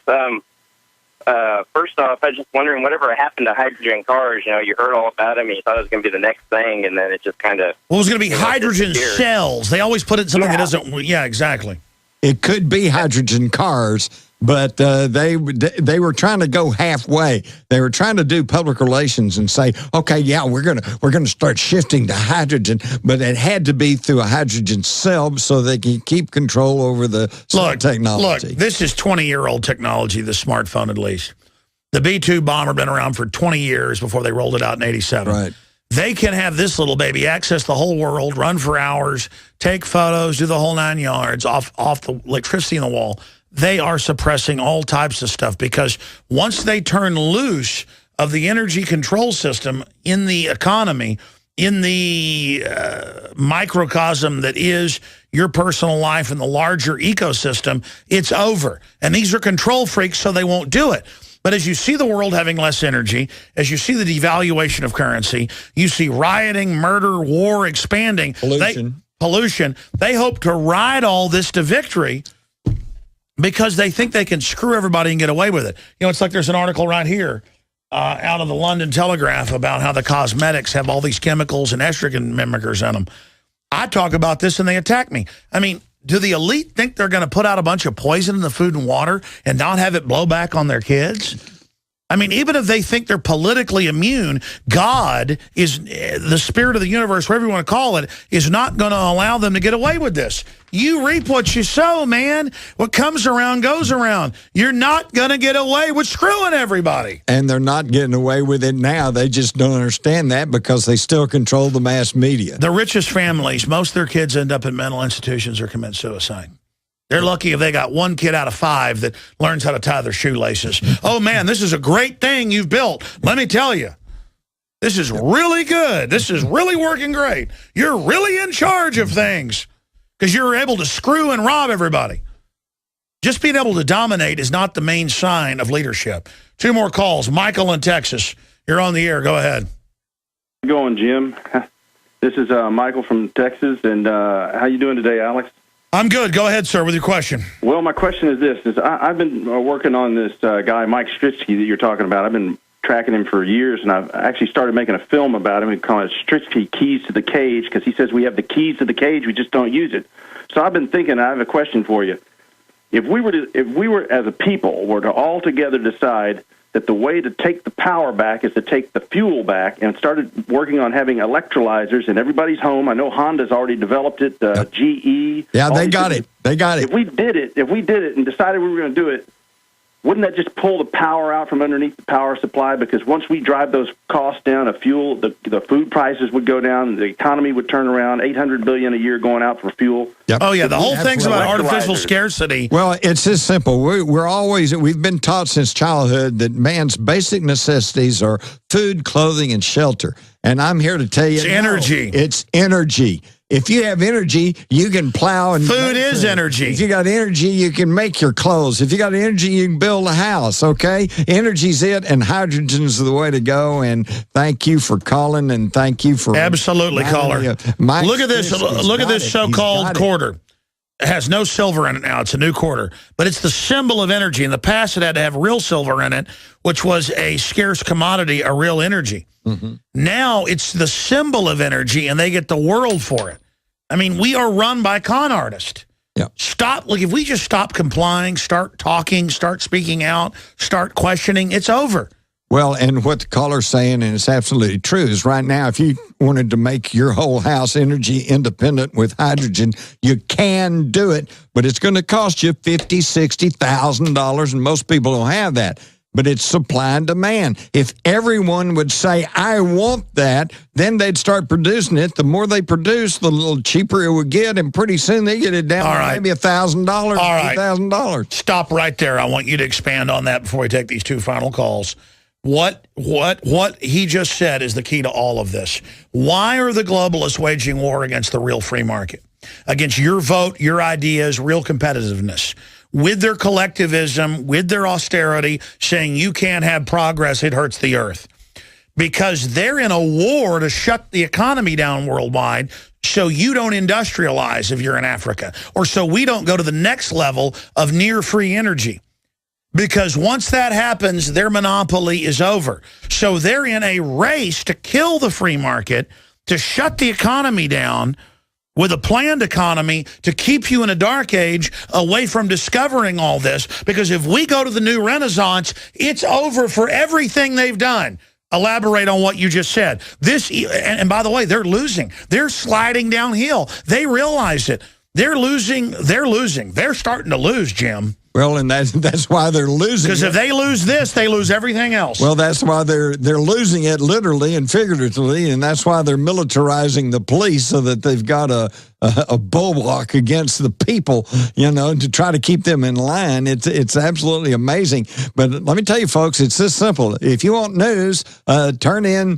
First off, I was just wondering, whatever happened to hydrogen cars? You know, you heard all about them, and you thought it was going to be the next thing, and then it just kind of... Well, it was going to be hydrogen cells. They always put it in something that doesn't... Yeah, exactly. It could be hydrogen cars, but they were trying to go halfway. They were trying to do public relations and say, okay, yeah, we're gonna start shifting to hydrogen, but it had to be through a hydrogen cell so they can keep control over the technology. Look, this is 20-year-old technology, the smartphone at least. The B-2 bomber been around for 20 years before they rolled it out in 87. Right. They can have this little baby access the whole world, run for hours, take photos, do the whole 9 yards off the electricity in the wall. They are suppressing all types of stuff because once they turn loose of the energy control system in the economy, in the microcosm that is your personal life and the larger ecosystem, it's over. And these are control freaks, so they won't do it. But as you see the world having less energy, as you see the devaluation of currency, you see rioting, murder, war expanding. Pollution. They hope to ride all this to victory because they think they can screw everybody and get away with it. You know, it's like there's an article right here out of the London Telegraph about how the cosmetics have all these chemicals and estrogen mimickers in them. I talk about this and they attack me. I mean, do the elite think they're going to put out a bunch of poison in the food and water and not have it blow back on their kids? I mean, even if they think they're politically immune, God is the spirit of the universe, whatever you want to call it, is not going to allow them to get away with this. You reap what you sow, man. What comes around goes around. You're not going to get away with screwing everybody. And they're not getting away with it now. They just don't understand that because they still control the mass media. The richest families, most of their kids end up in mental institutions or commit suicide. They're lucky if they got 1 kid out of 5 that learns how to tie their shoelaces. Oh, man, this is a great thing you've built. Let me tell you, this is really good. This is really working great. You're really in charge of things because you're able to screw and rob everybody. Just being able to dominate is not the main sign of leadership. 2 more calls. Michael in Texas. You're on the air. Go ahead. How you going, Jim? This is Michael from Texas. And how you doing today, Alex? I'm good. Go ahead, sir, with your question. Well, my question is this. I've been working on this guy, Mike Stritsky, that you're talking about. I've been tracking him for years, and I've actually started making a film about him. We call it Stritsky Keys to the Cage, because he says we have the keys to the cage, we just don't use it. So I've been thinking, I have a question for you. If we were as a people, were to all together decide that the way to take the power back is to take the fuel back and started working on having electrolyzers in everybody's home. I know Honda's already developed it, GE. Yeah, they got it. They got it. If we did it and decided we were going to do it, wouldn't that just pull the power out from underneath the power supply? Because once we drive those costs down of fuel, the food prices would go down, the economy would turn around, $800 billion a year going out for fuel. Yep. Oh, yeah, the whole thing's about artificial scarcity. Well, it's this simple. We've been taught since childhood that man's basic necessities are food, clothing, and shelter. And I'm here to tell you, it's energy. It's energy. If you have energy, you can plow and food is energy. If you got energy, you can make your clothes. If you got energy, you can build a house, okay? Energy's it, and hydrogen's the way to go. And thank you for calling, and thank you for... Absolutely, caller. Look at this. Look at this so-called quarter. It has no silver in it now. It's a new quarter. But it's the symbol of energy. In the past, it had to have real silver in it, which was a scarce commodity, a real energy. Mm-hmm. Now it's the symbol of energy, and they get the world for it. I mean, we are run by con artists. Yeah. If we just stop complying, start talking, start speaking out, start questioning, it's over. Well, and what the caller's saying, and it's absolutely true, is right now, if you wanted to make your whole house energy independent with hydrogen, you can do it, but it's going to cost you $50,000, $60,000, and most people don't have that. But it's supply and demand. If everyone would say, I want that, then they'd start producing it. The more they produce, the little cheaper it would get, and pretty soon they get it down to maybe $1,000, $2,000. Stop right there. I want you to expand on that before we take these 2 final calls. What he just said is the key to all of this. Why are the globalists waging war against the real free market? Against your vote, your ideas, real competitiveness. With their collectivism, with their austerity, saying you can't have progress, it hurts the earth. Because they're in a war to shut the economy down worldwide so you don't industrialize if you're in Africa, or so we don't go to the next level of near-free energy. Because once that happens, their monopoly is over. So they're in a race to kill the free market, to shut the economy down with a planned economy to keep you in a dark age away from discovering all this. Because if we go to the new Renaissance, it's over for everything they've done. Elaborate on what you just said. And by the way, they're losing. They're sliding downhill. They realize it. They're losing. They're losing. They're starting to lose, Jim. Well, and that's why they're losing. Because if they lose this, they lose everything else. Well, that's why they're losing it literally and figuratively, and that's why they're militarizing the police so that they've got a bulwark against the people, you know, to try to keep them in line. It's absolutely amazing. But let me tell you, folks, it's this simple. If you want news, tune in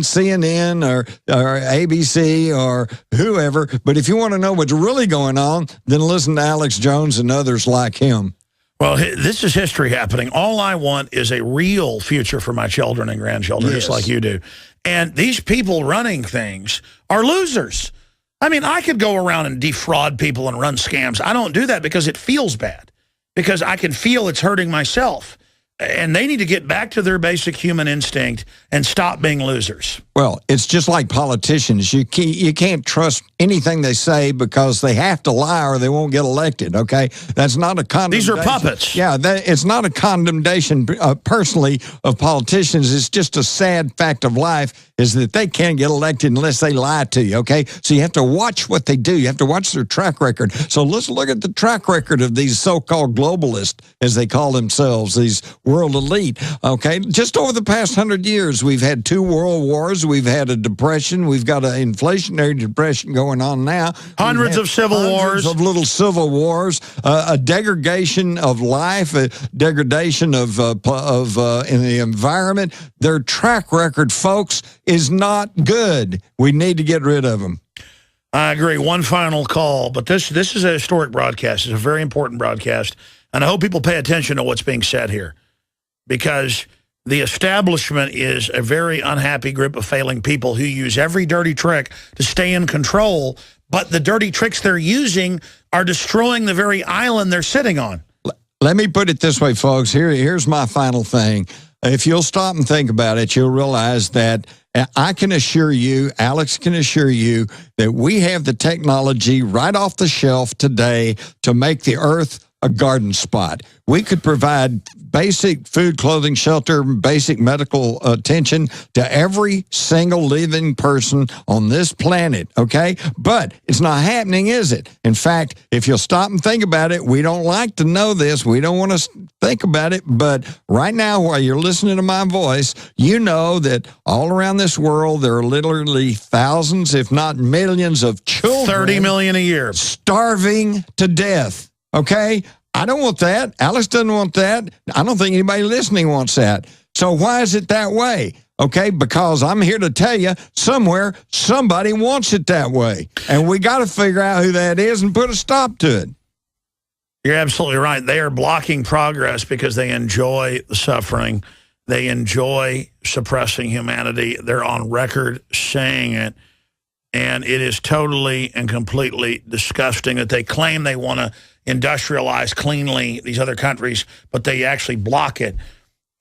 CNN or ABC or whoever. But if you want to know what's really going on, then listen to Alex Jones and others like him. Well, this is history happening. All I want is a real future for my children and grandchildren, just like you do. And these people running things are losers. I mean, I could go around and defraud people and run scams. I don't do that because it feels bad, because I can feel it's hurting myself. And they need to get back to their basic human instinct and stop being losers. Well, it's just like politicians. You can't trust anything they say because they have to lie or they won't get elected, okay? That's not a condemnation. These are puppets. Yeah, it's not a condemnation personally of politicians. It's just a sad fact of life is that they can't get elected unless they lie to you, okay? So you have to watch what they do. You have to watch their track record. So let's look at the track record of these so-called globalists, as they call themselves, these world elite, okay? Just over the past 100 years, we've had 2 world wars. We've had a depression. We've got an inflationary depression going on now. Hundreds of civil wars. Of little civil wars, a degradation of life, a degradation of in the environment. Their track record, folks, is not good. We need to get rid of them. I agree. One final call, but this is a historic broadcast. It's a very important broadcast, and I hope people pay attention to what's being said here, because the establishment is a very unhappy group of failing people who use every dirty trick to stay in control, but the dirty tricks they're using are destroying the very island they're sitting on. Let me put it this way, folks. Here's my final thing. If you'll stop and think about it, you'll realize that I can assure you, Alex can assure you, that we have the technology right off the shelf today to make the Earth a garden spot. We could provide basic food, clothing, shelter, basic medical attention to every single living person on this planet, okay? But it's not happening, is it? In fact, if you'll stop and think about it, we don't like to know this. We don't want to think about it. But right now, while you're listening to my voice, you know that all around this world, there are literally thousands, if not millions of children. 30 million a year. Starving to death, okay? I don't want that. Alex doesn't want that. I don't think anybody listening wants that. So why is it that way? Okay, because I'm here to tell you, somewhere, somebody wants it that way. And we got to figure out who that is and put a stop to it. You're absolutely right. They are blocking progress because they enjoy the suffering. They enjoy suppressing humanity. They're on record saying it. And it is totally and completely disgusting that they claim they want to industrialize cleanly these other countries, but they actually block it.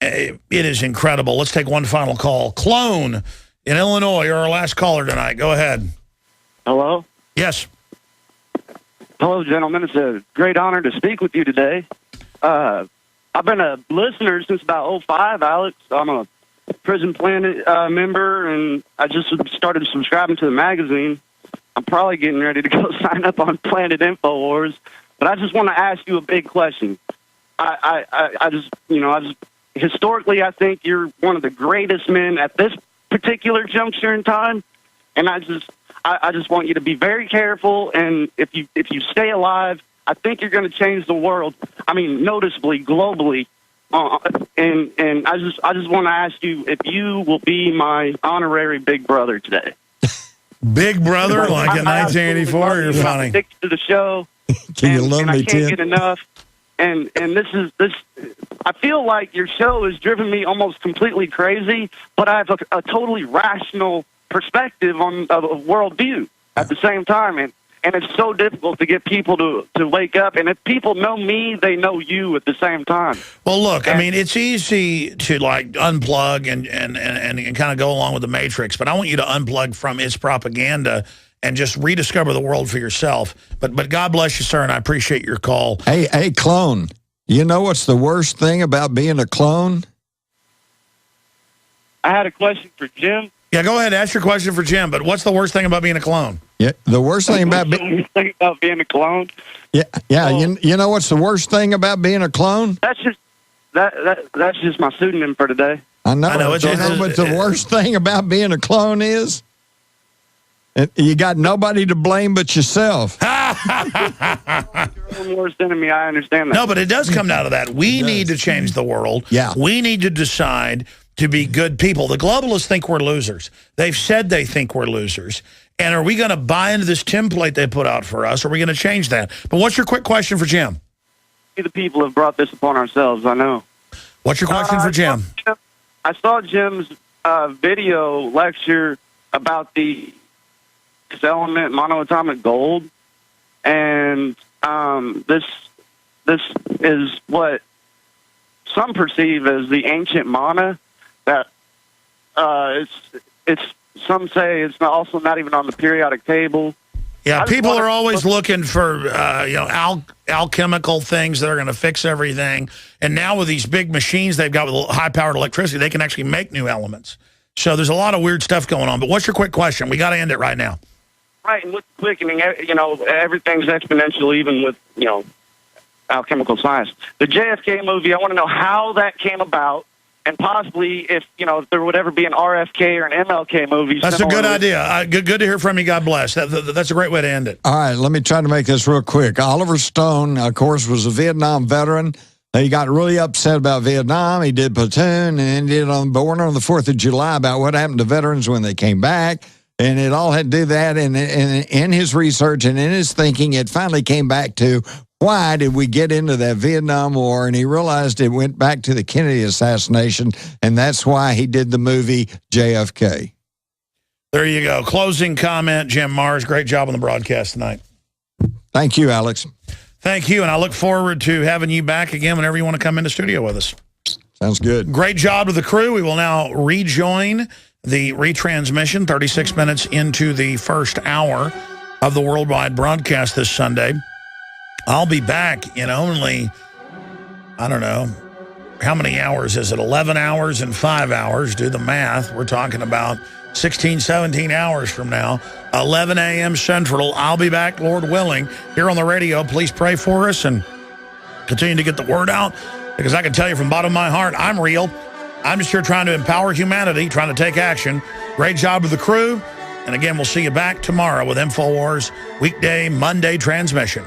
It is incredible. Let's take one final call. Clone in Illinois, you're our last caller tonight. Go ahead. Hello? Yes. Hello, gentlemen. It's a great honor to speak with you today. I've been a listener since about 2005, Alex. I'm a Prisonplanet member, and I just started subscribing to the magazine. I'm probably getting ready to go sign up on Planet InfoWars, but I just want to ask you a big question. I just historically, I think you're one of the greatest men at this particular juncture in time, and I just want you to be very careful. And if you stay alive, I think you're going to change the world. I mean, noticeably, globally. And I just want to ask you if you will be my honorary big brother today. Big brother, like in 1984. You're funny. Stick to the show. Can you love me, I can't Tim? get enough. And this. I feel like your show has driven me almost completely crazy, but I have a totally rational perspective on a worldview at the same time. and it's so difficult to get people to wake up. And if people know me, they know you at the same time. Well, look, I mean, it's easy to like unplug and kind of go along with the Matrix, but I want you to unplug from its propaganda and just rediscover the world for yourself. But God bless you, sir, and I appreciate your call. Hey, clone, you know what's the worst thing about being a clone? I had a question for Jim. Yeah, go ahead, ask your question for Jim, but what's the worst thing about being a clone? Yeah, the worst thing about being a clone? Yeah, you know what's the worst thing about being a clone? That's just my pseudonym for today. I know but the worst thing about being a clone is you got nobody to blame but yourself. Your worst enemy, I understand that. No, but it does come down to that. We need to change the world. Yeah. We need to decide to be good people. The globalists think we're losers. They've said they think we're losers. And are we going to buy into this template they put out for us, or are we going to change that? But what's your quick question for Jim? The people have brought this upon ourselves, I know. What's your question for Jim? I saw Jim's video lecture about the element monoatomic gold, and this is what some perceive as the ancient mana. That it's some say it's also not even on the periodic table. Yeah, people are always looking for alchemical things that are going to fix everything. And now with these big machines they've got with high-powered electricity, they can actually make new elements. So there's a lot of weird stuff going on. But what's your quick question? We got to end it right now. Right, and with quickening, everything's exponential, even with alchemical science. The JFK movie, I want to know how that came about. And possibly if there would ever be an RFK or an MLK movie. That's a good idea. Good to hear from you. God bless. That's a great way to end it. All right, let me try to make this real quick. Oliver Stone, of course, was a Vietnam veteran. He got really upset about Vietnam. He did Platoon and ended on Born on the 4th of July about what happened to veterans when they came back. And it all had to do that. And in his research and in his thinking, it finally came back to why did we get into that Vietnam War? And he realized it went back to the Kennedy assassination, and that's why he did the movie JFK. There you go. Closing comment, Jim Mars. Great job on the broadcast tonight. Thank you, Alex. Thank you, and I look forward to having you back again whenever you want to come into studio with us. Sounds good. Great job to the crew. We will now rejoin the retransmission 36 minutes into the first hour of the worldwide broadcast this Sunday. I'll be back in only, I don't know, how many hours is it? 11 hours and 5 hours. Do the math. We're talking about 16, 17 hours from now. 11 a.m. Central. I'll be back, Lord willing, here on the radio. Please pray for us and continue to get the word out, because I can tell you from the bottom of my heart, I'm real. I'm just here trying to empower humanity, trying to take action. Great job with the crew. And again, we'll see you back tomorrow with InfoWars weekday, Monday transmission.